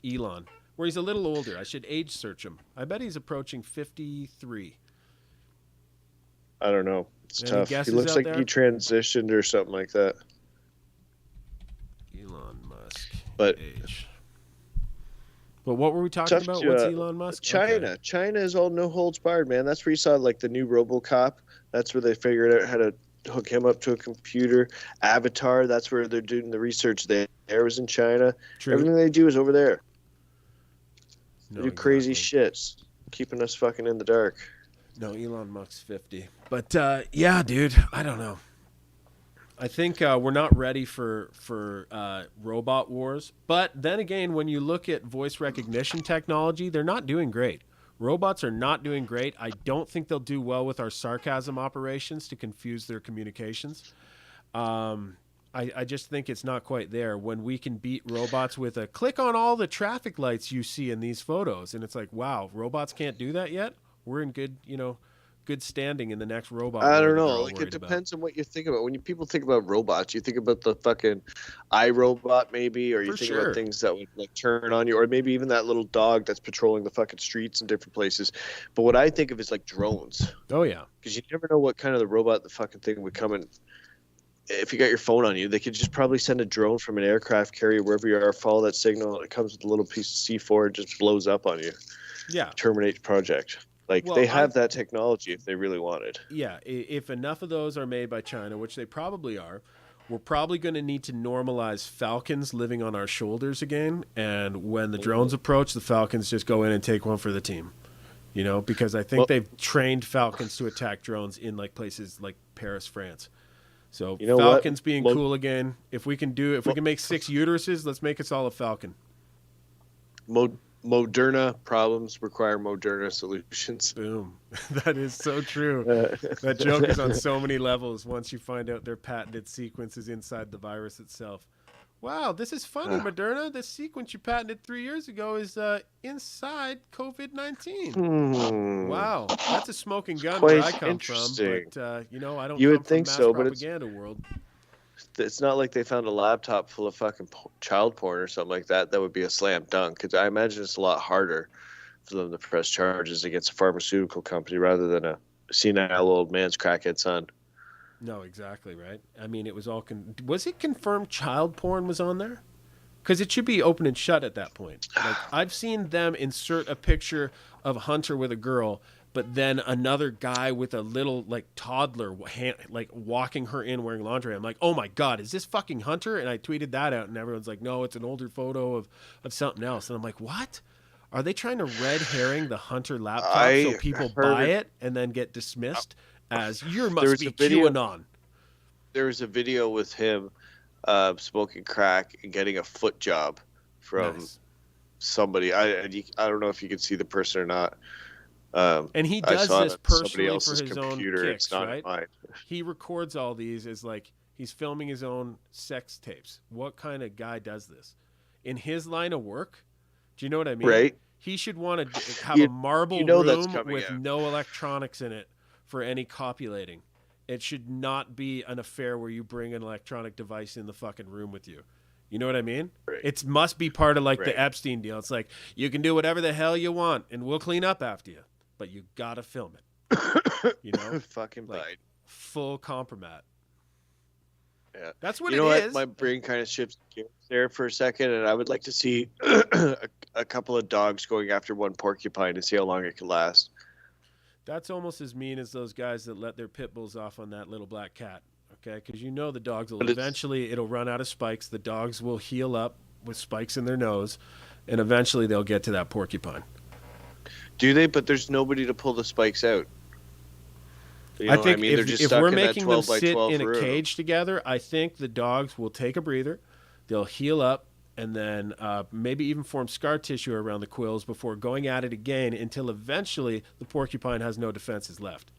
Elon. Where he's a little older. I should age search him. I bet he's approaching 53. I don't know. It's tough. He looks like he transitioned or something like that. Elon Musk. But age. But what were we talking about? What's Elon Musk? China. Okay. China is all no holds barred, man. That's where you saw like the new RoboCop. That's where they figured out how to hook him up to a computer. Avatar. That's where they're doing the research. There was in China. True. Everything they do is over there. They do crazy shits, keeping us fucking in the dark. No, Elon Musk's 50. But yeah, dude, I don't know. I think we're not ready for robot wars. But then again, when you look at voice recognition technology, they're not doing great. Robots are not doing great. I don't think they'll do well with our sarcasm operations to confuse their communications. I just think it's not quite there when we can beat robots with a click on all the traffic lights you see in these photos. And it's like, wow, robots can't do that yet? We're in good standing in the next robot. I don't know. Like, it depends on what you think about. When people think about robots, you think about the fucking iRobot maybe, or you think about things that would like turn on you, or maybe even that little dog that's patrolling the fucking streets in different places. But what I think of is like drones. Oh, yeah. Because you never know what kind of the robot the fucking thing would come in. If you got your phone on you, they could just probably send a drone from an aircraft carrier wherever you are, follow that signal, and it comes with a little piece of C4 and just blows up on you. Yeah. Terminate the project. Like, they have that technology if they really wanted. Yeah, if enough of those are made by China, which they probably are, we're probably going to need to normalize falcons living on our shoulders again. And when the drones approach, the falcons just go in and take one for the team. You know, because I think they've trained falcons to attack drones in like places like Paris, France. So falcons being cool again. If we can make 6 uteruses, let's make us all a falcon. Moderna problems require Moderna solutions. Boom. That is so true. That joke is on so many levels once you find out their patented sequence is inside the virus itself. Wow, this is funny, Moderna. This sequence you patented 3 years ago is inside COVID-19. Wow, that's a smoking gun where I come from. But, I don't come from mass propaganda world. It's not like they found a laptop full of fucking child porn or something like that. That would be a slam dunk. Because I imagine it's a lot harder for them to press charges against a pharmaceutical company rather than a senile old man's crackhead son. No, exactly, right? I mean, it was all... was it confirmed child porn was on there? Because it should be open and shut at that point. Like, I've seen them insert a picture of Hunter with a girl, but then another guy with a little, like, toddler, like, walking her in wearing lingerie. I'm like, oh, my God, is this fucking Hunter? And I tweeted that out, and everyone's like, no, it's an older photo of something else. And I'm like, what? Are they trying to red herring the Hunter laptop so people buy it and then get dismissed? As you must be QAnon. There was a video with him smoking crack and getting a foot job from somebody. I don't know if you can see the person or not. And he does this personally for his own kicks, right? Mine. He records all these as like he's filming his own sex tapes. What kind of guy does this? In his line of work, do you know what I mean? Right. He should want to have a marble room with no electronics in it. For any copulating. It should not be an affair where you bring an electronic device in the fucking room with you. You know what I mean? Right. It must be part of like the Epstein deal. It's like, you can do whatever the hell you want and we'll clean up after you, but you gotta film it. You know? Fucking like, full compromat. Yeah. That's what you know it what? is. My brain kind of shifts gears there for a second, and I would like to see a couple of dogs going after one porcupine and see how long it can last. That's almost as mean as those guys that let their pit bulls off on that little black cat. Okay, because you know the dogs will eventually it'll run out of spikes. The dogs will heal up with spikes in their nose, and eventually they'll get to that porcupine. Do they? But there's nobody to pull the spikes out. You know, I think they're just if stuck we're in making them that 12 by sit 12 in a room. cage together, I think the dogs will take a breather, they'll heal up, and then maybe even form scar tissue around the quills before going at it again until eventually the porcupine has no defenses left.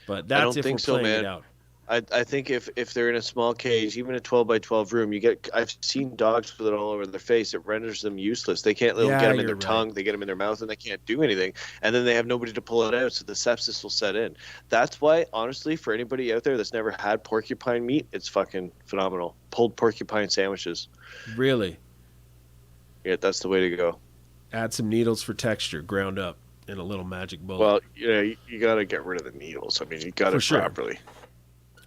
But that's I don't if think we're so, playing man. it out. I think if they're in a small cage, even a 12 by 12 room, I've seen dogs with it all over their face. It renders them useless. They can't get them in their tongue, they get them in their mouth, and they can't do anything. And then they have nobody to pull it out, so the sepsis will set in. That's why, honestly, for anybody out there that's never had porcupine meat, it's fucking phenomenal. Pulled porcupine sandwiches. Really? Yeah, that's the way to go. Add some needles for texture, ground up in a little magic bullet. Well, you got to get rid of the needles. I mean, you got it properly.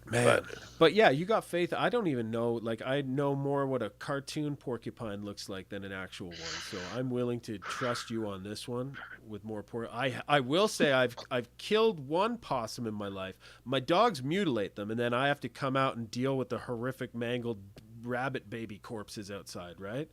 Man. But yeah, you got faith. I don't even know. Like, I know more what a cartoon porcupine looks like than an actual one. So I'm willing to trust you on this one with more I will say I've killed one possum in my life. My dogs mutilate them, and then I have to come out and deal with the horrific mangled rabbit baby corpses outside, right?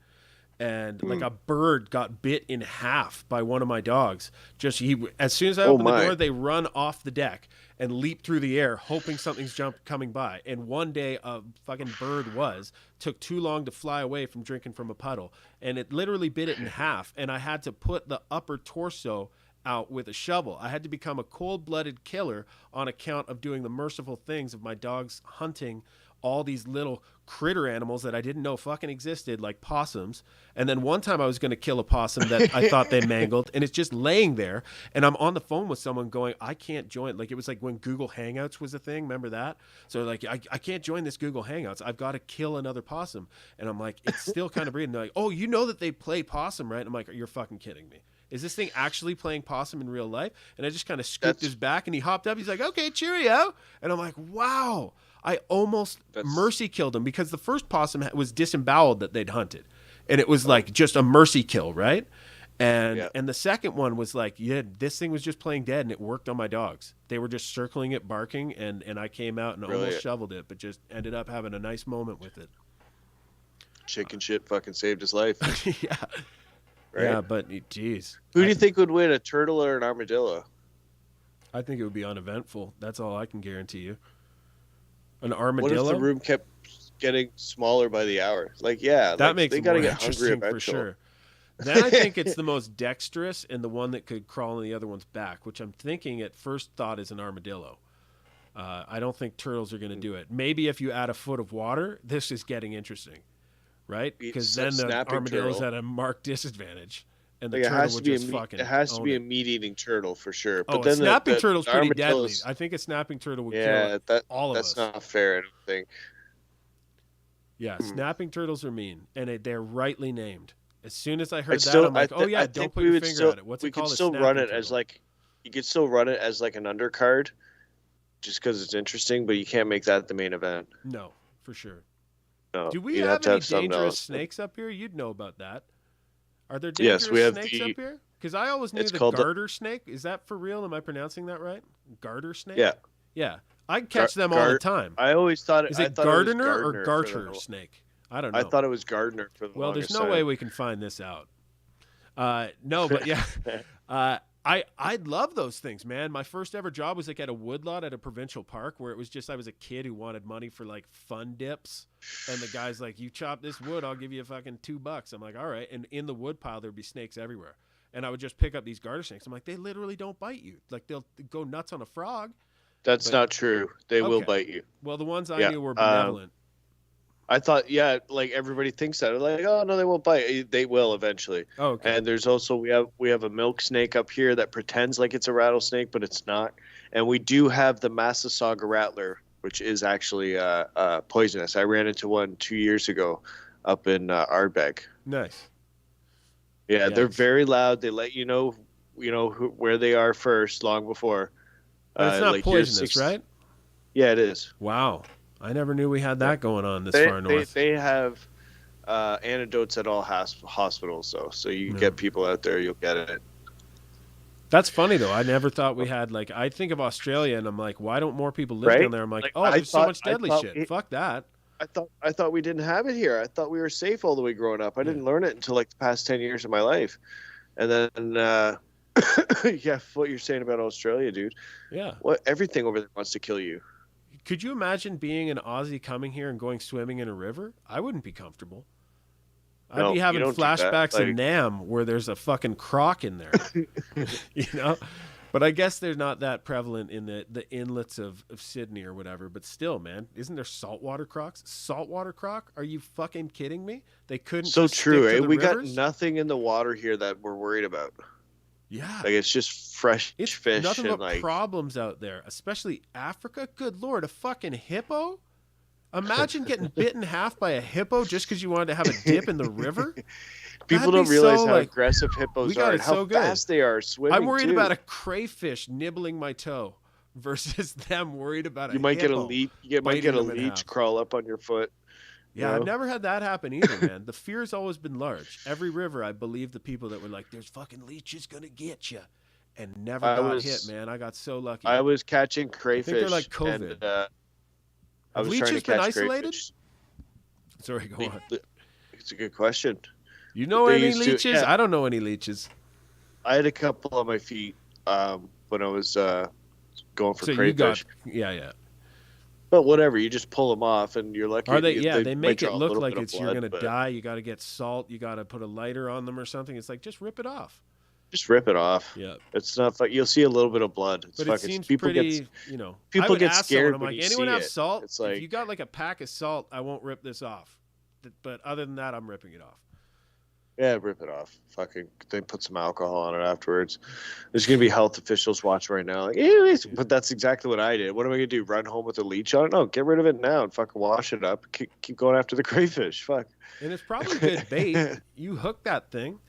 And like a bird got bit in half by one of my dogs. As soon as I open the door, they run off the deck and leap through the air, hoping something's coming by. And one day, a fucking bird took too long to fly away from drinking from a puddle, and it literally bit it in half. And I had to put the upper torso out with a shovel. I had to become a cold-blooded killer on account of doing the merciful things of my dogs hunting all these little critter animals that I didn't know fucking existed, like possums. And then one time I was going to kill a possum that I thought they mangled, and it's just laying there. And I'm on the phone with someone going, I can't join. Like, it was like when Google Hangouts was a thing. Remember that? So like, I can't join this Google Hangouts. I've got to kill another possum. And I'm like, it's still kind of breathing. They're like, oh, you know that they play possum, right? And I'm like, you're fucking kidding me. Is this thing actually playing possum in real life? And I just kind of scooped his back, and he hopped up. He's like, okay, cheerio. And I'm like, wow. I almost mercy killed him because the first possum was disemboweled that they'd hunted. And it was like just a mercy kill, right? And the second one was like, this thing was just playing dead, and it worked on my dogs. They were just circling it, barking, and I came out and almost shoveled it, but just ended up having a nice moment with it. Chicken shit fucking saved his life. Yeah. Right? Yeah, but geez. Who do you think would win, a turtle or an armadillo? I think it would be uneventful. That's all I can guarantee you. An armadillo? What if the room kept getting smaller by the hour? Like, yeah, that makes they it gotta more get hungry interesting for sure. Then I think it's the most dexterous and the one that could crawl on the other one's back, which I'm thinking at first thought is an armadillo. I don't think turtles are going to do it. Maybe if you add a foot of water, this is getting interesting, right? Because then the armadillo's at a marked disadvantage. And the turtle would just fucking it has to be a meat-eating turtle for sure. But then a snapping turtle's pretty deadly. I think a snapping turtle would kill all of us. That's not fair, I don't think. Yeah, snapping turtles are mean, and they're rightly named. As soon as I heard that, I'm like, oh yeah, don't put your finger at it. What's it called? We could still run it as like, you could still run it as like an undercard, just because it's interesting, but you can't make that the main event. No, for sure. No, do we have any dangerous snakes up here? You'd know about that. Are there dangerous snakes up here? Because I always knew the garter snake. Is that for real? Am I pronouncing that right? Garter snake? Yeah. Yeah. I catch them all the time. I always thought it was Gardner or Garter snake? I don't know. I thought it was Gardner for the longest time. Well, there's no way we can find this out. No, but yeah. I'd love those things, man. My first ever job was like at a woodlot at a provincial park where it was just I was a kid who wanted money for like fun dips. And the guy's like, you chop this wood, I'll give you a fucking $2. I'm like, all right. And in the wood pile, there'd be snakes everywhere. And I would just pick up these garter snakes. I'm like, they literally don't bite you. Like they'll go nuts on a frog. That's not true. They will bite you. Well, the ones I knew were benevolent. I thought, like everybody thinks that. They're like, oh no, they won't bite. They will eventually. Oh, okay. And there's also we have a milk snake up here that pretends like it's a rattlesnake, but it's not. And we do have the Massasauga rattler, which is actually poisonous. I ran into one 2 years ago up in Ardbeg. Nice. Yeah, they're very loud. They let you know where they are first, long before. But it's not poisonous, right? Yeah, it is. Wow. I never knew we had that going on this far north. They have antidotes at all hospitals, though. So you get people out there, you'll get it. That's funny, though. I never thought we had, like, I think of Australia, and I'm like, why don't more people live down there? I'm like, there's so much deadly shit. Fuck that. I thought we didn't have it here. I thought we were safe all the way growing up. I didn't learn it until like the past 10 years of my life. And then, yeah, what you're saying about Australia, dude. Yeah. Everything over there wants to kill you. Could you imagine being an Aussie coming here and going swimming in a river? I wouldn't be comfortable. I'd be having flashbacks in Nam where there's a fucking croc in there, you know? But I guess they're not that prevalent in the inlets of Sydney or whatever. But still, man, isn't there saltwater crocs? Saltwater croc? Are you fucking kidding me? They couldn't. So true, eh? We rivers? got nothing in the water here that we're worried about. Yeah. Like, it's just fresh fish. Nothing and but problems out there, especially Africa. Good Lord, a fucking hippo? Imagine getting bitten in half by a hippo just because you wanted to have a dip in the river. People don't realize how aggressive hippos are and how fast they are swimming. I'm worried about a crayfish nibbling my toe versus them worried about you might get a leech. You might get a leech crawl up on your foot. Yeah, I've never had that happen either, man. The fear's always been large. Every river, I believe the people that were like, "There's fucking leeches gonna get you," and never got hit, man. I got so lucky. I was catching crayfish. I think they're like COVID. And, I was leeches trying to been catch isolated? Crayfish. Sorry, go on. It's a good question. You know any leeches? I don't know any leeches. I had a couple on my feet when I was going for crayfish. Yeah. But whatever, you just pull them off, and you're lucky. Are they? Yeah, they make it look like you're gonna but die. You got to get salt. You got to put a lighter on them or something. It's like just rip it off. Just rip it off. Yeah, it's not. You'll see a little bit of blood. But it seems pretty. People get scared. I'm like, anyone have salt? It's like, if you got like a pack of salt, I won't rip this off. But other than that, I'm ripping it off. Yeah, rip it off. Fucking, they put some alcohol on it afterwards. There's gonna be health officials watching right now. Like, but that's exactly what I did. What am I gonna do? Run home with a leech on it? No, get rid of it now and fucking wash it up. Keep going after the crayfish. Fuck. And it's probably good bait. You hook that thing.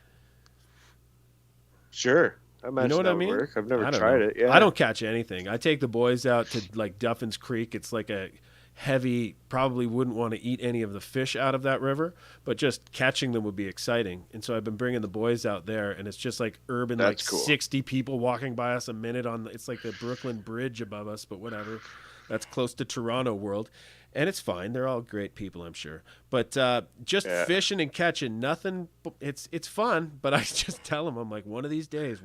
Sure. I imagine you know what that I mean? would work. I've never tried it. Yeah. I don't catch anything. I take the boys out to like Duffin's Creek. It's like a heavy, probably wouldn't want to eat any of the fish out of that river, but just catching them would be exciting. And so I've been bringing the boys out there, and it's just like urban, That's like cool. 60 people walking by us a minute it's like the Brooklyn Bridge above us, but whatever. That's close to Toronto world. And it's fine. They're all great people, I'm sure. But just fishing and catching, nothing. It's fun. But I just tell them, I'm like, one of these days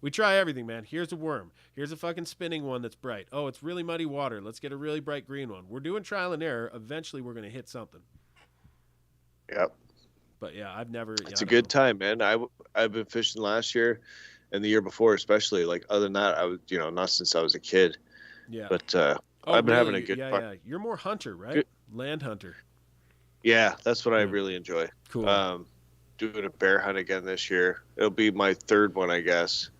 we try everything, man. Here's a worm. Here's a fucking spinning one that's bright. Oh, it's really muddy water. Let's get a really bright green one. We're doing trial and error. Eventually, we're gonna hit something. Yep. But yeah, I've never. It's a good time, man. I've been fishing last year, and the year before, especially. Like, other than that, I was not since I was a kid. Yeah. But I've been having a good fun. Yeah. You're more hunter, right? Good. Land hunter. Yeah, that's what I really enjoy. Cool. Doing a bear hunt again this year. It'll be my third one, I guess.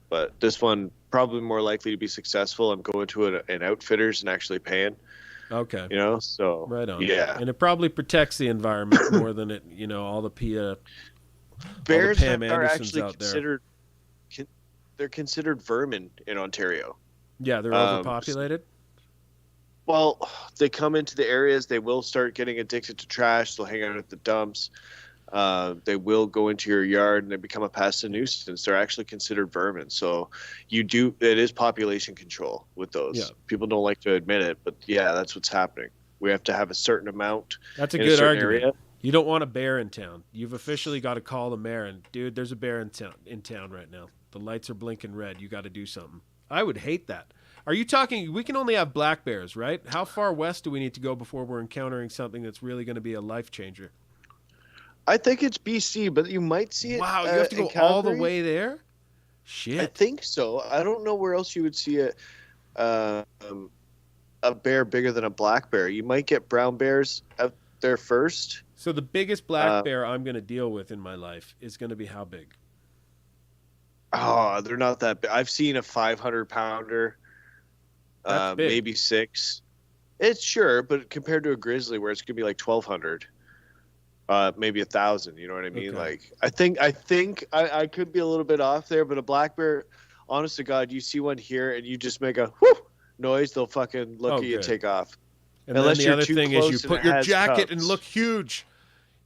But this one probably more likely to be successful. I'm going to an outfitters and actually paying. Okay. So right on. Yeah. And it probably protects the environment more than it, all the bears all the Pam are Andersons actually out there. They're considered vermin in Ontario. Yeah, they're overpopulated. Well, they come into the areas. They will start getting addicted to trash. They'll hang out at the dumps. They will go into your yard and they become a pest and nuisance. They're actually considered vermin. So it is population control with those. Yeah. People don't like to admit it, but yeah, that's what's happening. We have to have a certain amount. That's a good argument. Area. You don't want a bear in town. You've officially got to call the mayor and, dude, there's a bear in town right now. The lights are blinking red. You got to do something. I would hate that. Are you talking, we can only have black bears, right? How far west do we need to go before we're encountering something that's really going to be a life changer? I think it's BC, but you might see it. Wow, you have to go all the way there? Shit. I think so. I don't know where else you would see a bear bigger than a black bear. You might get brown bears out there first. So the biggest black bear I'm going to deal with in my life is going to be how big? Oh, they're not that big. I've seen a 500-pounder. Maybe 6. It's sure, but compared to a grizzly where it's gonna be like 1,200, maybe 1,000. You know what I mean? Okay. Like I think I could be a little bit off there, but a black bear, honest to God, you see one here and you just make a whoo noise, they'll fucking look at you and take off. And Unless then the you're other too thing is close you and put it your has jacket and cubs. look huge.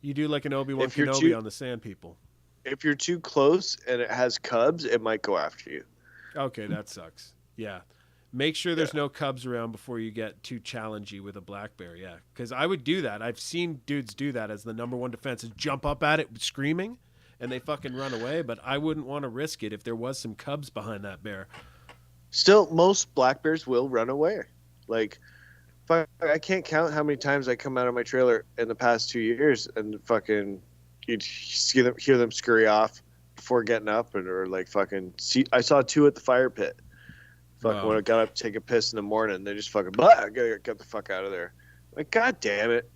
You do like an Obi-Wan If you're Kenobi too- on the Sand People. If you're too close and it has cubs, it might go after you. Okay, that sucks. Yeah. Make sure there's no cubs around before you get too challengey with a black bear. Yeah, because I would do that. I've seen dudes do that as the number one defense, is jump up at it screaming, and they fucking run away. But I wouldn't want to risk it if there was some cubs behind that bear. Still, most black bears will run away. Like, I can't count how many times I come out of my trailer in the past 2 years and fucking you'd hear them scurry off before getting up, or like fucking see. I saw 2 at the fire pit. Fucking when I got up to take a piss in the morning, they just fucking I gotta get the fuck out of there. Like, god damn it!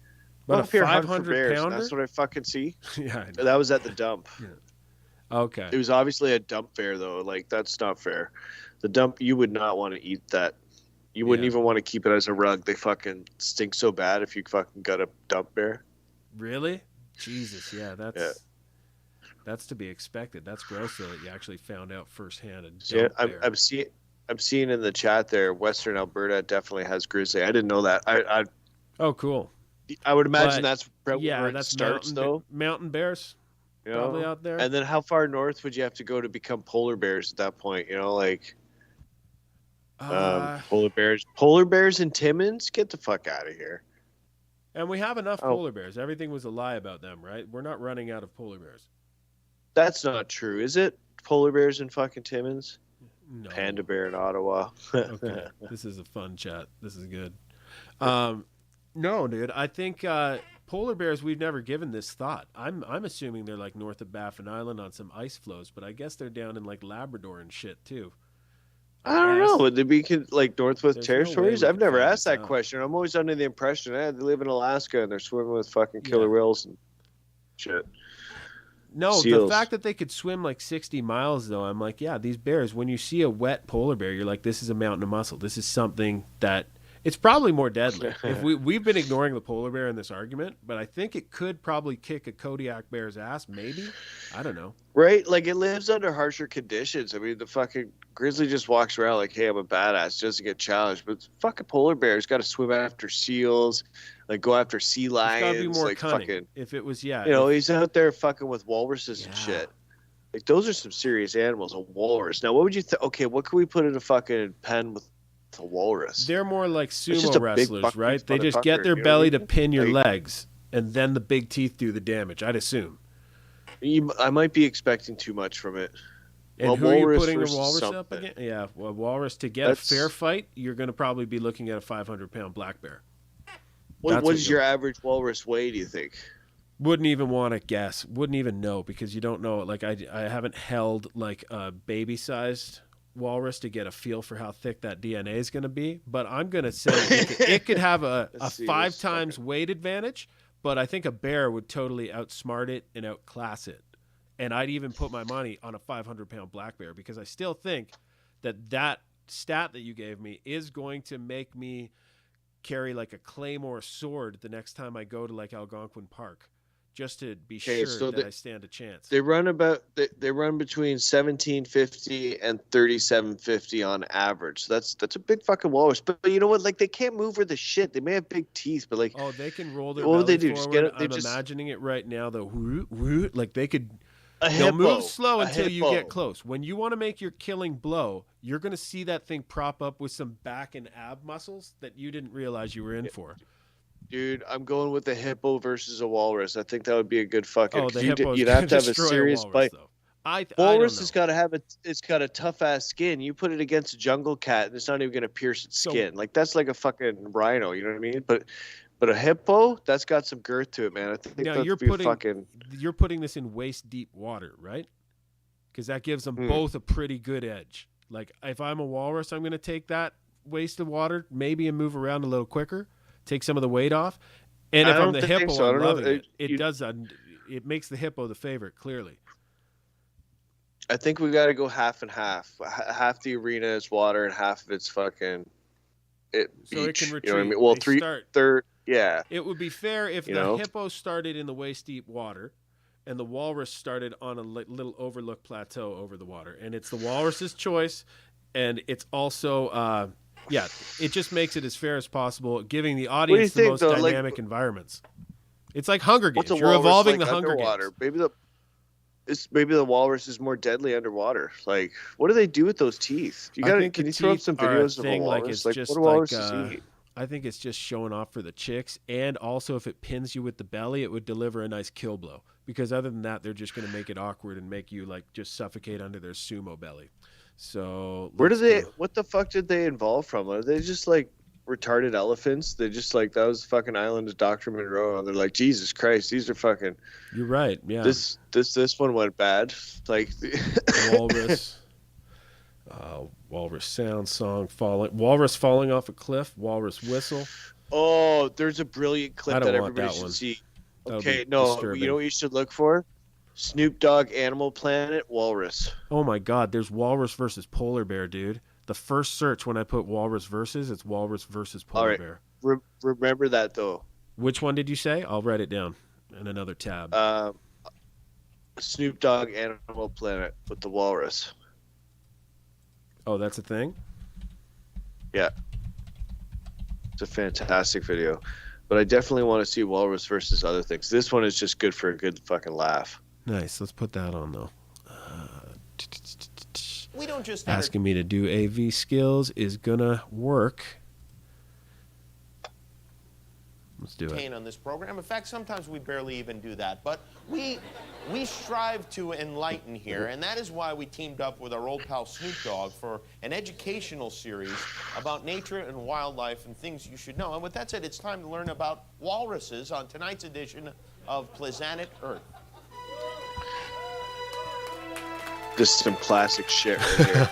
But I'm a up here hunting for 500 bears, and pounder? that's what I fucking see. Yeah, I know. That was at the dump. Okay. It was obviously a dump bear though. Like, that's not fair. The dump, you would not want to eat that. You wouldn't even want to keep it as a rug. They fucking stink so bad if you fucking got a dump bear. Really? Jesus, yeah, that's to be expected. That's gross though that you actually found out firsthand. I'm seeing in the chat there, Western Alberta definitely has grizzly. I didn't know that. Oh, cool. I would imagine But, that's probably where it that's starts though. Mountain bears, You probably know? out there. And then how far north would you have to go to become polar bears at that point? You know, like polar bears and Timmins. Get the fuck out of here. And we have enough polar bears. Everything was a lie about them, right? We're not running out of polar bears. That's not true, is it? Polar bears in fucking Timmins? No. Panda bear in Ottawa. Okay. This is a fun chat. This is good. No, dude. I think polar bears, we've never given this thought. I'm assuming they're like north of Baffin Island on some ice floes, but I guess they're down in like Labrador and shit too. I don't know. Would they be like Northwest There's Territories? no way we I've can never find asked this that out. question. I'm always under the impression they live in Alaska and they're swimming with fucking killer whales and shit. No, Seals. the fact that they could swim like 60 miles, though, I'm like, yeah, these bears, when you see a wet polar bear, you're like, this is a mountain of muscle. This is something that it's probably more deadly. If we've been ignoring the polar bear in this argument, but I think it could probably kick a Kodiak bear's ass, maybe. I don't know. Right? Like, it lives under harsher conditions. I mean, the fucking grizzly just walks around like, hey, I'm a badass, doesn't get challenged. But the fucking polar bear's got to swim after seals, like go after sea lions. It's got to be more like cunning. fucking, If it was, he's out there fucking with walruses and shit. Like, those are some serious animals, a walrus. Now, what would you think? Okay, what could we put in a fucking pen with a walrus? They're more like just sumo a big wrestlers, buck-toothed right? They just get motherfucker, their you know belly what I to mean? pin your Like- legs, and then the big teeth do the damage, I'd assume. I might be expecting too much from it. And Well, who are you walrus putting a versus walrus up something. against? Yeah, well, walrus, to get That's- a fair fight, you're going to probably be looking at a 500-pound black bear. What That's what is your average walrus weigh, do you think? Wouldn't even want to guess. Wouldn't even know because you don't know. Like I haven't held like a baby-sized walrus to get a feel for how thick that DNA is going to be. But I'm going to say it could have a Let's see 5 this times weight advantage. But I think a bear would totally outsmart it and outclass it. And I'd even put my money on a 500-pound black bear because I still think that stat that you gave me is going to make me carry like a claymore sword the next time I go to like Algonquin Park, just to be sure so that I stand a chance. They run they run between 1750 and 3750 on average. So that's a big fucking walrus. But you know what? Like, they can't move for the shit. They may have big teeth, but like, Oh, they can roll their what would belly they do? Just forward. get it- they I'm just- imagining it right now. The like they could. a They'll hippo, move slow a until you hippo. get close. When you want to make your killing blow, you're going to see that thing prop up with some back and ab muscles that you didn't realize you were in for. Dude, I'm going with a hippo versus a walrus. I think that would be a good fucking. Oh, 'cause the hippo's you'd gonna have to have a destroy serious walrus, bite. though. I Walrus don't has know. got to have it's got a tough ass skin. You put it against a jungle cat, and it's not even gonna pierce its So- skin. Like, that's like a fucking rhino. You know what I mean? But a hippo, that's got some girth to it, man. I think Now that'd you're be putting this in waist deep water, right? Because that gives them both a pretty good edge. Like if I'm a walrus, I'm going to take that waist of water maybe and move around a little quicker, take some of the weight off. And if I I'm don't the think hippo, so. I I'm don't know. loving it. It You- does that. It makes the hippo the favorite, clearly. I think we got to go half and half. Half the arena is water, and half of it's fucking So beach. it can retreat. You know what I mean? Well, They third, yeah. It would be fair if You the know? hippo started in the waist deep water and the walrus started on a little overlooked plateau over the water. And it's the walrus's choice. And it's also Yeah, it just makes it as fair as possible, giving the What do you audience the think, most though? dynamic environments. It's like Hunger Games. What's a You're walrus evolving like the Hunger underwater? Games. Maybe the walrus is more deadly underwater. Like, what do they do with those teeth? Can you throw up some videos of a walrus? Like it's Like, just what do like walruses eat? I think it's just showing off for the chicks, and also if it pins you with the belly, it would deliver a nice kill blow. Because other than that, they're just going to make it awkward and make you like just suffocate under their sumo belly. So What the fuck did they evolve from? Are they just like retarded elephants? They just like, that was fucking island of Dr. Monroe. And they're like, Jesus Christ, these are fucking. You're right. Yeah. This one went bad. Like walrus. Walrus sound song walrus falling off a cliff. Walrus whistle. Oh, there's a brilliant clip that everybody should see. Okay, no, disturbing. You know what you should look for? Snoop Dogg, Animal Planet, walrus. Oh my God, there's walrus versus polar bear, dude. The first search when I put walrus versus, it's walrus versus polar bear. Remember that though. Which one did you say? I'll write it down in another tab. Snoop Dogg, Animal Planet with the walrus. Oh, that's a thing? Yeah. It's a fantastic video. But I definitely want to see walrus versus other things. This one is just good for a good fucking laugh. Nice. Let's put that on, though. We don't just asking me to do AV skills is going to work. Let's do it. On this program. In fact, sometimes we barely even do that. But we strive to enlighten here, and that is why we teamed up with our old pal Snoop Dogg for an educational series about nature and wildlife and things you should know. And with that said, it's time to learn about walruses on tonight's edition of Planet Earth. This is some classic shit right here.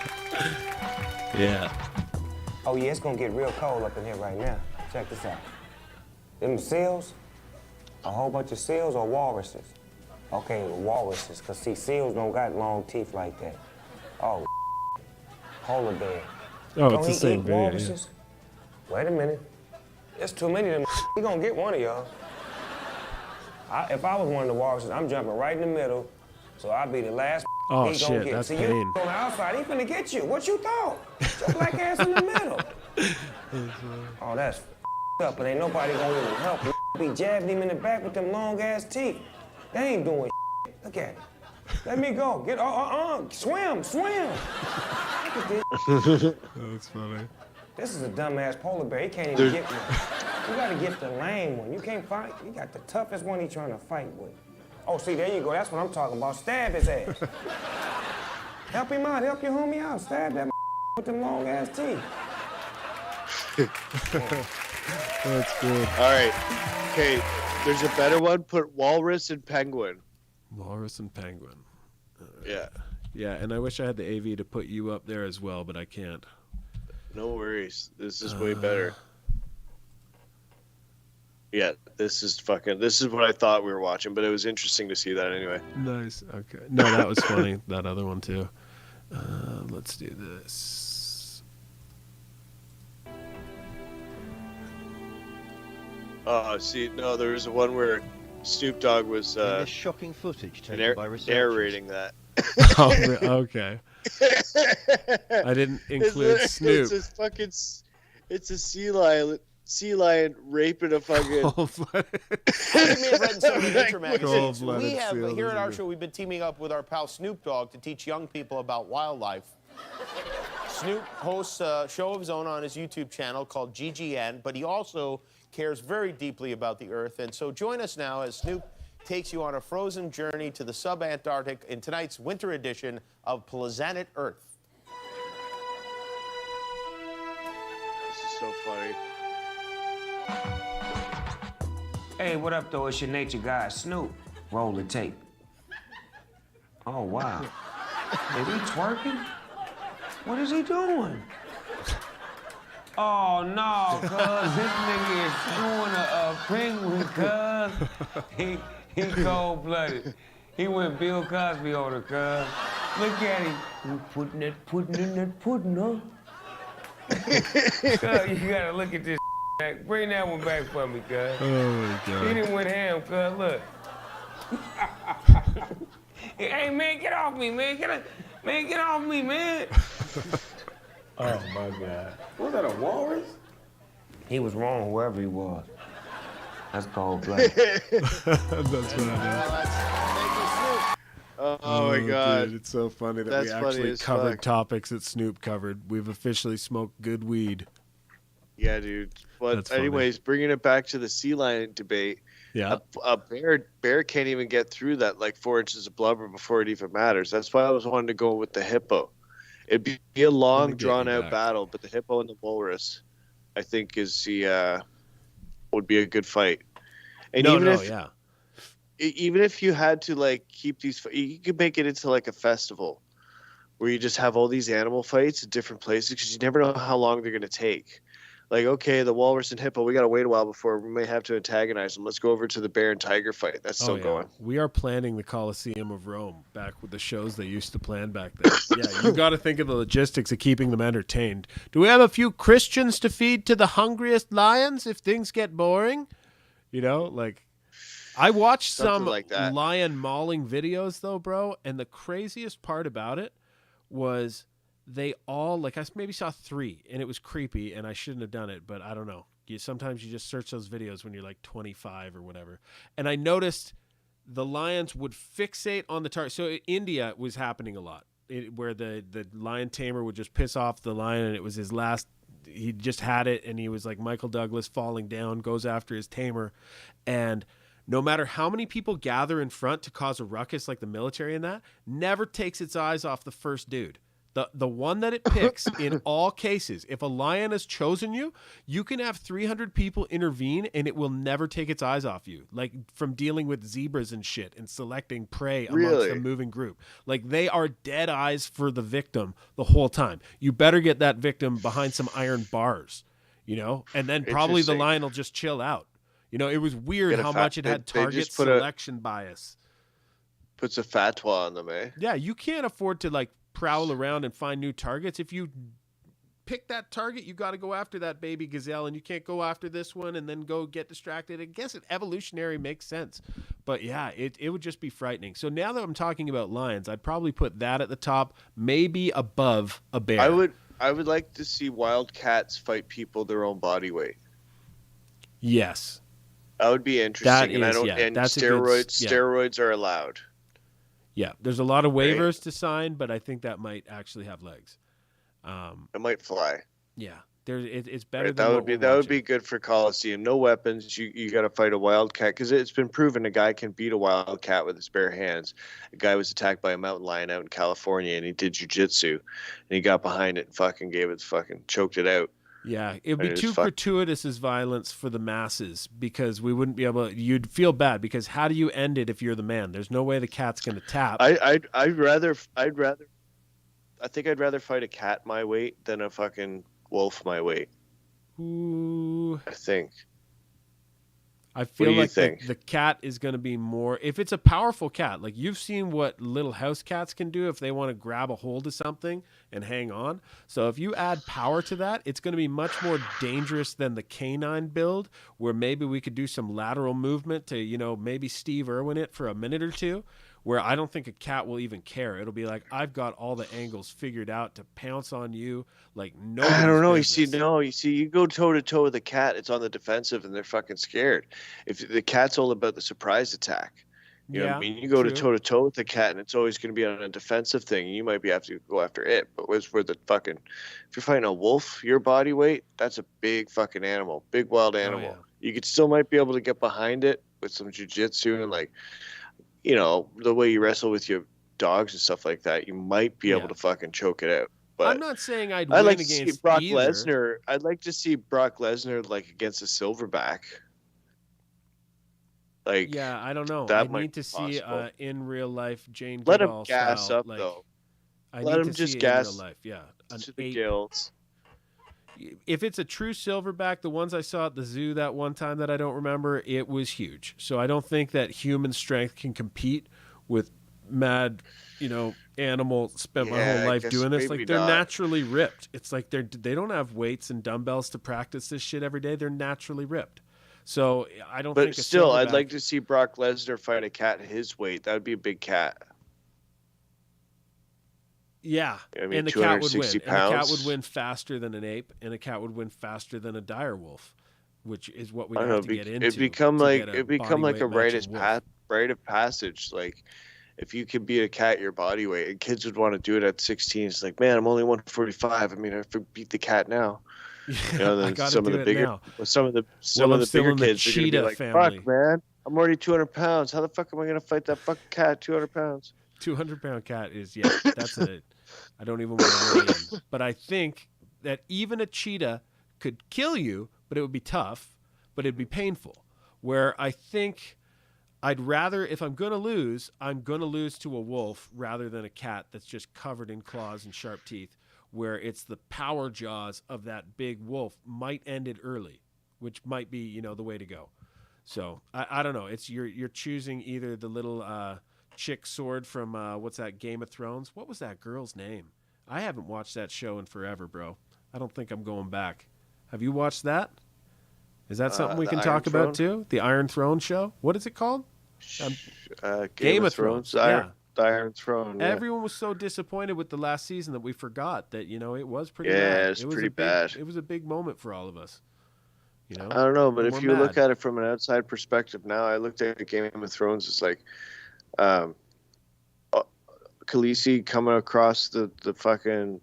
Yeah. Oh yeah, it's gonna get real cold up in here right now. Check this out. Them seals, a whole bunch of seals or walruses? Okay, walruses, because see, seals don't got long teeth like that. Oh, polar bear. Oh, don't it's the same video. Walruses? Yeah. Wait a minute. There's too many of them. We gonna get one of y'all. If I was one of the walruses, I'm jumping right in the middle, so I'll be the last Oh, he shit, gonna get. that's See, pain. you on the outside, he finna get you. What you thought? Your black ass in the middle. Oh, that's up, but ain't nobody gonna even help him. Be jabbing him in the back with them long ass teeth. They ain't doing shit. Look at it. Let me go. Get swim. Look at this. That's funny. This is a dumbass polar bear. He can't even get one. You gotta get the lame one. You can't fight. You got the toughest one he trying to fight with. Oh, see, there you go. That's what I'm talking about. Stab his ass. Help him out. Help your homie out. Stab that with them long ass teeth. That's good. All right. Okay, there's a better one. Put walrus and penguin. Walrus and penguin. Yeah. Yeah, and I wish I had the AV to put you up there as well, but I can't. No worries. This is way better. Yeah, this is what I thought we were watching, but it was interesting to see that anyway. Nice. Okay. No, that was funny. That other one too. Let's do this. See, no, there was one where Snoop Dogg was this shocking footage taken by researchers. narrating that. Oh, okay. I didn't include Snoop. It's a sea lion raping a fucking. You may have read in some of the nature magazines. Cold-blooded We have seal, here at our isn't it? show. We've been teaming up with our pal Snoop Dogg to teach young people about wildlife. Snoop hosts a show of his own on his YouTube channel called GGN, but he also cares very deeply about the Earth. And so join us now as Snoop takes you on a frozen journey to the sub-Antarctic in tonight's winter edition of Planet Earth. This is so funny. Hey, what up, though? It's your nature guy, Snoop. Roll the tape. Oh, wow. Is he twerking? What is he doing? Oh, no, cuz this nigga is screwing a penguin, cuz. He cold-blooded. He went Bill Cosby on her, cuz. Look at him. You putting that pudding in that pudding, huh? Cuz, you gotta look at this back. Bring that one back for me, cuz. Oh my God. He done went ham, cuz. Look. Hey, man, get off me, man. Get off me, man. Oh my God. Was that a walrus? He was wrong, whoever he was. That's cold-blooded. That's what I Oh my God. Dude, it's so funny that That's we funny actually as covered fuck. topics that Snoop covered. We've officially smoked good weed. Yeah, dude. But That's funny. anyways, bringing it back to the sea lion debate, Yeah. a bear can't even get through that like 4 inches of blubber before it even matters. That's why I was wanting to go with the hippo. It'd be a long, get drawn you out back. battle, but the hippo and the walrus, I think, would be a good fight. And even if you had to like keep these, you could make it into like a festival where you just have all these animal fights in different places because you never know how long they're going to take. Like, okay, the walrus and hippo, we got to wait a while before we may have to antagonize them. Let's go over to the bear and tiger fight. That's still going. We are planning the Colosseum of Rome back with the shows they used to plan back then. Yeah, you got to think of the logistics of keeping them entertained. Do we have a few Christians to feed to the hungriest lions if things get boring? You know, like I watched some like that. lion mauling videos though, bro, and the craziest part about it was they all, like, I maybe saw 3 and it was creepy and I shouldn't have done it, but I don't know. Sometimes you just search those videos when you're like 25 or whatever. And I noticed the lions would fixate on the target. So India was happening a lot where the lion tamer would just piss off the lion and it was his last, he just had it and he was like Michael Douglas falling down, goes after his tamer. And no matter how many people gather in front to cause a ruckus like the military and that, never takes its eyes off the first dude. The one that it picks in all cases, if a lion has chosen you, you can have 300 people intervene and it will never take its eyes off you. Like from dealing with zebras and shit and selecting prey amongst a moving group. Like they are dead eyes for the victim the whole time. You better get that victim behind some iron bars, you know, and then probably the lion will just chill out. You know, it was weird how much it had target selection bias. Puts a fatwa on them, eh? Yeah, you can't afford to like prowl around and find new targets. If you pick that target, you got to go after that baby gazelle, and you can't go after this one and then go get distracted. I guess it evolutionary makes sense, but yeah, it would just be frightening. So now that I'm talking about lions, I'd probably put that at the top, maybe above a bear. I would like to see wild cats fight people their own body weight. Yes, that would be interesting. Steroids are allowed. Yeah, there's a lot of waivers to sign, but I think that might actually have legs. It might fly. Yeah, it's better. Right, that would be good for Coliseum. No weapons. You got to fight a wildcat because it's been proven a guy can beat a wildcat with his bare hands. A guy was attacked by a mountain lion out in California, and he did jujitsu, and he got behind it and fucking choked it out. Yeah, it would be too gratuitous as violence for the masses because we wouldn't be able. You'd feel bad because how do you end it if you're the man? There's no way the cat's going to tap. I think I'd rather fight a cat my weight than a fucking wolf my weight. Ooh. I think. I feel like the cat is going to be more, if it's a powerful cat, like you've seen what little house cats can do if they want to grab a hold of something and hang on. So if you add power to that, it's going to be much more dangerous than the canine build where maybe we could do some lateral movement to, you know, maybe Steve Irwin it for a minute or two, where I don't think a cat will even care. It'll be like, I've got all the angles figured out to pounce on you. Like, no. I don't know. You see, you go toe to toe with a cat, it's on the defensive and they're fucking scared. If the cat's all about the surprise attack, you know what I mean? You go to toe with the cat and it's always going to be on a defensive thing. You might have to go after it. But if you're fighting a wolf, your body weight, that's a big fucking animal, big wild animal. Oh, yeah. You still might be able to get behind it with some jujitsu and like, you know, the way you wrestle with your dogs and stuff like that, you might be able to fucking choke it out. But I'm not saying I'd win against Brock Lesnar. I'd like to see Brock Lesnar like against a silverback. Like, yeah, I don't know. I need to see in real life Jane Let Goodall him gas style, up like, though. Let him just gas in real life. Yeah, to the gills. If it's a true silverback, the ones I saw at the zoo that one time that I don't remember, it was huge. So I don't think that human strength can compete with mad, you know, animal. Spent my whole life doing this. Like they're naturally ripped. It's like they don't have weights and dumbbells to practice this shit every day. They're naturally ripped. So I don't think. But still, I'd like to see Brock Lesnar fight a cat his weight. That would be a big cat. Yeah, I mean, and the cat would win. 260 And the cat pounds. would win faster than an ape, and the cat would win faster than a dire wolf, which is what we I don't have know. to get into. It become to like get it become like a bodyweight matching wolf. rite of passage. Like if you could beat a cat your body weight, and kids would want to do it at 16. It's like, man, I'm only 145. I mean, I have to beat the cat now. You know, then some of the bigger bigger kids are gonna be like, family. fuck, man, I'm already 200 pounds. How the fuck am I gonna fight that fucking cat 200 pounds? 200-pound cat is that's a. I don't even want to weigh in, but I think that even a cheetah could kill you, but it would be tough, but it'd be painful. Where I think I'd rather, if I'm going to lose, I'm going to lose to a wolf rather than a cat that's just covered in claws and sharp teeth, where it's the power jaws of that big wolf might end it early, which might be, the way to go. So I don't know. It's you're choosing either the little chick sword from what's that, Game of Thrones? What was that girl's name? I haven't watched that show in forever, bro. I don't think I'm going back. Have you watched that? Is that something we can talk about too? The Iron Throne show? What is it called? Game of Thrones. The Iron Throne. Yeah. Everyone was so disappointed with the last season that we forgot that, it was pretty bad. Yeah, it's pretty bad. It was a big moment for all of us. I don't know, but if you look at it from an outside perspective now, I looked at Game of Thrones, it's like Khaleesi coming across the fucking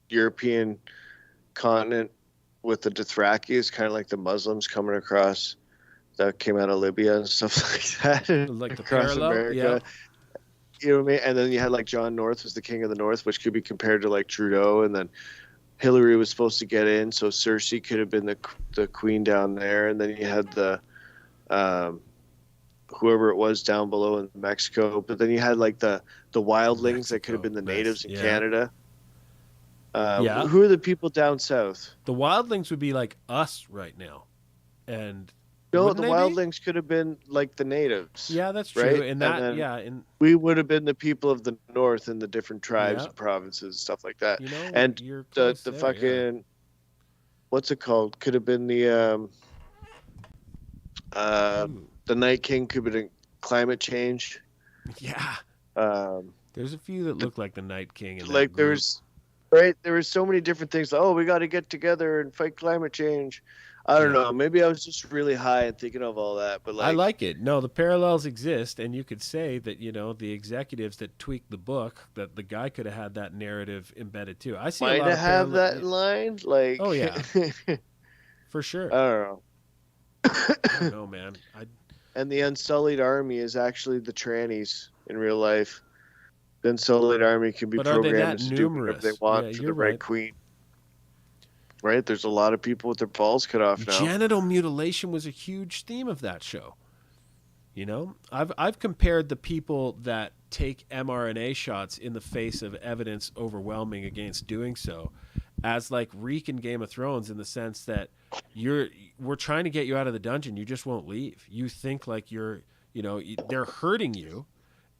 European continent with the Dothraki is kind of like the Muslims coming across that came out of Libya and stuff like that. Like the across parallel, America. yeah. You know what I mean? And then you had like John North was the king of the North, which could be compared to like Trudeau, and then Hillary was supposed to get in, so Cersei could have been the queen down there, and then you had the whoever it was down below in Mexico, but then you had like the wildlings that could have been the natives in Canada. Who are the people down south? The wildlings would be like us right now, and no, the wildlings could have been like the natives. Yeah, that's true. Right? And that, and we would have been the people of the north and the different tribes and provinces, stuff like that. And the fucking what's it called? Could have been the Night King could have been climate change. Yeah. There's a few that look like the Night King. In like there was so many different things. Oh, we got to get together and fight climate change. I don't know. Maybe I was just really high and thinking of all that. But I like it. No, the parallels exist, and you could say that the executives that tweaked the book, that the guy could have had that narrative embedded too. I see. Might have that in line. Like, oh yeah, for sure. I don't know. I don't know, man. And the Unsullied Army is actually the trannies in real life. The Unsullied Army can be programmed to do whatever they want for the right queen. Right? There's a lot of people with their balls cut off now. Genital mutilation was a huge theme of that show. I've compared the people that take mRNA shots in the face of evidence overwhelming against doing so as like Reek in Game of Thrones, in the sense that we're trying to get you out of the dungeon. You just won't leave. You think like they're hurting you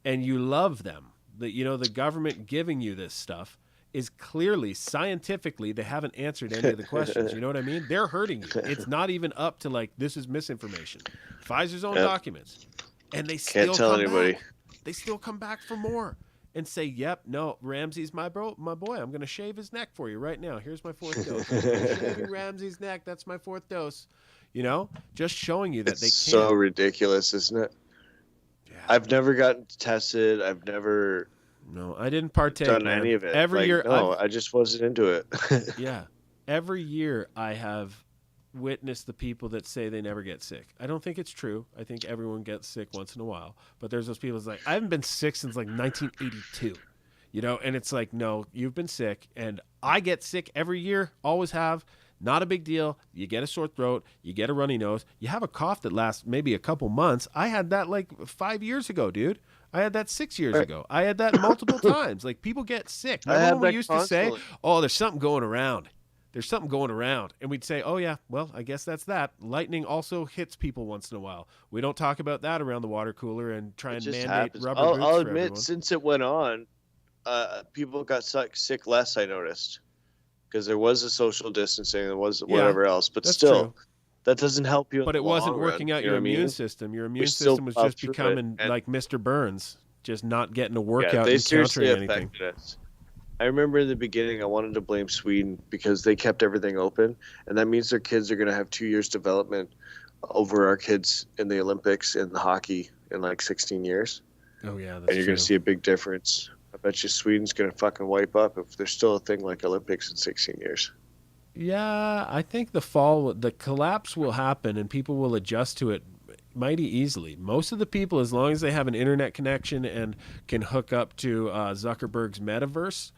and you love them. The government giving you this stuff is clearly, scientifically, they haven't answered any of the questions. You know what I mean? They're hurting you. It's not even up to like, this is misinformation. Pfizer's own documents. And they still can't tell anybody. Back. They still come back for more and say, yep, no, Ramsey's my boy. I'm going to shave his neck for you right now. Here's my 4th dose. I'm shaving Ramsey's neck. That's my 4th dose. Just showing you that it's they can't. So ridiculous, isn't it? Yeah. I've never gotten tested. I've never... No, I didn't partake. Done any of it. Every year, I just wasn't into it. Yeah, every year I have witnessed the people that say they never get sick. I don't think it's true. I think everyone gets sick once in a while, but there's those people that's like, I haven't been sick since like 1982. And it's like, no, you've been sick, and I get sick every year. Always have. Not a big deal. You get a sore throat. You get a runny nose. You have a cough that lasts maybe a couple months. I had that like 5 years ago, dude. I had that 6 years ago. I had that multiple times. Like, people get sick. Remember when we used to say, oh, there's something going around. There's something going around. And we'd say, oh, yeah, well, I guess that's that. Lightning also hits people once in a while. We don't talk about that around the water cooler and try and mandate rubber boots I'll for admit, everyone. Since it went on, people got sick less, I noticed. Because there was a social distancing, there was whatever else. But still, true. That doesn't help you. But it wasn't working out your immune system. Your immune system was just becoming like Mr. Burns, just not getting a workout and countering anything. Us. I remember in the beginning, I wanted to blame Sweden because they kept everything open, and that means their kids are going to have 2 years development over our kids in the Olympics and the hockey in like 16 years. Oh yeah, that's and you're going to see a big difference. I bet you Sweden's going to fucking wipe up if there's still a thing like Olympics in 16 years. Yeah, I think the collapse will happen, and people will adjust to it mighty easily. Most of the people, as long as they have an internet connection and can hook up to Zuckerberg's metaverse,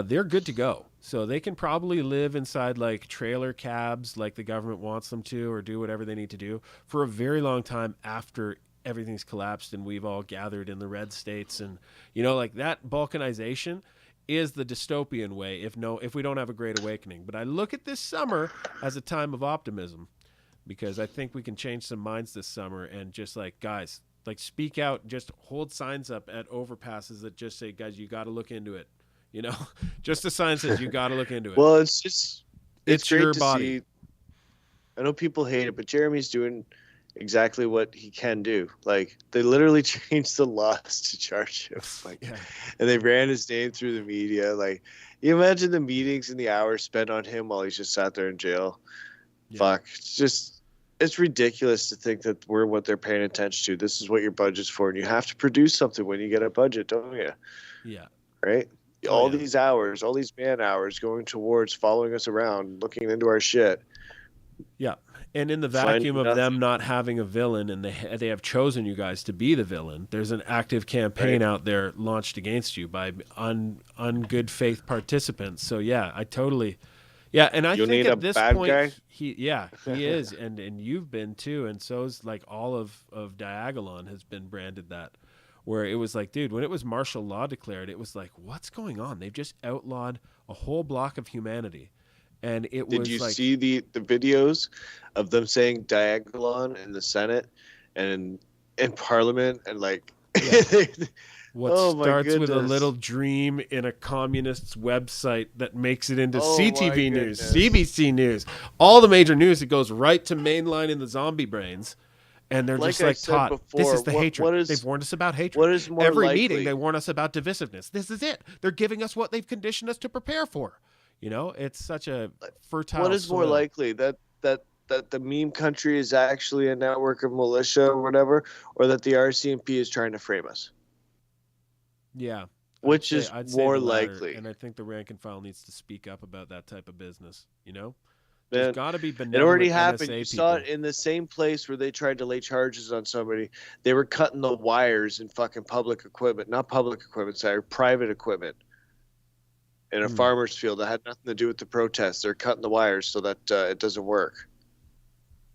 they're good to go. So they can probably live inside like trailer cabs like the government wants them to, or do whatever they need to do for a very long time after everything's collapsed and we've all gathered in the red states. And, like that balkanization is the dystopian way if we don't have a great awakening. But I look at this summer as a time of optimism, because I think we can change some minds this summer and just like, guys, like speak out, just hold signs up at overpasses that just say, guys, you got to look into it. Just a sign says you got to look into it. Well, it's great your to body. see. I know people hate it, but Jeremy's doing exactly what he can do. Like, they literally changed the laws to charge him. And they ran his name through the media. Like, you imagine the meetings and the hours spent on him while he's just sat there in jail. Yeah. Fuck. It's ridiculous to think that we're what they're paying attention to. This is what your budget's for, and you have to produce something when you get a budget, don't you? Yeah. Right? All these hours, all these man hours going towards following us around, looking into our shit. Yeah. And in the vacuum of them not having a villain, and they have chosen you guys to be the villain, there's an active campaign out there launched against you by ungood faith participants. So yeah, I totally, yeah. And I think at this point, he is, and you've been too, and so's like all of Diagolon has been branded that, where it was like, dude, when it was martial law declared, it was like, what's going on? They've just outlawed a whole block of humanity. And it was. Did you see the videos of them saying Diagolon in the Senate and in Parliament and like what starts with a little dream in a communist's website that makes it into CTV News, CBC News, all the major news, it goes right to mainline in the zombie brains. And they're just like taught, before, this is the hatred. They've warned us about hatred. What is more Every likely? meeting they warn us about divisiveness. This is it. They're giving us what they've conditioned us to prepare for. It's such a fertile What is soil. more likely, that the meme country is actually a network of militia or whatever, or that the RCMP is trying to frame us? Yeah. Which is more likely? And I think the rank and file needs to speak up about that type of business, Man, There's got to be benevolent it already NSA happened. You saw it people. in the same place where they tried to lay charges on somebody. They were cutting the wires in fucking public equipment, not public equipment, sorry, private equipment. In a farmer's field that had nothing to do with the protests. They're cutting the wires so that it doesn't work.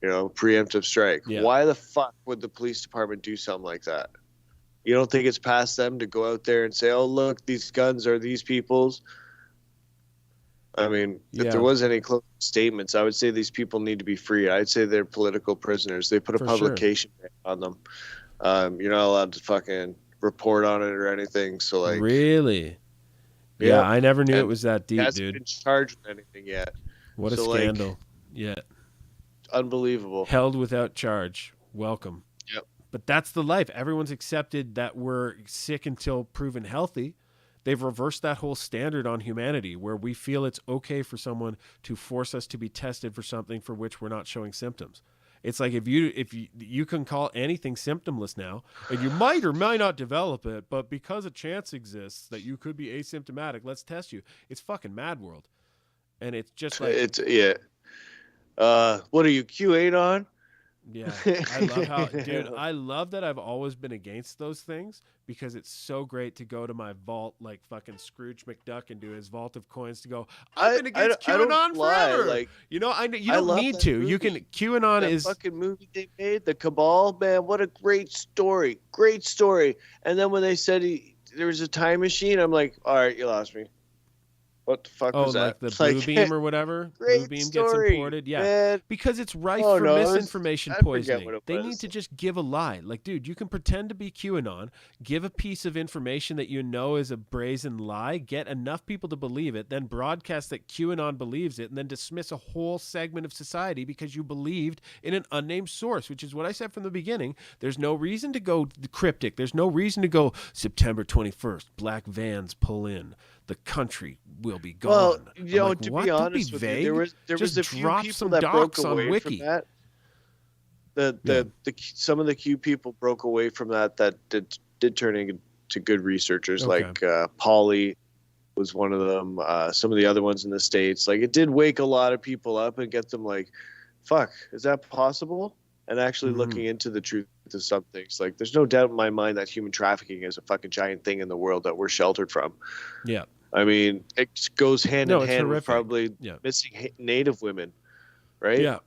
Preemptive strike. Yeah. Why the fuck would the police department do something like that? You don't think it's past them to go out there and say, oh, look, these guns are these people's? I mean, if there was any close statements, I would say these people need to be free. I'd say they're political prisoners. They put a publication ban on them. You're not allowed to fucking report on it or anything. So, like, really? Yeah, I never knew it was that deep, hasn't dude. been charged with anything yet. What a scandal. Yeah. Unbelievable. Held without charge. Welcome. Yep. But that's the life. Everyone's accepted that we're sick until proven healthy. They've reversed that whole standard on humanity, where we feel it's okay for someone to force us to be tested for something for which we're not showing symptoms. It's like if you can call anything symptomless now, and you might or might not develop it, but because a chance exists that you could be asymptomatic, let's test you. It's fucking mad world. And it's just like what are you, Q8 on? Yeah. I love how, dude, I love that I've always been against those things, because it's so great to go to my vault like fucking Scrooge McDuck and do his vault of coins to go, I've been against QAnon forever. Like, you don't need to. Movie. You can, QAnon that is fucking movie they made, The Cabal, man, what a great story. Great story. And then when they said there was a time machine, I'm like, all right, you lost me. What the fuck was that? The Blue Beam or whatever? Blue Beam story, gets imported. Yeah. Man. Because it's rife for misinformation poisoning. They was. need to just give a lie. Like, dude, you can pretend to be QAnon, give a piece of information that you know is a brazen lie, get enough people to believe it, then broadcast that QAnon believes it, and then dismiss a whole segment of society because you believed in an unnamed source, which is what I said from the beginning. There's no reason to go cryptic. There's no reason to go September 21st, black vans pull in. the country will be gone. Well, I'm you know, like, to what? be Don't honest be with vague. you, there Just was a few drop people some that broke docs on away Wiki. from that. Some of the Q people broke away from that did turn into good researchers. Okay. Like Polly was one of them. Some of the other ones in the States, like it did wake a lot of people up and get them like, fuck, is that possible? And actually looking into the truth of some things. Like there's no doubt in my mind that human trafficking is a fucking giant thing in the world that we're sheltered from. Yeah. I mean, it goes hand in hand with horrific. probably missing Native women, right? Yeah.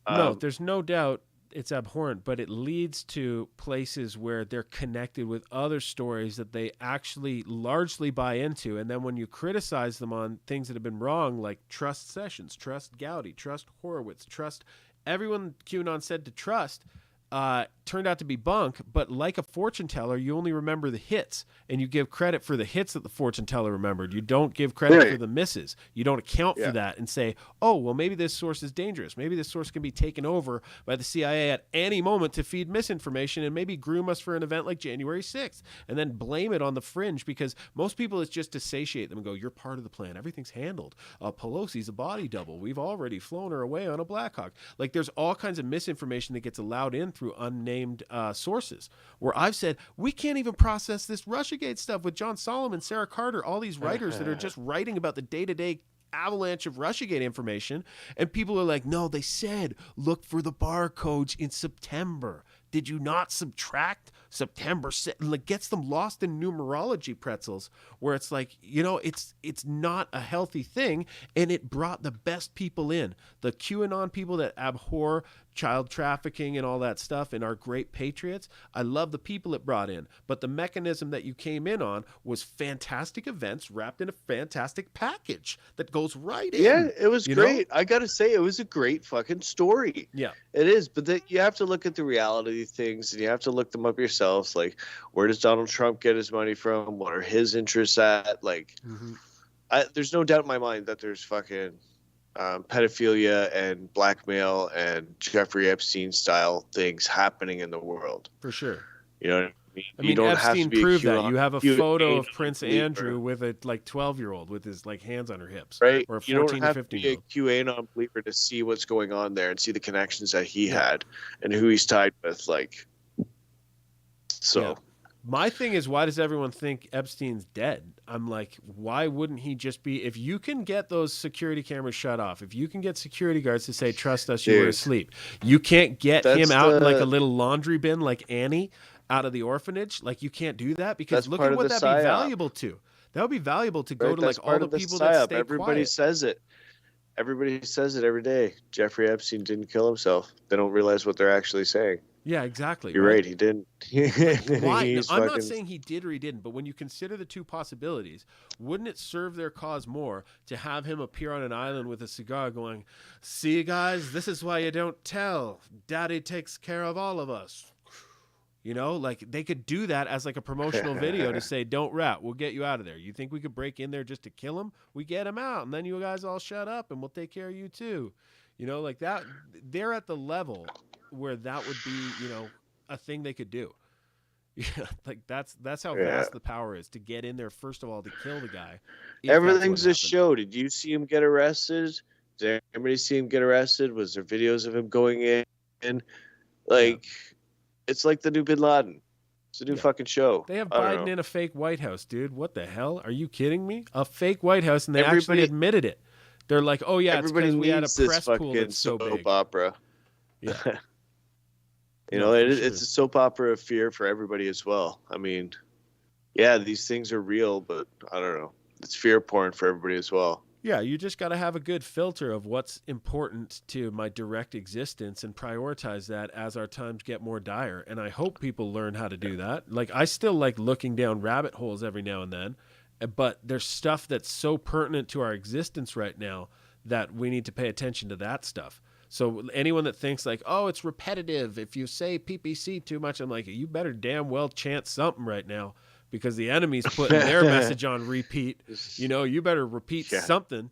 No, there's no doubt it's abhorrent, but it leads to places where they're connected with other stories that they actually largely buy into. And then when you criticize them on things that have been wrong, like trust Sessions, trust Gowdy, trust Horowitz, trust everyone QAnon said to trust, turned out to be bunk. But like a fortune teller, you only remember the hits, and you give credit for the hits that the fortune teller remembered. You don't give credit for the misses. You don't account for that and say, oh, well, maybe this source is dangerous. Maybe this source can be taken over by the CIA at any moment to feed misinformation and maybe groom us for an event like January 6th, and then blame it on the fringe, because most people, it's just to satiate them and go, you're part of the plan. Everything's handled. Pelosi's a body double. We've already flown her away on a Black Hawk. Like there's all kinds of misinformation that gets allowed in through unnamed sources, where I've said, we can't even process this Russiagate stuff with John Solomon, Sarah Carter, all these writers that are just writing about the day-to-day avalanche of Russiagate information. And people are like, no, they said, look for the barcodes in September. Did you not subtract September? Like gets them lost in numerology pretzels, where it's like, you know, it's not a healthy thing. And it brought the best people in, the QAnon people that abhor child trafficking and all that stuff and are great patriots. I love the people it brought in, but the mechanism that you came in on was fantastic events wrapped in a fantastic package that goes right in. Yeah, it was great. Know? I gotta say, it was a great fucking story. Yeah, it is. But you have to look at the reality of things, and you have to look them up yourselves. Like, where does Donald Trump get his money from? What are his interests at? Like, there's no doubt in my mind that there's fucking pedophilia and blackmail and Jeffrey Epstein style things happening in the world. For sure. You know what I mean? I mean, you don't Epstein have to be proved that. You have a photo of Prince believer. Andrew with a 12-year-old with his like hands on her hips, right? Or a 14 you don't have to 15 to be a QAnon believer to see what's going on there and see the connections that he had and who he's tied with. Like, so. Yeah. My thing is, why does everyone think Epstein's dead? I'm like, why wouldn't he just be? If you can get those security cameras shut off, if you can get security guards to say, trust us, you were asleep, you can't get him out in like a little laundry bin like Annie out of the orphanage. Like, you can't do that, because look at what that'd be valuable to. That would be valuable to go to like all the people that stay Everybody quiet. says it. Everybody says it every day. Jeffrey Epstein didn't kill himself. They don't realize what they're actually saying. Yeah, exactly. You're right. He didn't. Why? No, I'm not saying he did or he didn't, but when you consider the two possibilities, wouldn't it serve their cause more to have him appear on an island with a cigar going, see, guys, this is why you don't tell. Daddy takes care of all of us. You know, like they could do that as like a promotional video to say, don't rat, we'll get you out of there. You think we could break in there just to kill him? We get him out, and then you guys all shut up, and we'll take care of you too. You know, like that. They're at the level where that would be, you know, a thing they could do. Yeah, like that's how vast the power is to get in there, first of all, to kill the guy. Everything's a show. Did you see him get arrested? Did anybody see him get arrested? Was there videos of him going in? Like, it's like the new Bin Laden. It's a new fucking show. They have Biden in a fake White House, dude. What the hell? Are you kidding me? A fake White House, and they actually admitted it. They're like, oh yeah, it's because we had a press pool that's so big. Soap opera. Yeah. You know, it's a soap opera of fear for everybody as well. I mean, yeah, these things are real, but I don't know. It's fear porn for everybody as well. Yeah, you just got to have a good filter of what's important to my direct existence and prioritize that as our times get more dire. And I hope people learn how to do that. Like, I still like looking down rabbit holes every now and then, but there's stuff that's so pertinent to our existence right now that we need to pay attention to that stuff. So anyone that thinks like, oh, it's repetitive, if you say PPC too much, I'm like, you better damn well chant something right now, because the enemy's putting their message on repeat. You know, you better repeat something.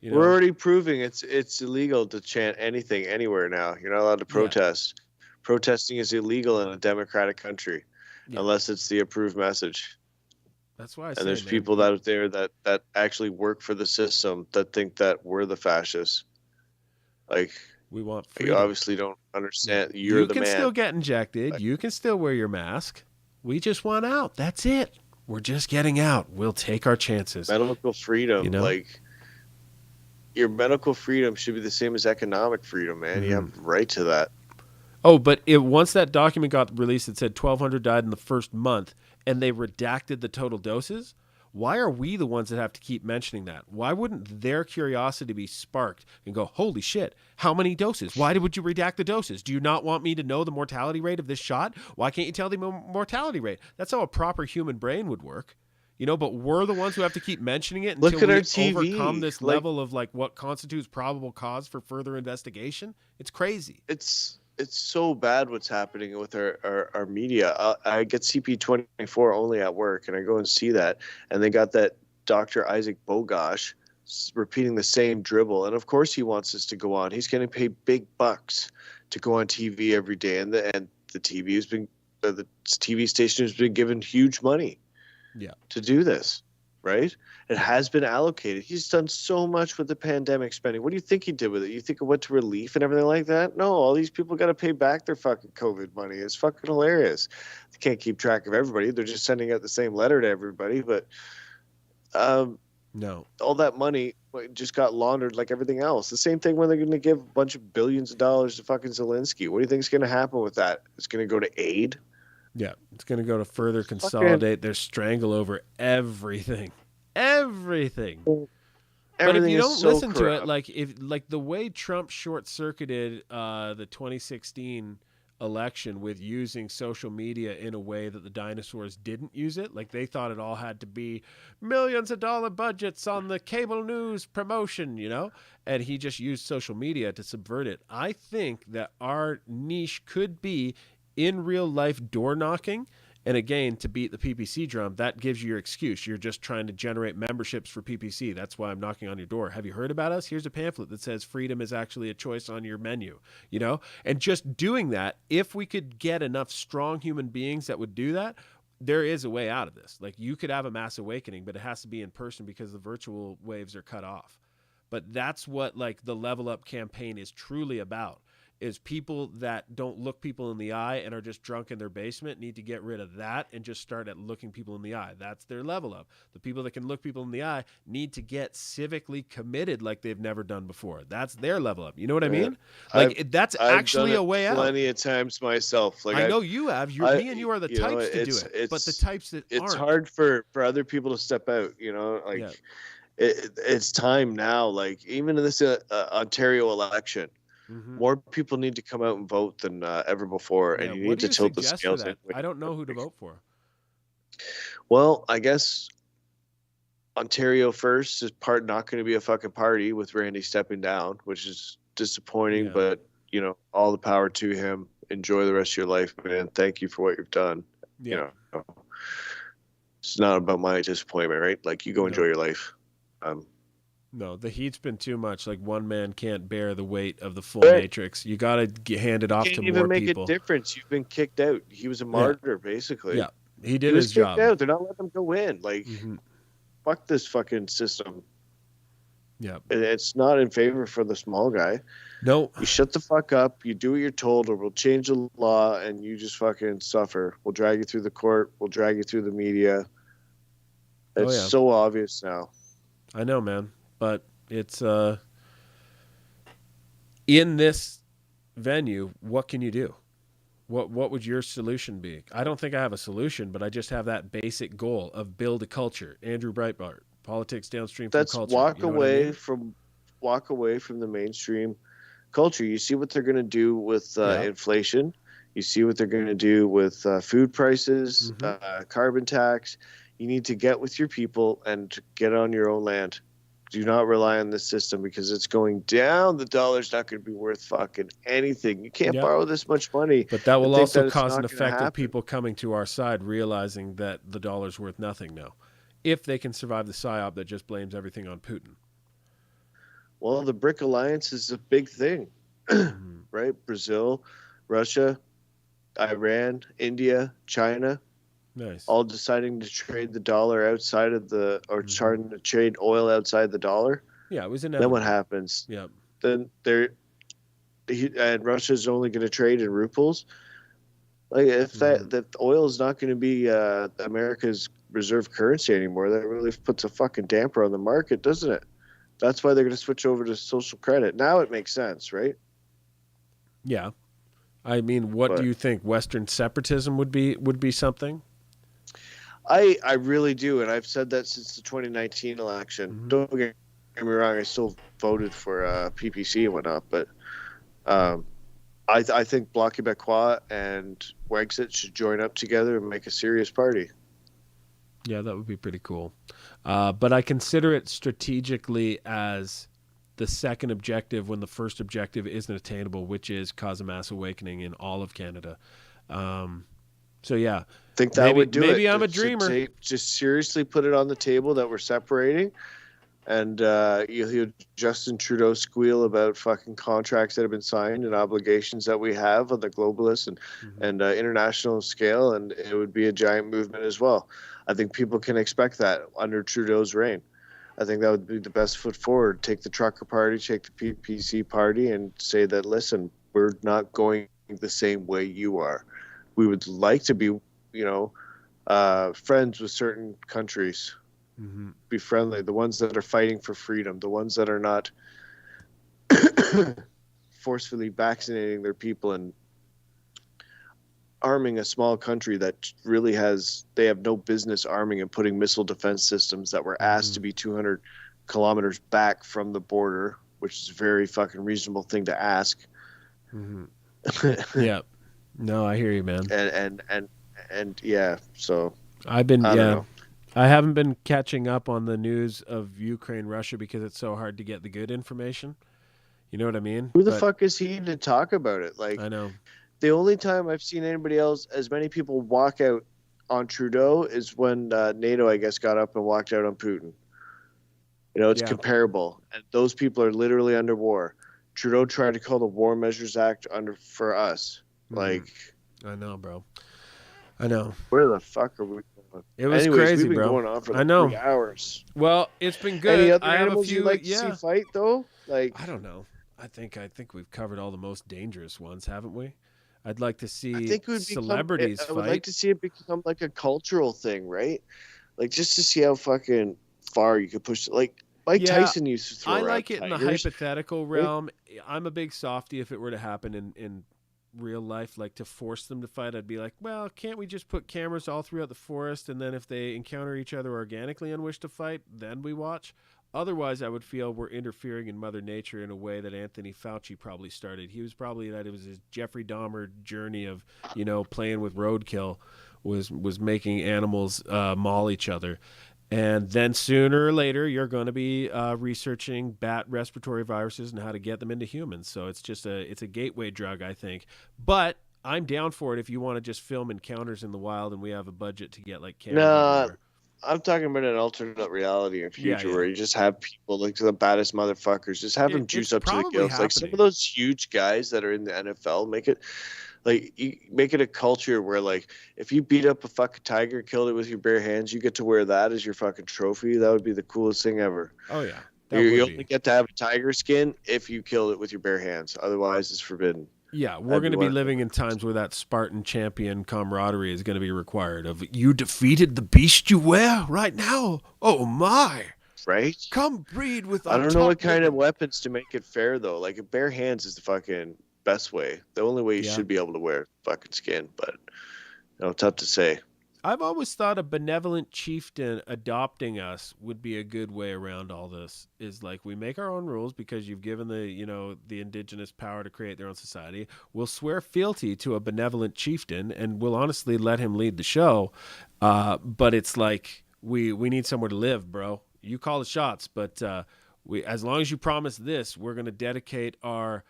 You know? We're already proving it's illegal to chant anything anywhere now. You're not allowed to protest. Yeah. Protesting is illegal in a democratic country unless it's the approved message. That's why I say, And there's man, people out there that actually work for the system that think that we're the fascists. Like, we want you freedom. obviously don't understand. Yeah. You're You the can man. still get injected. You can still wear your mask. We just want out. That's it. We're just getting out. We'll take our chances. Medical freedom, You know? like, your medical freedom should be the same as economic freedom, man. You have a right to that. Oh, but once that document got released, it said 1,200 died in the first month, and they redacted the total doses. Why are we the ones that have to keep mentioning that? Why wouldn't their curiosity be sparked and go, holy shit, how many doses? Why would you redact the doses? Do you not want me to know the mortality rate of this shot? Why can't you tell the mortality rate? That's how a proper human brain would work. You know, but we're the ones who have to keep mentioning it until we overcome this level of like what constitutes probable cause for further investigation. It's crazy. It's so bad what's happening with our media. I get CP24 only at work, and I go and see that, and they got that Dr. Isaac Bogosh repeating the same dribble, and of course he wants us to go on. He's getting paid big bucks to go on TV every day, and the TV has been the TV station has been given huge money. Yeah. To do this, right? It has been allocated. He's done so much with the pandemic spending. What do you think he did with it? You think it went to relief and everything like that? No, all these people got to pay back their fucking COVID money. It's fucking hilarious. They can't keep track of everybody. They're just sending out the same letter to everybody, but no, all that money just got laundered like everything else. The same thing when they're going to give a bunch of billions of dollars to fucking Zelensky. What do you think is going to happen with that? It's going to go to aid? Yeah, it's going to go to further consolidate their strangle over everything. Everything. But if you don't listen to it, like the way Trump short-circuited the 2016 election with using social media in a way that the dinosaurs didn't use it, like they thought it all had to be millions of dollar budgets on the cable news promotion, you know, and he just used social media to subvert it. I think that our niche could be in real life door knocking. And again, to beat the PPC drum, that gives you your excuse. You're just trying to generate memberships for PPC. That's why I'm knocking on your door. Have you heard about us? Here's a pamphlet that says freedom is actually a choice on your menu, you know? And just doing that, if we could get enough strong human beings that would do that, there is a way out of this. Like, you could have a mass awakening, but it has to be in person because the virtual waves are cut off. But that's what like the Level Up campaign is truly about. Is people that don't look people in the eye and are just drunk in their basement need to get rid of that and just start at looking people in the eye. That's their level up. The people that can look people in the eye need to get civically committed like they've never done before. That's their level up. You know what I mean? Like that's actually a way out. Plenty of times myself. Like I know you have. Me and you are the types to do it, but the types that it's aren't. hard for other people to step out. You know, like it's time now. Like even in this Ontario election. Mm-hmm. More people need to come out and vote than ever before, and you need to tilt the scales. I don't know who to vote for. Well, I guess Ontario First is not going to be a fucking party with Randy stepping down, which is disappointing. Yeah. But you know, all the power to him. Enjoy the rest of your life, man. Thank you for what you've done. Yeah. You know, it's not about my disappointment, right? Like you go enjoy your life. No, the heat's been too much. Like one man can't bear the weight of the full matrix. You got to hand it off to more people. Can't even make a difference. You've been kicked out. He was a martyr, basically. Yeah, he did his job. Out. They're not letting him go in. Like, fuck this fucking system. Yeah, it's not in favor for the small guy. No, you shut the fuck up. You do what you're told, or we'll change the law, and you just fucking suffer. We'll drag you through the court. We'll drag you through the media. It's so obvious now. I know, man. But it's in this venue, what can you do? What would your solution be? I don't think I have a solution, but I just have that basic goal of build a culture. Andrew Breitbart, politics downstream from culture. Walk away from the mainstream culture. You see what they're going to do with inflation. You see what they're going to do with food prices, carbon tax. You need to get with your people and get on your own land. Do not rely on this system because it's going down. The dollar's not going to be worth fucking anything. You can't borrow this much money. But that will also cause an effect of people coming to our side, realizing that the dollar's worth nothing now, if they can survive the psyop that just blames everything on Putin. Well, the BRIC alliance is a big thing, right? Brazil, Russia, Iran, India, China. Nice. all deciding to trade the dollar outside of the, or starting to trade oil outside the dollar. Yeah, it was inevitable. Then what happens? Yeah. Then and Russia's only going to trade in rubles. Like if that oil is not going to be America's reserve currency anymore, that really puts a fucking damper on the market, doesn't it? That's why they're going to switch over to social credit. Now it makes sense, right? Yeah. I mean, what do you think? Western separatism would be something? I really do, and I've said that since the 2019 election. Don't get me wrong, I still voted for PPC and whatnot, but I think Bloc Québécois and Wexit should join up together and make a serious party. Yeah, that would be pretty cool. But I consider it strategically as the second objective when the first objective isn't attainable, which is cause a mass awakening in all of Canada. So, yeah. Think that would do it. Maybe I'm a dreamer. Just seriously put it on the table that we're separating. And you'll hear Justin Trudeau squeal about fucking contracts that have been signed and obligations that we have on the globalist and international scale, and it would be a giant movement as well. I think people can expect that under Trudeau's reign. I think that would be the best foot forward. Take the trucker party, take the PPC party, and say that, listen, we're not going the same way you are. We would like to be, friends with certain countries. Be friendly. The ones that are fighting for freedom, the ones that are not forcefully vaccinating their people and arming a small country that really they have no business arming and putting missile defense systems that were asked to be 200 kilometers back from the border, which is a very fucking reasonable thing to ask. Yeah. No, I hear you, man. And yeah, so I don't know. I haven't been catching up on the news of Ukraine, Russia, because it's so hard to get the good information. You know what I mean? Who the fuck is he to talk about it? Like, I know. The only time I've seen anybody else, as many people walk out on Trudeau, is when NATO, I guess, got up and walked out on Putin. It's comparable. And those people are literally under war. Trudeau tried to call the War Measures Act for us. Like, I know, bro. I know. Where the fuck are we? It was crazy, we've been bro. going on for 3 hours. Well, it's been good. Any other I have animals a few, you'd like to see fight, though? Like, I don't know. I think we've covered all the most dangerous ones, haven't we? I'd like to see celebrities fight. I would like to see it become like a cultural thing, right? Like just to see how fucking far you could push it. Like Mike Tyson used to throw around I like it tigers. In the hypothetical realm. I'm a big softy if it were to happen in real life, like to force them to fight. I'd be like, well, can't we just put cameras all throughout the forest, and then if they encounter each other organically and wish to fight, then we watch? Otherwise, I would feel we're interfering in Mother Nature in a way that Anthony Fauci probably started. He was probably that it was his Jeffrey Dahmer journey of, playing with roadkill, was making animals maul each other. And then sooner or later, you're going to be researching bat respiratory viruses and how to get them into humans. So it's just it's a gateway drug, I think. But I'm down for it if you want to just film encounters in the wild and we have a budget to get like cameras. No, I'm talking about an alternate reality in future where you just have people like the baddest motherfuckers, just have them juice up to the gills. Happening. Like some of those huge guys that are in the NFL, make it a culture where, like, if you beat up a fucking tiger, killed it with your bare hands, you get to wear that as your fucking trophy. That would be the coolest thing ever. Oh yeah, you only get to have a tiger skin if you killed it with your bare hands. Otherwise, it's forbidden. Yeah, we're going to be living in times where that Spartan champion camaraderie is going to be required. Of you defeated the beast you wear right now. Oh my! Right? Come breed with. I don't know what kind of weapons to make it fair though. Like bare hands is the fucking best way. The only way you should be able to wear fucking skin, but tough to say. I've always thought a benevolent chieftain adopting us would be a good way around all this. Is like we make our own rules because you've given the indigenous power to create their own society. We'll swear fealty to a benevolent chieftain and we'll honestly let him lead the show. But it's like we need somewhere to live, bro. You call the shots, but as long as you promise this, we're going to dedicate our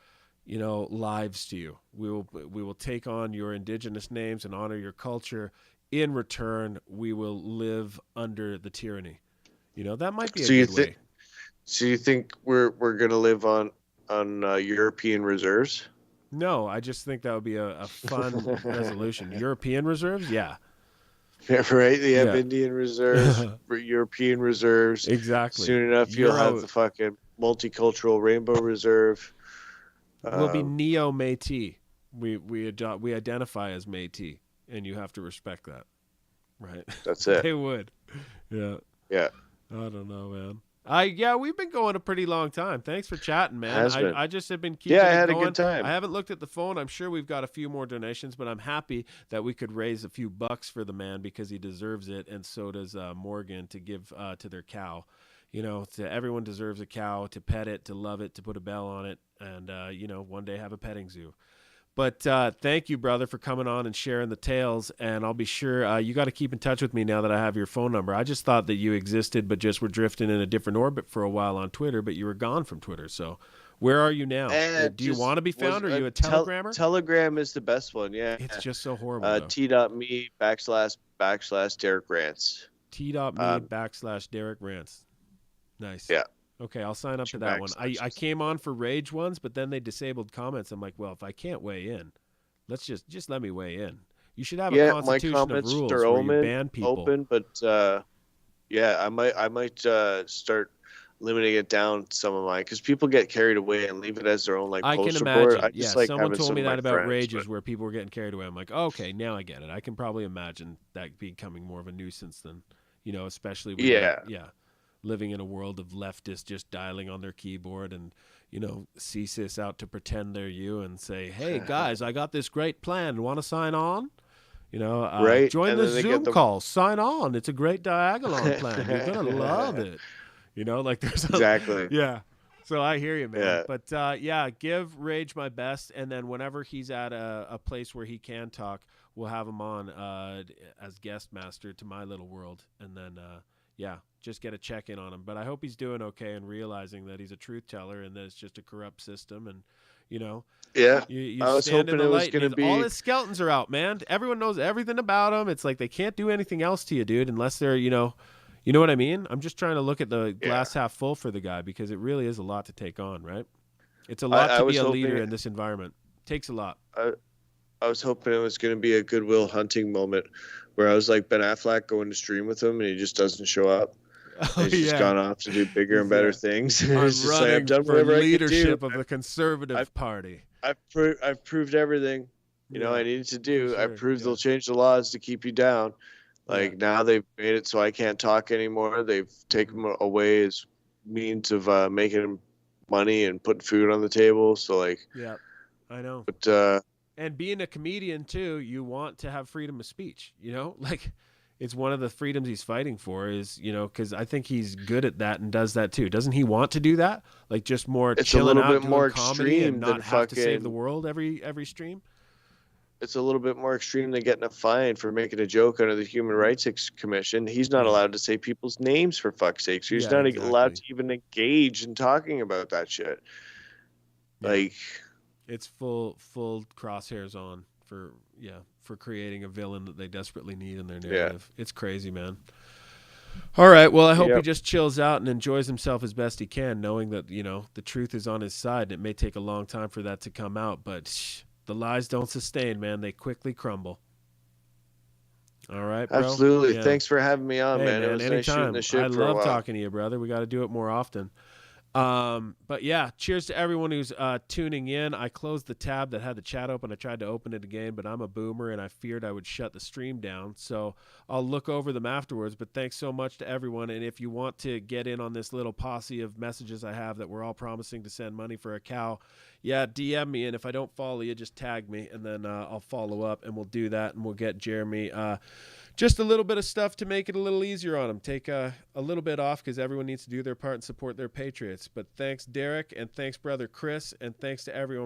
lives to you. We will take on your indigenous names and honor your culture. In return, we will live under the tyranny. That might be a good way. So you think we're going to live on European reserves? No, I just think that would be a fun resolution. European reserves? Yeah. Yeah, right. They have Yeah. Indian reserves, European reserves. Exactly. Soon enough, you'll have the fucking multicultural rainbow reserve. We'll be neo-Métis. We identify as Métis, and you have to respect that, right? That's it. They would. Yeah. Yeah. I don't know, man. We've been going a pretty long time. Thanks for chatting, man. I just have been keeping I had it going. a good time. I haven't looked at the phone. I'm sure we've got a few more donations, but I'm happy that we could raise a few bucks for the man because he deserves it, and so does Morgan, to give to their cow. You know, everyone deserves a cow, to pet it, to love it, to put a bell on it, and one day have a petting zoo. But thank you, brother, for coming on and sharing the tales. And I'll be sure you got to keep in touch with me now that I have your phone number. I just thought that you existed, but just were drifting in a different orbit for a while on Twitter, but you were gone from Twitter. So where are you now? Do you want to be found, or are you a telegrammer? Telegram is the best one, yeah. It's just so horrible. T.me/Derek Rants. T.me/Derek Rants. Nice. Yeah. Okay, I'll sign up to that one. I came on for Rage ones, but then they disabled comments. I'm like, well, if I can't weigh in, let's just let me weigh in. You should have a constitution my of comments rules are where you ban people. open, but I might start limiting it down some of mine because people get carried away and leave it as their own I can poster imagine. board. I just like someone having told me some of that my about friends, Rages where people were getting carried away. I'm like, okay, now I get it. I can probably imagine that becoming more of a nuisance than, especially when living in a world of leftists just dialing on their keyboard and, CSIS out to pretend they're you and say, hey, guys, I got this great plan. Want to sign on? Right. Join And the then Zoom call. Sign on. It's a great Diagolon plan. You're going to love it. There's exactly. Yeah. So I hear you, man. Yeah. But give Rage my best. And then whenever he's at a place where he can talk, we'll have him on as guest master to my little world. And then, just get a check in on him. But I hope he's doing okay and realizing that he's a truth teller and that it's just a corrupt system. And, yeah, you I was stand in hoping the it was light. going to be all his skeletons are out, man. Everyone knows everything about him. It's like they can't do anything else to you, dude, unless they're, you know what I mean? I'm just trying to look at the glass half full for the guy because it really is a lot to take on, right? It's a lot to be a leader in this environment. It takes a lot. I was hoping it was going to be a Goodwill Hunting moment where I was like Ben Affleck going to stream with him and he just doesn't show up. He's just gone off to do bigger and better things. I'm just running I've done for whatever leadership I can do. of the Conservative Party. I've proved everything I needed to do. Sure, I proved they'll change the laws to keep you down. Now they've made it so I can't talk anymore. They've taken away as means of making money and putting food on the table. So yeah, I know. But and being a comedian too, you want to have freedom of speech. It's one of the freedoms he's fighting for is, because I think he's good at that and does that too. Doesn't he want to do that? Like just more it's chilling a little out, bit more comedy extreme and not than have to save the world every stream. It's a little bit more extreme than getting a fine for making a joke under the Human Rights Commission. He's not allowed to say people's names for fuck's sake. So he's not allowed to even engage in talking about that shit. Yeah. It's full crosshairs on for creating a villain that they desperately need in their narrative. It's crazy, man. All right. Well, I hope he just chills out and enjoys himself as best he can, knowing that, the truth is on his side. And it may take a long time for that to come out, but the lies don't sustain, man. They quickly crumble. All right, bro. Absolutely. Yeah. Thanks for having me on, man. It was anytime. nice shooting the shit I for a love while. talking to you, brother. We got to do it more often. But yeah, cheers to everyone who's tuning in. I closed the tab that had the chat open. I tried to open it again, but I'm a boomer and I feared I would shut the stream down. So I'll look over them afterwards. But thanks so much to everyone. And if you want to get in on this little posse of messages I have that we're all promising to send money for a cow, DM me. And if I don't follow you, just tag me and then I'll follow up and we'll do that and we'll get Jeremy just a little bit of stuff to make it a little easier on them. Take a little bit off because everyone needs to do their part and support their Patriots. But thanks, Derek, and thanks, brother Chris, and thanks to everyone